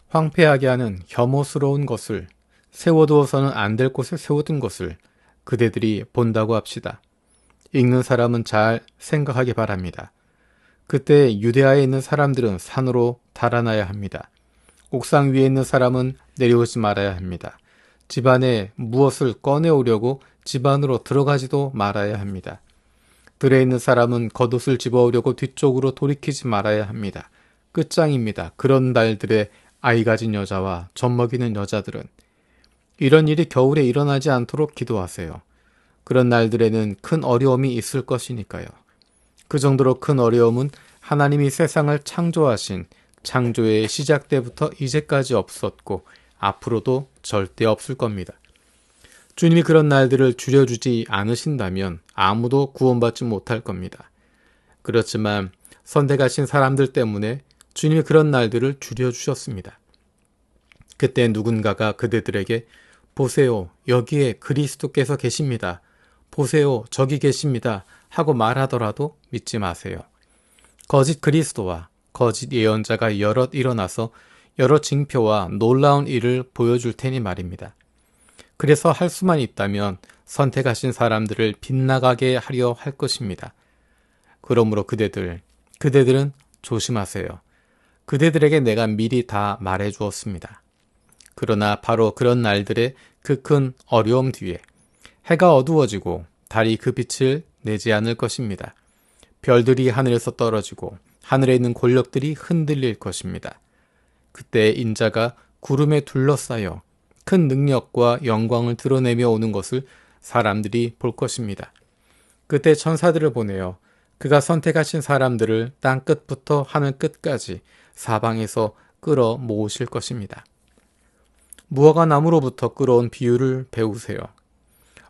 황폐하게 하는 혐오스러운 것을, 세워두어서는 안 될 곳에 세워둔 것을 그대들이 본다고 합시다. 읽는 사람은 잘 생각하기 바랍니다. 그때 유대아에 있는 사람들은 산으로 달아나야 합니다. 옥상 위에 있는 사람은 내려오지 말아야 합니다. 집 안에 무엇을 꺼내오려고 집 안으로 들어가지도 말아야 합니다. 들에 있는 사람은 겉옷을 집어오려고 뒤쪽으로 돌이키지 말아야 합니다. 끝장입니다. 그런 날들에 아이 가진 여자와 젖 먹이는 여자들은. 이런 일이 겨울에 일어나지 않도록 기도하세요. 그런 날들에는 큰 어려움이 있을 것이니까요. 그 정도로 큰 어려움은 하나님이 세상을 창조하신 창조의 시작 때부터 이제까지 없었고 앞으로도 절대 없을 겁니다. 주님이 그런 날들을 줄여주지 않으신다면 아무도 구원받지 못할 겁니다. 그렇지만 선택하신 사람들 때문에 주님이 그런 날들을 줄여주셨습니다. 그때 누군가가 그대들에게 보세요, 여기에 그리스도께서 계십니다. 보세요, 저기 계십니다. 하고 말하더라도 믿지 마세요. 거짓 그리스도와 거짓 예언자가 여럿 일어나서 여러 징표와 놀라운 일을 보여줄 테니 말입니다. 그래서 할 수만 있다면 선택하신 사람들을 빗나가게 하려 할 것입니다. 그러므로 그대들은 조심하세요. 그대들에게 내가 미리 다 말해 주었습니다. 그러나 바로 그런 날들의 그 큰 어려움 뒤에 해가 어두워지고 달이 그 빛을 내지 않을 것입니다. 별들이 하늘에서 떨어지고 하늘에 있는 권력들이 흔들릴 것입니다. 그때 인자가 구름에 둘러싸여 큰 능력과 영광을 드러내며 오는 것을 사람들이 볼 것입니다. 그때 천사들을 보내어 그가 선택하신 사람들을 땅 끝부터 하늘 끝까지 사방에서 끌어 모으실 것입니다. 무화과 나무로부터 끌어온 비유를 배우세요.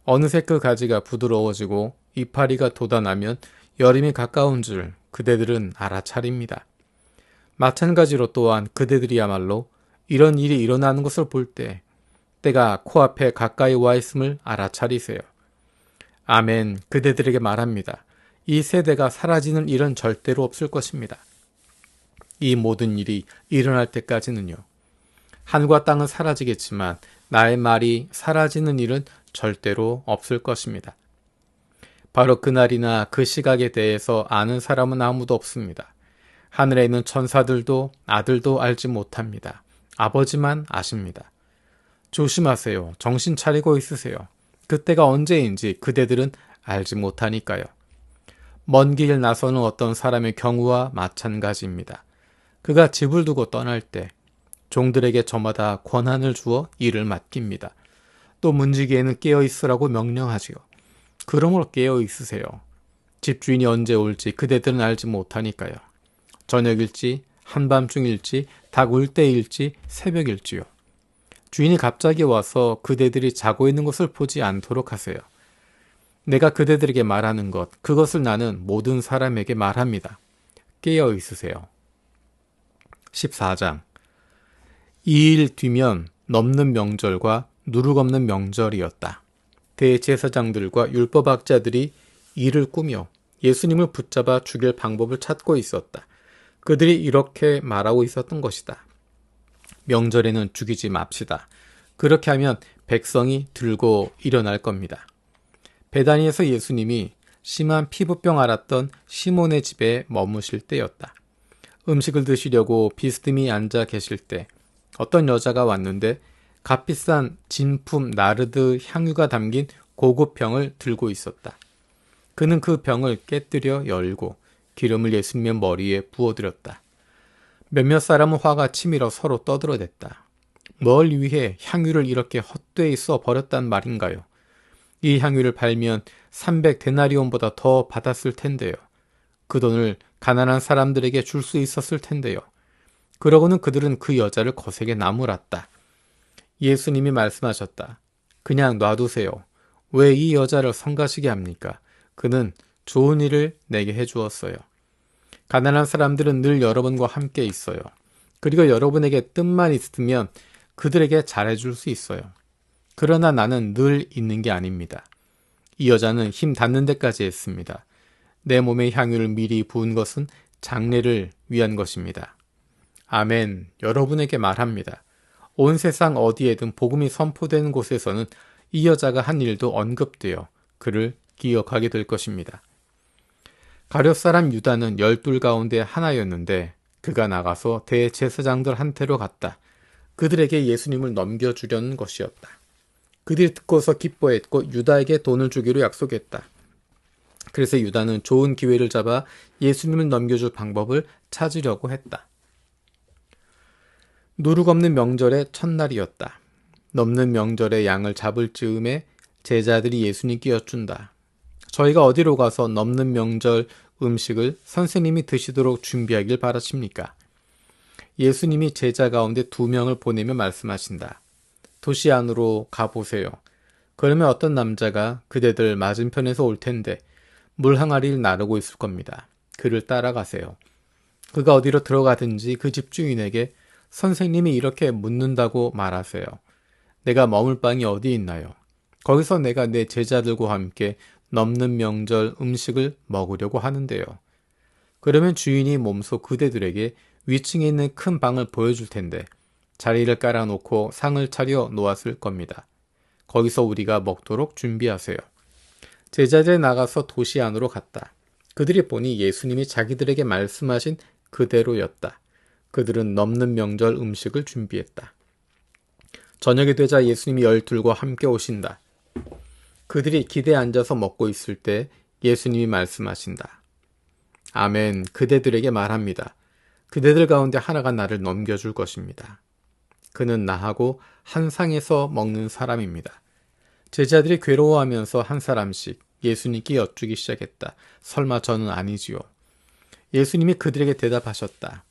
어느새 그 가지가 부드러워지고 이파리가 돋아나면 여름이 가까운 줄 그대들은 알아차립니다. 마찬가지로 또한 그대들이야말로 이런 일이 일어나는 것을 볼 때 때가 코앞에 가까이 와 있음을 알아차리세요. 아멘, 그대들에게 말합니다. 이 세대가 사라지는 일은 절대로 없을 것입니다. 이 모든 일이 일어날 때까지는요. 하늘과 땅은 사라지겠지만 나의 말이 사라지는 일은 절대로 없을 것입니다. 바로 그날이나 그 시각에 대해서 아는 사람은 아무도 없습니다. 하늘에 있는 천사들도 아들도 알지 못합니다. 아버지만 아십니다. 조심하세요. 정신 차리고 있으세요. 그때가 언제인지 그대들은 알지 못하니까요. 먼 길 나서는 어떤 사람의 경우와 마찬가지입니다. 그가 집을 두고 떠날 때 종들에게 저마다 권한을 주어 일을 맡깁니다. 또 문지기에는 깨어 있으라고 명령하지요. 그러므로 깨어 있으세요. 집주인이 언제 올지 그대들은 알지 못하니까요. 저녁일지 한밤중일지 닭 울 때일지 새벽일지요. 주인이 갑자기 와서 그대들이 자고 있는 것을 보지 않도록 하세요. 내가 그대들에게 말하는 것, 그것을 나는 모든 사람에게 말합니다. 깨어 있으세요. 14장. 2일 뒤면 넘는 명절과 누룩 없는 명절이었다. 대제사장들과 율법학자들이 이를 꾸며 예수님을 붙잡아 죽일 방법을 찾고 있었다. 그들이 이렇게 말하고 있었던 것이다. 명절에는 죽이지 맙시다. 그렇게 하면 백성이 들고 일어날 겁니다. 베다니에서 예수님이 심한 피부병 앓았던 시몬의 집에 머무실 때였다. 음식을 드시려고 비스듬히 앉아 계실 때 어떤 여자가 왔는데 값비싼 진품 나르드 향유가 담긴 고급 병을 들고 있었다. 그는 그 병을 깨뜨려 열고 기름을 예수님의 머리에 부어드렸다. 몇몇 사람은 화가 치밀어 서로 떠들어댔다. 뭘 위해 향유를 이렇게 헛되이 써버렸단 말인가요? 이 향유를 팔면 300데나리온보다 더 받았을 텐데요. 그 돈을 가난한 사람들에게 줄 수 있었을 텐데요. 그러고는 그들은 그 여자를 거세게 나무랐다. 예수님이 말씀하셨다. 그냥 놔두세요. 왜 이 여자를 성가시게 합니까? 그는 좋은 일을 내게 해주었어요. 가난한 사람들은 늘 여러분과 함께 있어요. 그리고 여러분에게 뜻만 있으면 그들에게 잘해줄 수 있어요. 그러나 나는 늘 있는 게 아닙니다. 이 여자는 힘 닿는 데까지 했습니다. 내 몸에 향유를 미리 부은 것은 장례를 위한 것입니다. 아멘, 여러분에게 말합니다. 온 세상 어디에든 복음이 선포되는 곳에서는 이 여자가 한 일도 언급되어 그를 기억하게 될 것입니다. 가룟 사람 유다는 12 가운데 하나였는데 그가 나가서 대제사장들한테로 갔다. 그들에게 예수님을 넘겨주려는 것이었다. 그들이 듣고서 기뻐했고 유다에게 돈을 주기로 약속했다. 그래서 유다는 좋은 기회를 잡아 예수님을 넘겨줄 방법을 찾으려고 했다. 누룩 없는 명절의 첫날이었다. 넘는 명절에 양을 잡을 즈음에 제자들이 예수님께 여쭌다. 저희가 어디로 가서 넘는 명절 음식을 선생님이 드시도록 준비하길 바라십니까? 예수님이 제자 가운데 2명을 보내며 말씀하신다. 도시 안으로 가보세요. 그러면 어떤 남자가 그대들 맞은편에서 올 텐데 물 항아리를 나르고 있을 겁니다. 그를 따라가세요. 그가 어디로 들어가든지 그 집주인에게 선생님이 이렇게 묻는다고 말하세요. 내가 머물 방이 어디 있나요? 거기서 내가 내 제자들과 함께 넘는 명절 음식을 먹으려고 하는데요. 그러면 주인이 몸소 그대들에게 위층에 있는 큰 방을 보여줄 텐데 자리를 깔아놓고 상을 차려 놓았을 겁니다. 거기서 우리가 먹도록 준비하세요. 제자들이 나가서 도시 안으로 갔다. 그들이 보니 예수님이 자기들에게 말씀하신 그대로였다. 그들은 넘는 명절 음식을 준비했다. 저녁이 되자 예수님이 12과 함께 오신다. 그들이 기대에 앉아서 먹고 있을 때 예수님이 말씀하신다. 아멘, 그대들에게 말합니다. 그대들 가운데 하나가 나를 넘겨줄 것입니다. 그는 나하고 한 상에서 먹는 사람입니다. 제자들이 괴로워하면서 한 사람씩 예수님께 여쭈기 시작했다. 설마 저는 아니지요. 예수님이 그들에게 대답하셨다.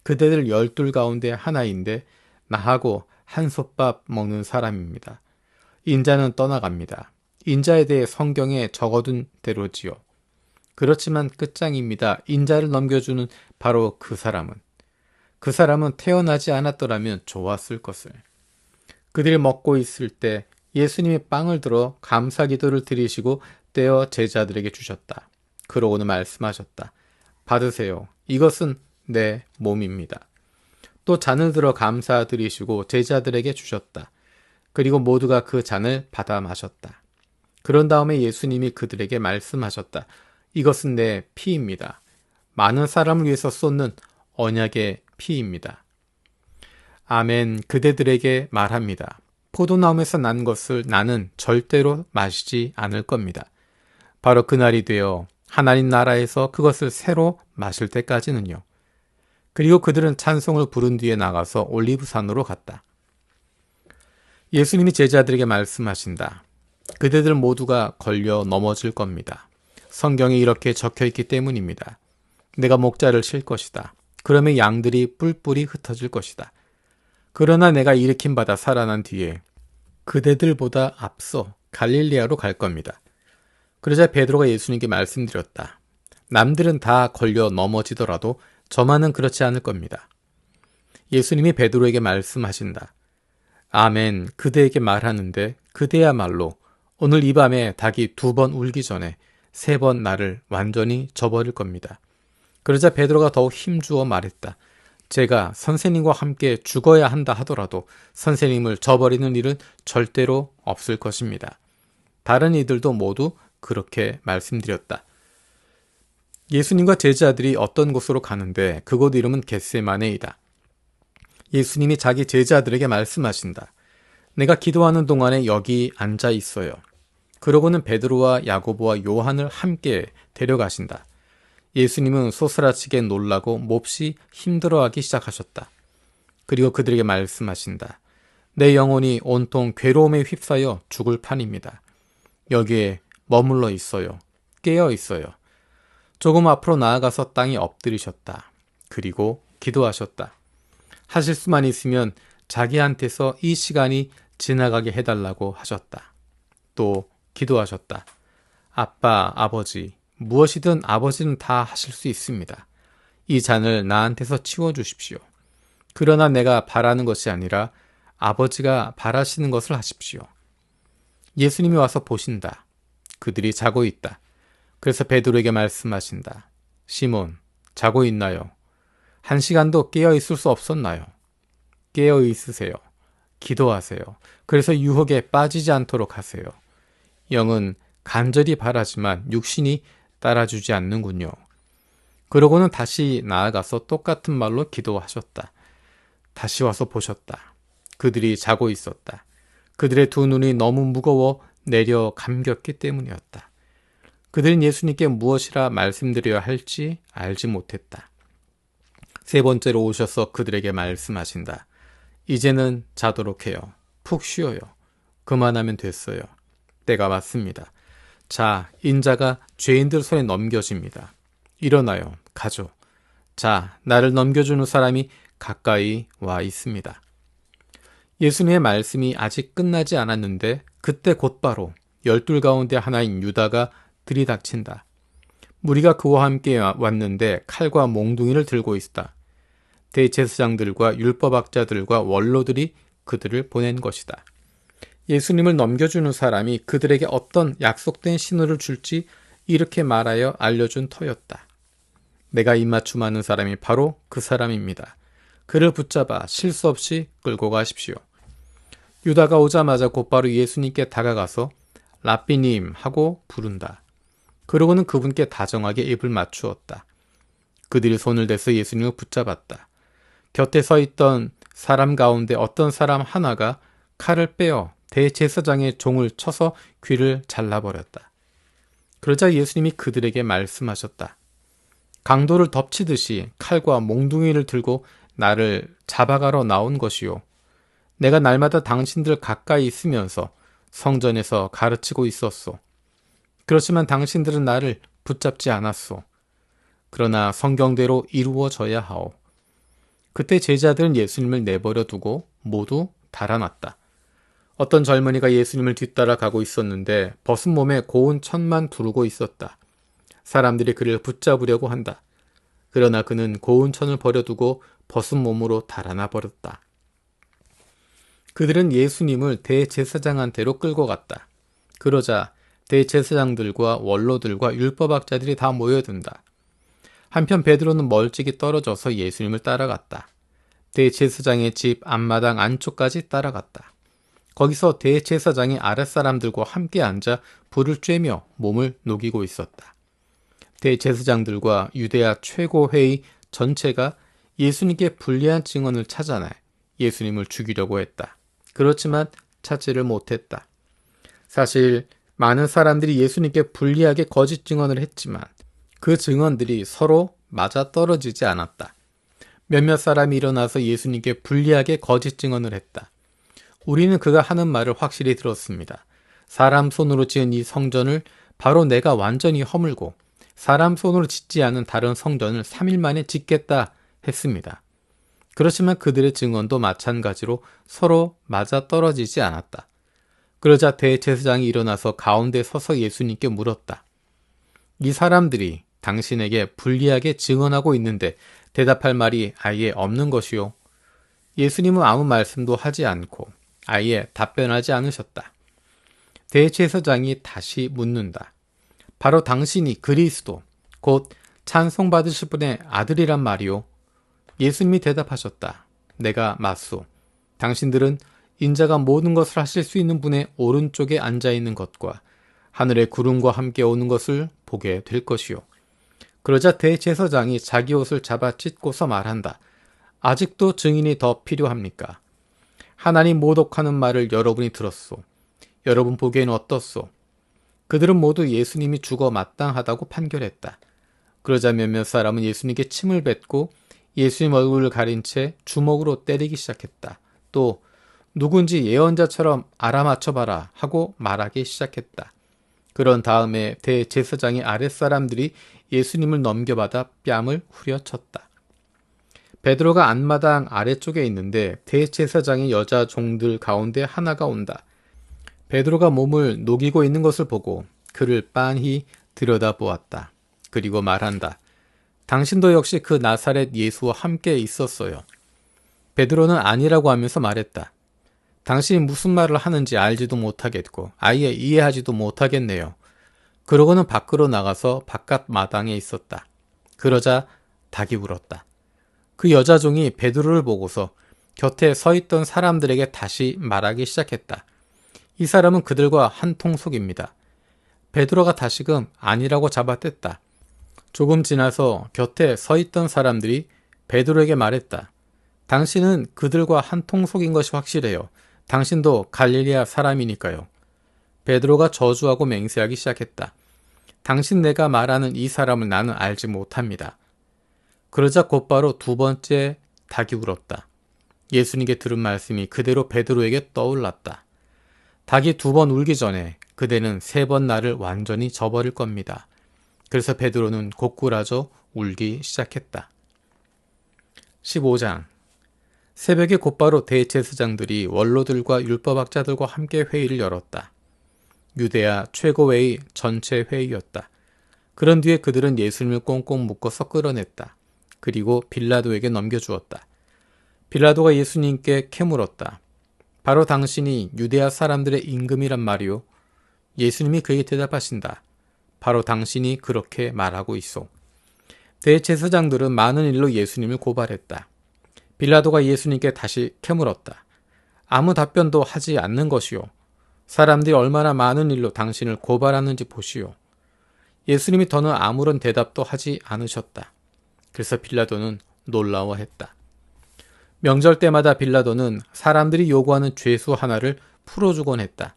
그대들 12 가운데 하나인데 나하고 한솥밥 먹는 사람입니다. 인자는 떠나갑니다. 인자에 대해 성경에 적어둔 대로지요. 그렇지만 끝장입니다. 인자를 넘겨주는 바로 그 사람은 태어나지 않았더라면 좋았을 것을. 그들이 먹고 있을 때 예수님이 빵을 들어 감사 기도를 드리시고 떼어 제자들에게 주셨다. 그러고는 말씀하셨다. 받으세요. 이것은 내 몸입니다. 또 잔을 들어 감사드리시고 제자들에게 주셨다. 그리고 모두가 그 잔을 받아 마셨다. 그런 다음에 예수님이 그들에게 말씀하셨다. 이것은 내 피입니다. 많은 사람을 위해서 쏟는 언약의 피입니다. 아멘. 그대들에게 말합니다. 포도나무에서 난 것을 나는 절대로 마시지 않을 겁니다. 바로 그날이 되어 하나님 나라에서 그것을 새로 마실 때까지는요. 그리고 그들은 찬송을 부른 뒤에 나가서 올리브산으로 갔다. 예수님이 제자들에게 말씀하신다. 그대들 모두가 걸려 넘어질 겁니다. 성경에 이렇게 적혀 있기 때문입니다. 내가 목자를 칠 것이다. 그러면 양들이 뿔뿔이 흩어질 것이다. 그러나 내가 일으킴 받아 살아난 뒤에 그대들보다 앞서 갈릴리아로 갈 겁니다. 그러자 베드로가 예수님께 말씀드렸다. 남들은 다 걸려 넘어지더라도 저만은 그렇지 않을 겁니다. 예수님이 베드로에게 말씀하신다. 아멘. 그대에게 말하는데 그대야말로 오늘 이 밤에 닭이 2번 울기 전에 3번 나를 완전히 저버릴 겁니다. 그러자 베드로가 더욱 힘주어 말했다. 제가 선생님과 함께 죽어야 한다 하더라도 선생님을 저버리는 일은 절대로 없을 것입니다. 다른 이들도 모두 그렇게 말씀드렸다. 예수님과 제자들이 어떤 곳으로 가는데 그곳 이름은 겟세마네이다. 예수님이 자기 제자들에게 말씀하신다. 내가 기도하는 동안에 여기 앉아 있어요. 그러고는 베드로와 야고보와 요한을 함께 데려가신다. 예수님은 소스라치게 놀라고 몹시 힘들어하기 시작하셨다. 그리고 그들에게 말씀하신다. 내 영혼이 온통 괴로움에 휩싸여 죽을 판입니다. 여기에 머물러 있어요. 깨어 있어요. 조금 앞으로 나아가서 땅에 엎드리셨다. 그리고 기도하셨다. 하실 수만 있으면 자기한테서 이 시간이 지나가게 해달라고 하셨다. 또 기도하셨다. 아빠, 아버지, 무엇이든 아버지는 다 하실 수 있습니다. 이 잔을 나한테서 치워주십시오. 그러나 내가 바라는 것이 아니라 아버지가 바라시는 것을 하십시오. 예수님이 와서 보신다. 그들이 자고 있다. 그래서 베드로에게 말씀하신다. 시몬, 자고 있나요? 1시간도 깨어 있을 수 없었나요? 깨어 있으세요. 기도하세요. 그래서 유혹에 빠지지 않도록 하세요. 영은 간절히 바라지만 육신이 따라주지 않는군요. 그러고는 다시 나아가서 똑같은 말로 기도하셨다. 다시 와서 보셨다. 그들이 자고 있었다. 그들의 2 눈이 너무 무거워 내려 감겼기 때문이었다. 그들은 예수님께 무엇이라 말씀드려야 할지 알지 못했다. 3번째로 오셔서 그들에게 말씀하신다. 이제는 자도록 해요. 푹 쉬어요. 그만하면 됐어요. 때가 왔습니다. 자, 인자가 죄인들 손에 넘겨집니다. 일어나요. 가죠. 자, 나를 넘겨주는 사람이 가까이 와 있습니다. 예수님의 말씀이 아직 끝나지 않았는데 그때 곧바로 12 가운데 하나인 유다가 들이닥친다. 무리가 그와 함께 왔는데 칼과 몽둥이를 들고 있다. 대제사장들과 율법학자들과 원로들이 그들을 보낸 것이다. 예수님을 넘겨주는 사람이 그들에게 어떤 약속된 신호를 줄지 이렇게 말하여 알려준 터였다. 내가 입맞춤하는 사람이 바로 그 사람입니다. 그를 붙잡아 실수 없이 끌고 가십시오. 유다가 오자마자 곧바로 예수님께 다가가서 랍비님 하고 부른다. 그러고는 그분께 다정하게 입을 맞추었다. 그들이 손을 대서 예수님을 붙잡았다. 곁에 서 있던 사람 가운데 어떤 사람 하나가 칼을 빼어 대제사장의 종을 쳐서 귀를 잘라버렸다. 그러자 예수님이 그들에게 말씀하셨다. 강도를 덮치듯이 칼과 몽둥이를 들고 나를 잡아가러 나온 것이요. 내가 날마다 당신들 가까이 있으면서 성전에서 가르치고 있었소. 그렇지만 당신들은 나를 붙잡지 않았소. 그러나 성경대로 이루어져야 하오. 그때 제자들은 예수님을 내버려 두고 모두 달아났다. 어떤 젊은이가 예수님을 뒤따라 가고 있었는데 벗은 몸에 고운 천만 두르고 있었다. 사람들이 그를 붙잡으려고 한다. 그러나 그는 고운 천을 버려두고 벗은 몸으로 달아나 버렸다. 그들은 예수님을 대제사장한테로 끌고 갔다. 그러자 대제사장들과 원로들과 율법학자들이 다 모여든다. 한편 베드로는 멀찍이 떨어져서 예수님을 따라갔다. 대제사장의 집 앞마당 안쪽까지 따라갔다. 거기서 대제사장이 아랫사람들과 함께 앉아 불을 쬐며 몸을 녹이고 있었다. 대제사장들과 유대야 최고회의 전체가 예수님께 불리한 증언을 찾아내 예수님을 죽이려고 했다. 그렇지만 찾지를 못했다. 사실 많은 사람들이 예수님께 불리하게 거짓 증언을 했지만 그 증언들이 서로 맞아떨어지지 않았다. 몇몇 사람이 일어나서 예수님께 불리하게 거짓 증언을 했다. 우리는 그가 하는 말을 확실히 들었습니다. 사람 손으로 지은 이 성전을 바로 내가 완전히 허물고 사람 손으로 짓지 않은 다른 성전을 3일 만에 짓겠다 했습니다. 그렇지만 그들의 증언도 마찬가지로 서로 맞아떨어지지 않았다. 그러자 대제사장이 일어나서 가운데 서서 예수님께 물었다. 이 사람들이 당신에게 불리하게 증언하고 있는데 대답할 말이 아예 없는 것이요. 예수님은 아무 말씀도 하지 않고 아예 답변하지 않으셨다. 대제사장이 다시 묻는다. 바로 당신이 그리스도, 곧 찬송받으실 분의 아들이란 말이요. 예수님이 대답하셨다. 내가 맞소. 당신들은 인자가 모든 것을 하실 수 있는 분의 오른쪽에 앉아있는 것과 하늘의 구름과 함께 오는 것을 보게 될 것이요. 그러자 대제사장이 자기 옷을 잡아 찢고서 말한다. 아직도 증인이 더 필요합니까? 하나님 모독하는 말을 여러분이 들었소. 여러분 보기에는 어떻소? 그들은 모두 예수님이 죽어 마땅하다고 판결했다. 그러자 몇몇 사람은 예수님께 침을 뱉고 예수님 얼굴을 가린 채 주먹으로 때리기 시작했다. 또 누군지 예언자처럼 알아맞혀봐라 하고 말하기 시작했다. 그런 다음에 대제사장의 아랫사람들이 예수님을 넘겨받아 뺨을 후려쳤다. 베드로가 안마당 아래쪽에 있는데 대제사장의 여자 종들 가운데 하나가 온다. 베드로가 몸을 녹이고 있는 것을 보고 그를 빤히 들여다보았다. 그리고 말한다. 당신도 역시 그 나사렛 예수와 함께 있었어요. 베드로는 아니라고 하면서 말했다. 당신이 무슨 말을 하는지 알지도 못하겠고 아예 이해하지도 못하겠네요. 그러고는 밖으로 나가서 바깥 마당에 있었다. 그러자 닭이 울었다. 그 여자종이 베드로를 보고서 곁에 서 있던 사람들에게 다시 말하기 시작했다. 이 사람은 그들과 한 통속입니다. 베드로가 다시금 아니라고 잡아댔다. 조금 지나서 곁에 서 있던 사람들이 베드로에게 말했다. 당신은 그들과 한 통속인 것이 확실해요. 당신도 갈릴리아 사람이니까요. 베드로가 저주하고 맹세하기 시작했다. 당신 내가 말하는 이 사람을 나는 알지 못합니다. 그러자 곧바로 두 번째 닭이 울었다. 예수님께 들은 말씀이 그대로 베드로에게 떠올랐다. 닭이 두 번 울기 전에 그대는 세 번 나를 완전히 저버릴 겁니다. 그래서 베드로는 고꾸라져 울기 시작했다. 15장. 새벽에 곧바로 대제사장들이 원로들과 율법학자들과 함께 회의를 열었다. 유대야 최고회의 전체 회의였다. 그런 뒤에 그들은 예수님을 꽁꽁 묶어서 끌어냈다. 그리고 빌라도에게 넘겨주었다. 빌라도가 예수님께 캐물었다. 바로 당신이 유대야 사람들의 임금이란 말이오. 예수님이 그에게 대답하신다. 바로 당신이 그렇게 말하고 있소. 대제사장들은 많은 일로 예수님을 고발했다. 빌라도가 예수님께 다시 캐물었다. 아무 답변도 하지 않는 것이오. 사람들이 얼마나 많은 일로 당신을 고발하는지 보시오. 예수님이 더는 아무런 대답도 하지 않으셨다. 그래서 빌라도는 놀라워했다. 명절 때마다 빌라도는 사람들이 요구하는 죄수 하나를 풀어주곤 했다.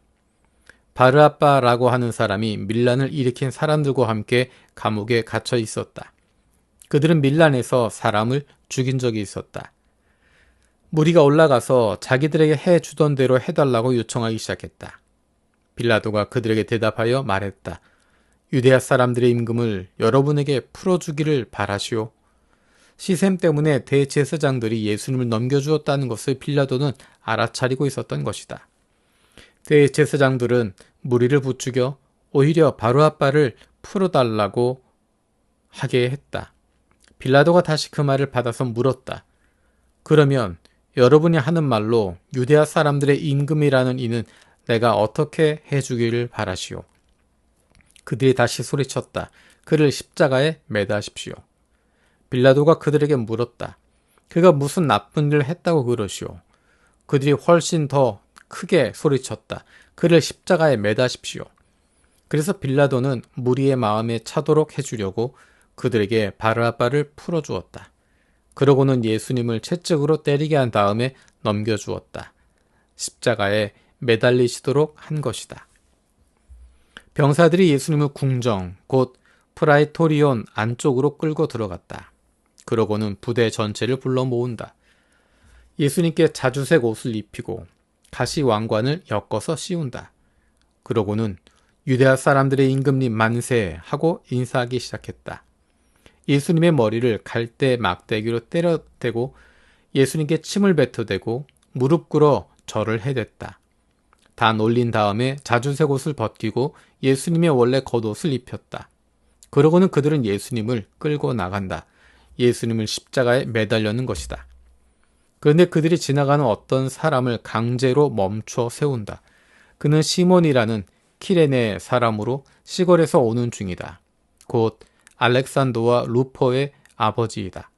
바르아바라고 하는 사람이 밀란을 일으킨 사람들과 함께 감옥에 갇혀 있었다. 그들은 밀란에서 사람을 죽인 적이 있었다. 무리가 올라가서 자기들에게 해주던 대로 해달라고 요청하기 시작했다. 빌라도가 그들에게 대답하여 말했다. 유대야 사람들의 임금을 여러분에게 풀어주기를 바라시오. 시셈 때문에 대제사장들이 예수님을 넘겨주었다는 것을 빌라도는 알아차리고 있었던 것이다. 대제사장들은 무리를 부추겨 오히려 바르바를 풀어달라고 하게 했다. 빌라도가 다시 그 말을 받아서 물었다. 그러면 여러분이 하는 말로 유대아 사람들의 임금이라는 이는 내가 어떻게 해주기를 바라시오. 그들이 다시 소리쳤다. 그를 십자가에 매다십시오. 빌라도가 그들에게 물었다. 그가 무슨 나쁜 일을 했다고 그러시오. 그들이 훨씬 더 크게 소리쳤다. 그를 십자가에 매다십시오. 그래서 빌라도는 무리의 마음에 차도록 해주려고 그들에게 바르바를 풀어주었다. 그러고는 예수님을 채찍으로 때리게 한 다음에 넘겨주었다. 십자가에 매달리시도록 한 것이다. 병사들이 예수님을 궁정, 곧 프라이토리온 안쪽으로 끌고 들어갔다. 그러고는 부대 전체를 불러 모은다. 예수님께 자주색 옷을 입히고 가시 왕관을 엮어서 씌운다. 그러고는 유대아 사람들의 임금님 만세 하고 인사하기 시작했다. 예수님의 머리를 갈대 막대기로 때려대고 예수님께 침을 뱉어대고 무릎 꿇어 절을 해댔다. 다 놀린 다음에 자주색 옷을 벗기고 예수님의 원래 겉옷을 입혔다. 그러고는 그들은 예수님을 끌고 나간다. 예수님을 십자가에 매달려는 것이다. 그런데 그들이 지나가는 어떤 사람을 강제로 멈춰 세운다. 그는 시몬이라는 키레네 사람으로 시골에서 오는 중이다. 곧 알렉산더와 루포의 아버지이다.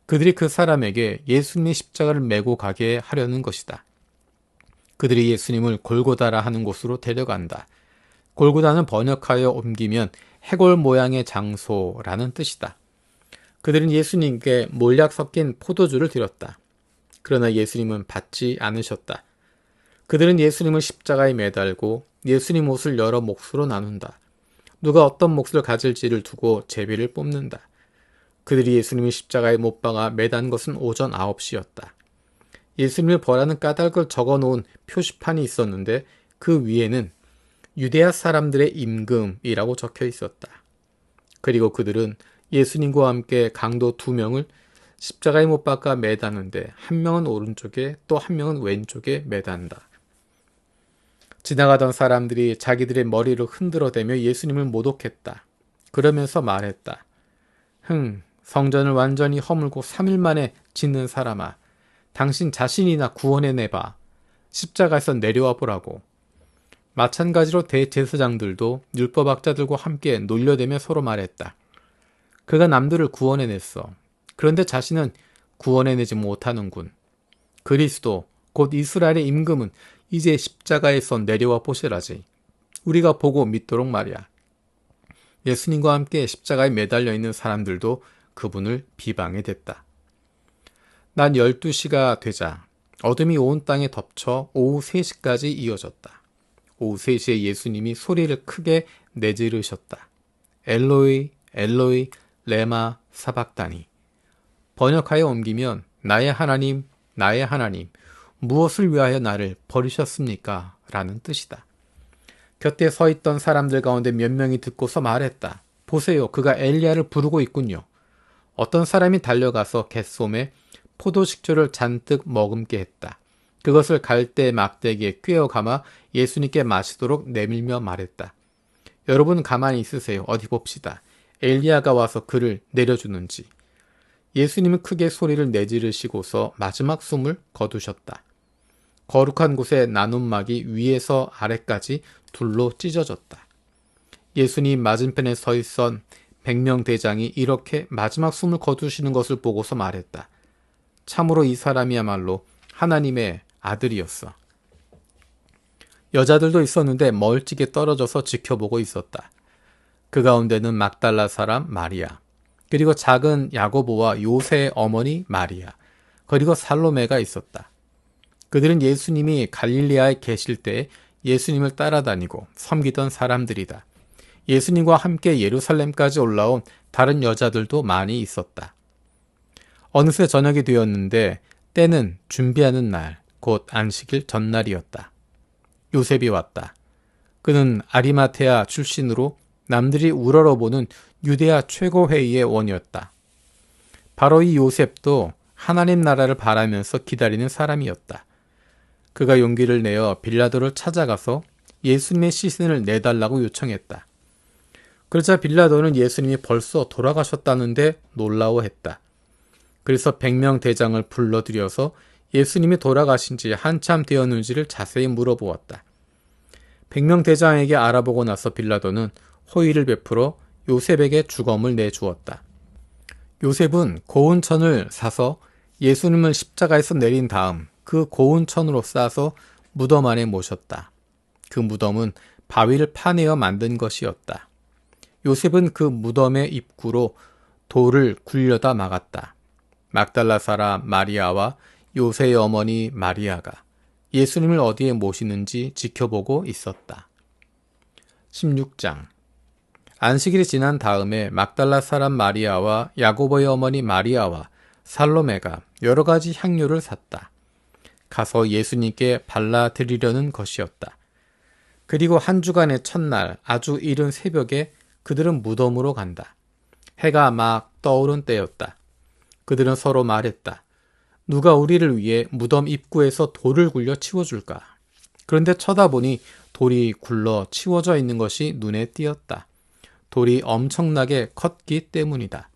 그들이 그 사람에게 예수님의 십자가를 메고 가게 하려는 것이다. 그들이 예수님을 골고다라 하는 곳으로 데려간다. 골고다는 번역하여 옮기면 해골 모양의 장소라는 뜻이다. 그들은 예수님께 몰약 섞인 포도주를 드렸다. 그러나 예수님은 받지 않으셨다. 그들은 예수님을 십자가에 매달고 예수님 옷을 여러 몫으로 나눈다. 누가 어떤 몫을 가질지를 두고 제비를 뽑는다. 그들이 예수님을 십자가에 못 박아 매단 것은 오전 9시였다. 예수님을 벌하는 까닭을 적어놓은 표시판이 있었는데 그 위에는 유대아 사람들의 임금이라고 적혀 있었다. 그리고 그들은 예수님과 함께 강도 2명을 십자가에 못 박아 매다는데 한 명은 오른쪽에 또 한 명은 왼쪽에 매단다. 지나가던 사람들이 자기들의 머리를 흔들어대며 예수님을 모독했다. 그러면서 말했다. 성전을 완전히 허물고 3일 만에 짓는 사람아, 당신 자신이나 구원해내봐. 십자가에서 내려와 보라고. 마찬가지로 대제사장들도 율법학자들과 함께 놀려대며 서로 말했다. 그가 남들을 구원해냈어. 그런데 자신은 구원해내지 못하는군. 그리스도, 곧 이스라엘의 임금은 이제 십자가에서 내려와 보시라지. 우리가 보고 믿도록 말이야. 예수님과 함께 십자가에 매달려 있는 사람들도 그분을 비방해 댔다. 낮 12시가 되자 어둠이 온 땅에 덮쳐 오후 3시까지 이어졌다. 오후 3시에 예수님이 소리를 크게 내지르셨다. 엘로이, 엘로이, 레마 사박다니. 번역하여 옮기면 나의 하나님, 나의 하나님, 무엇을 위하여 나를 버리셨습니까? 라는 뜻이다. 곁에 서 있던 사람들 가운데 몇 명이 듣고서 말했다. 보세요, 그가 엘리야를 부르고 있군요. 어떤 사람이 달려가서 갯솜에 포도식초를 잔뜩 머금게 했다. 그것을 갈대 막대기에 꿰어 감아 예수님께 마시도록 내밀며 말했다. 여러분 가만히 있으세요. 어디 봅시다. 엘리야가 와서 그를 내려주는지. 예수님은 크게 소리를 내지르시고서 마지막 숨을 거두셨다. 거룩한 곳의 나눔막이 위에서 아래까지 둘로 찢어졌다. 예수님 맞은편에 서 있던 100명 대장이 이렇게 마지막 숨을 거두시는 것을 보고서 말했다. 참으로 이 사람이야말로 하나님의 아들이었어. 여자들도 있었는데 멀찍이 떨어져서 지켜보고 있었다. 그 가운데는 막달라 사람 마리아, 그리고 작은 야고보와 요새의 어머니 마리아, 그리고 살로메가 있었다. 그들은 예수님이 갈릴리아에 계실 때 예수님을 따라다니고 섬기던 사람들이다. 예수님과 함께 예루살렘까지 올라온 다른 여자들도 많이 있었다. 어느새 저녁이 되었는데 때는 준비하는 날, 곧 안식일 전날이었다. 요셉이 왔다. 그는 아리마테아 출신으로 남들이 우러러보는 유대야 최고회의의 원이었다. 바로 이 요셉도 하나님 나라를 바라면서 기다리는 사람이었다. 그가 용기를 내어 빌라도를 찾아가서 예수님의 시신을 내달라고 요청했다. 그러자 빌라도는 예수님이 벌써 돌아가셨다는데 놀라워했다. 그래서 100명 대장을 불러들여서 예수님이 돌아가신 지 한참 되었는지를 자세히 물어보았다. 100명 대장에게 알아보고 나서 빌라도는 호의를 베풀어 요셉에게 주검을 내주었다. 요셉은 고운 천을 사서 예수님을 십자가에서 내린 다음 그 고운 천으로 싸서 무덤 안에 모셨다. 그 무덤은 바위를 파내어 만든 것이었다. 요셉은 그 무덤의 입구로 돌을 굴려다 막았다. 막달라 사람 마리아와 요셉의 어머니 마리아가 예수님을 어디에 모시는지 지켜보고 있었다. 16장. 안식일이 지난 다음에 막달라 사람 마리아와 야고보의 어머니 마리아와 살로메가 여러 가지 향료를 샀다. 가서 예수님께 발라드리려는 것이었다. 그리고 한 주간의 첫날 아주 이른 새벽에 그들은 무덤으로 간다. 해가 막 떠오른 때였다. 그들은 서로 말했다. 누가 우리를 위해 무덤 입구에서 돌을 굴려 치워줄까? 그런데 쳐다보니 돌이 굴러 치워져 있는 것이 눈에 띄었다. 돌이 엄청나게 컸기 때문이다.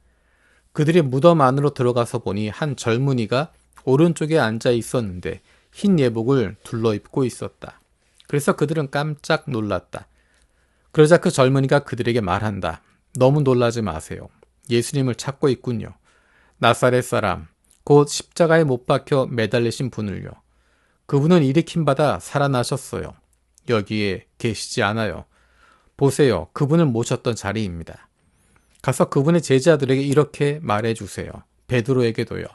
그들이 무덤 안으로 들어가서 보니 한 젊은이가 오른쪽에 앉아 있었는데 흰 예복을 둘러입고 있었다. 그래서 그들은 깜짝 놀랐다. 그러자 그 젊은이가 그들에게 말한다. 너무 놀라지 마세요. 예수님을 찾고 있군요. 나사렛 사람, 곧 십자가에 못 박혀 매달리신 분을요. 그분은 일으킴받아 살아나셨어요. 여기에 계시지 않아요. 보세요. 그분을 모셨던 자리입니다. 가서 그분의 제자들에게 이렇게 말해주세요. 베드로에게도요.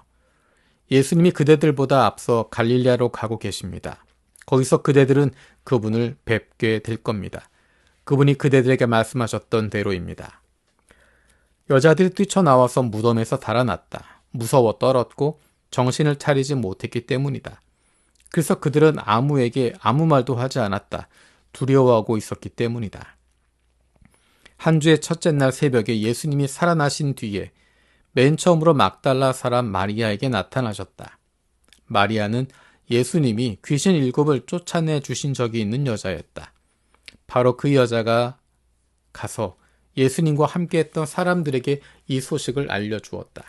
예수님이 그대들보다 앞서 갈릴리아로 가고 계십니다. 거기서 그대들은 그분을 뵙게 될 겁니다. 그분이 그대들에게 말씀하셨던 대로입니다. 여자들이 뛰쳐나와서 무덤에서 달아났다. 무서워 떨었고 정신을 차리지 못했기 때문이다. 그래서 그들은 아무에게 아무 말도 하지 않았다. 두려워하고 있었기 때문이다. 한 주의 첫째 날 새벽에 예수님이 살아나신 뒤에 맨 처음으로 막달라 사람 마리아에게 나타나셨다. 마리아는 예수님이 귀신 7을 쫓아내 주신 적이 있는 여자였다. 바로 그 여자가 가서 예수님과 함께했던 사람들에게 이 소식을 알려주었다.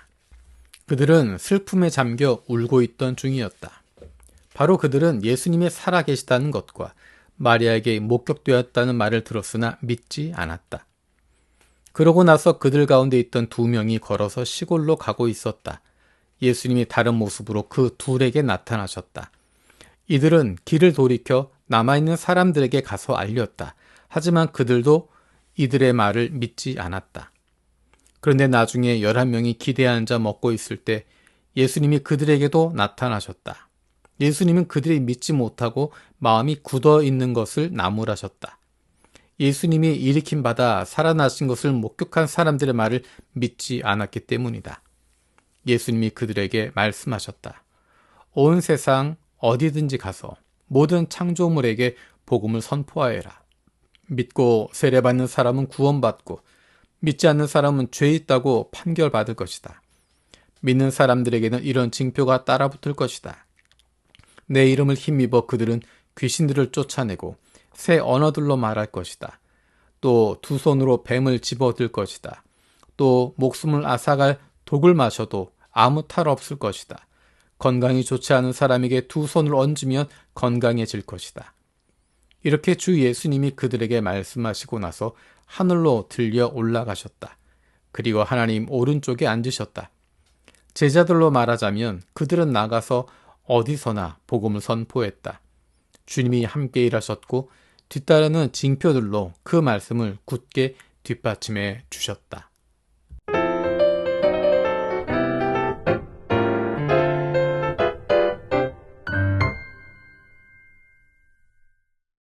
그들은 슬픔에 잠겨 울고 있던 중이었다. 바로 그들은 예수님이 살아계시다는 것과 마리아에게 목격되었다는 말을 들었으나 믿지 않았다. 그러고 나서 그들 가운데 있던 2명이 걸어서 시골로 가고 있었다. 예수님이 다른 모습으로 그 둘에게 나타나셨다. 이들은 길을 돌이켜 남아있는 사람들에게 가서 알렸다. 하지만 그들도 이들의 말을 믿지 않았다. 그런데 나중에 11명이 기대에 앉아 먹고 있을 때 예수님이 그들에게도 나타나셨다. 예수님은 그들이 믿지 못하고 마음이 굳어 있는 것을 나무라셨다. 예수님이 일으킴받아 살아나신 것을 목격한 사람들의 말을 믿지 않았기 때문이다. 예수님이 그들에게 말씀하셨다. 온 세상 어디든지 가서 모든 창조물에게 복음을 선포하여라. 믿고 세례받는 사람은 구원받고 믿지 않는 사람은 죄 있다고 판결받을 것이다. 믿는 사람들에게는 이런 징표가 따라붙을 것이다. 내 이름을 힘입어 그들은 귀신들을 쫓아내고 새 언어들로 말할 것이다. 또 2 손으로 뱀을 집어들 것이다. 또 목숨을 앗아갈 독을 마셔도 아무 탈 없을 것이다. 건강이 좋지 않은 사람에게 2 손을 얹으면 건강해질 것이다. 이렇게 주 예수님이 그들에게 말씀하시고 나서 하늘로 들려 올라가셨다. 그리고 하나님 오른쪽에 앉으셨다. 제자들로 말하자면 그들은 나가서 어디서나 복음을 선포했다. 주님이 함께 일하셨고 뒤따르는 징표들로 그 말씀을 굳게 뒷받침해 주셨다.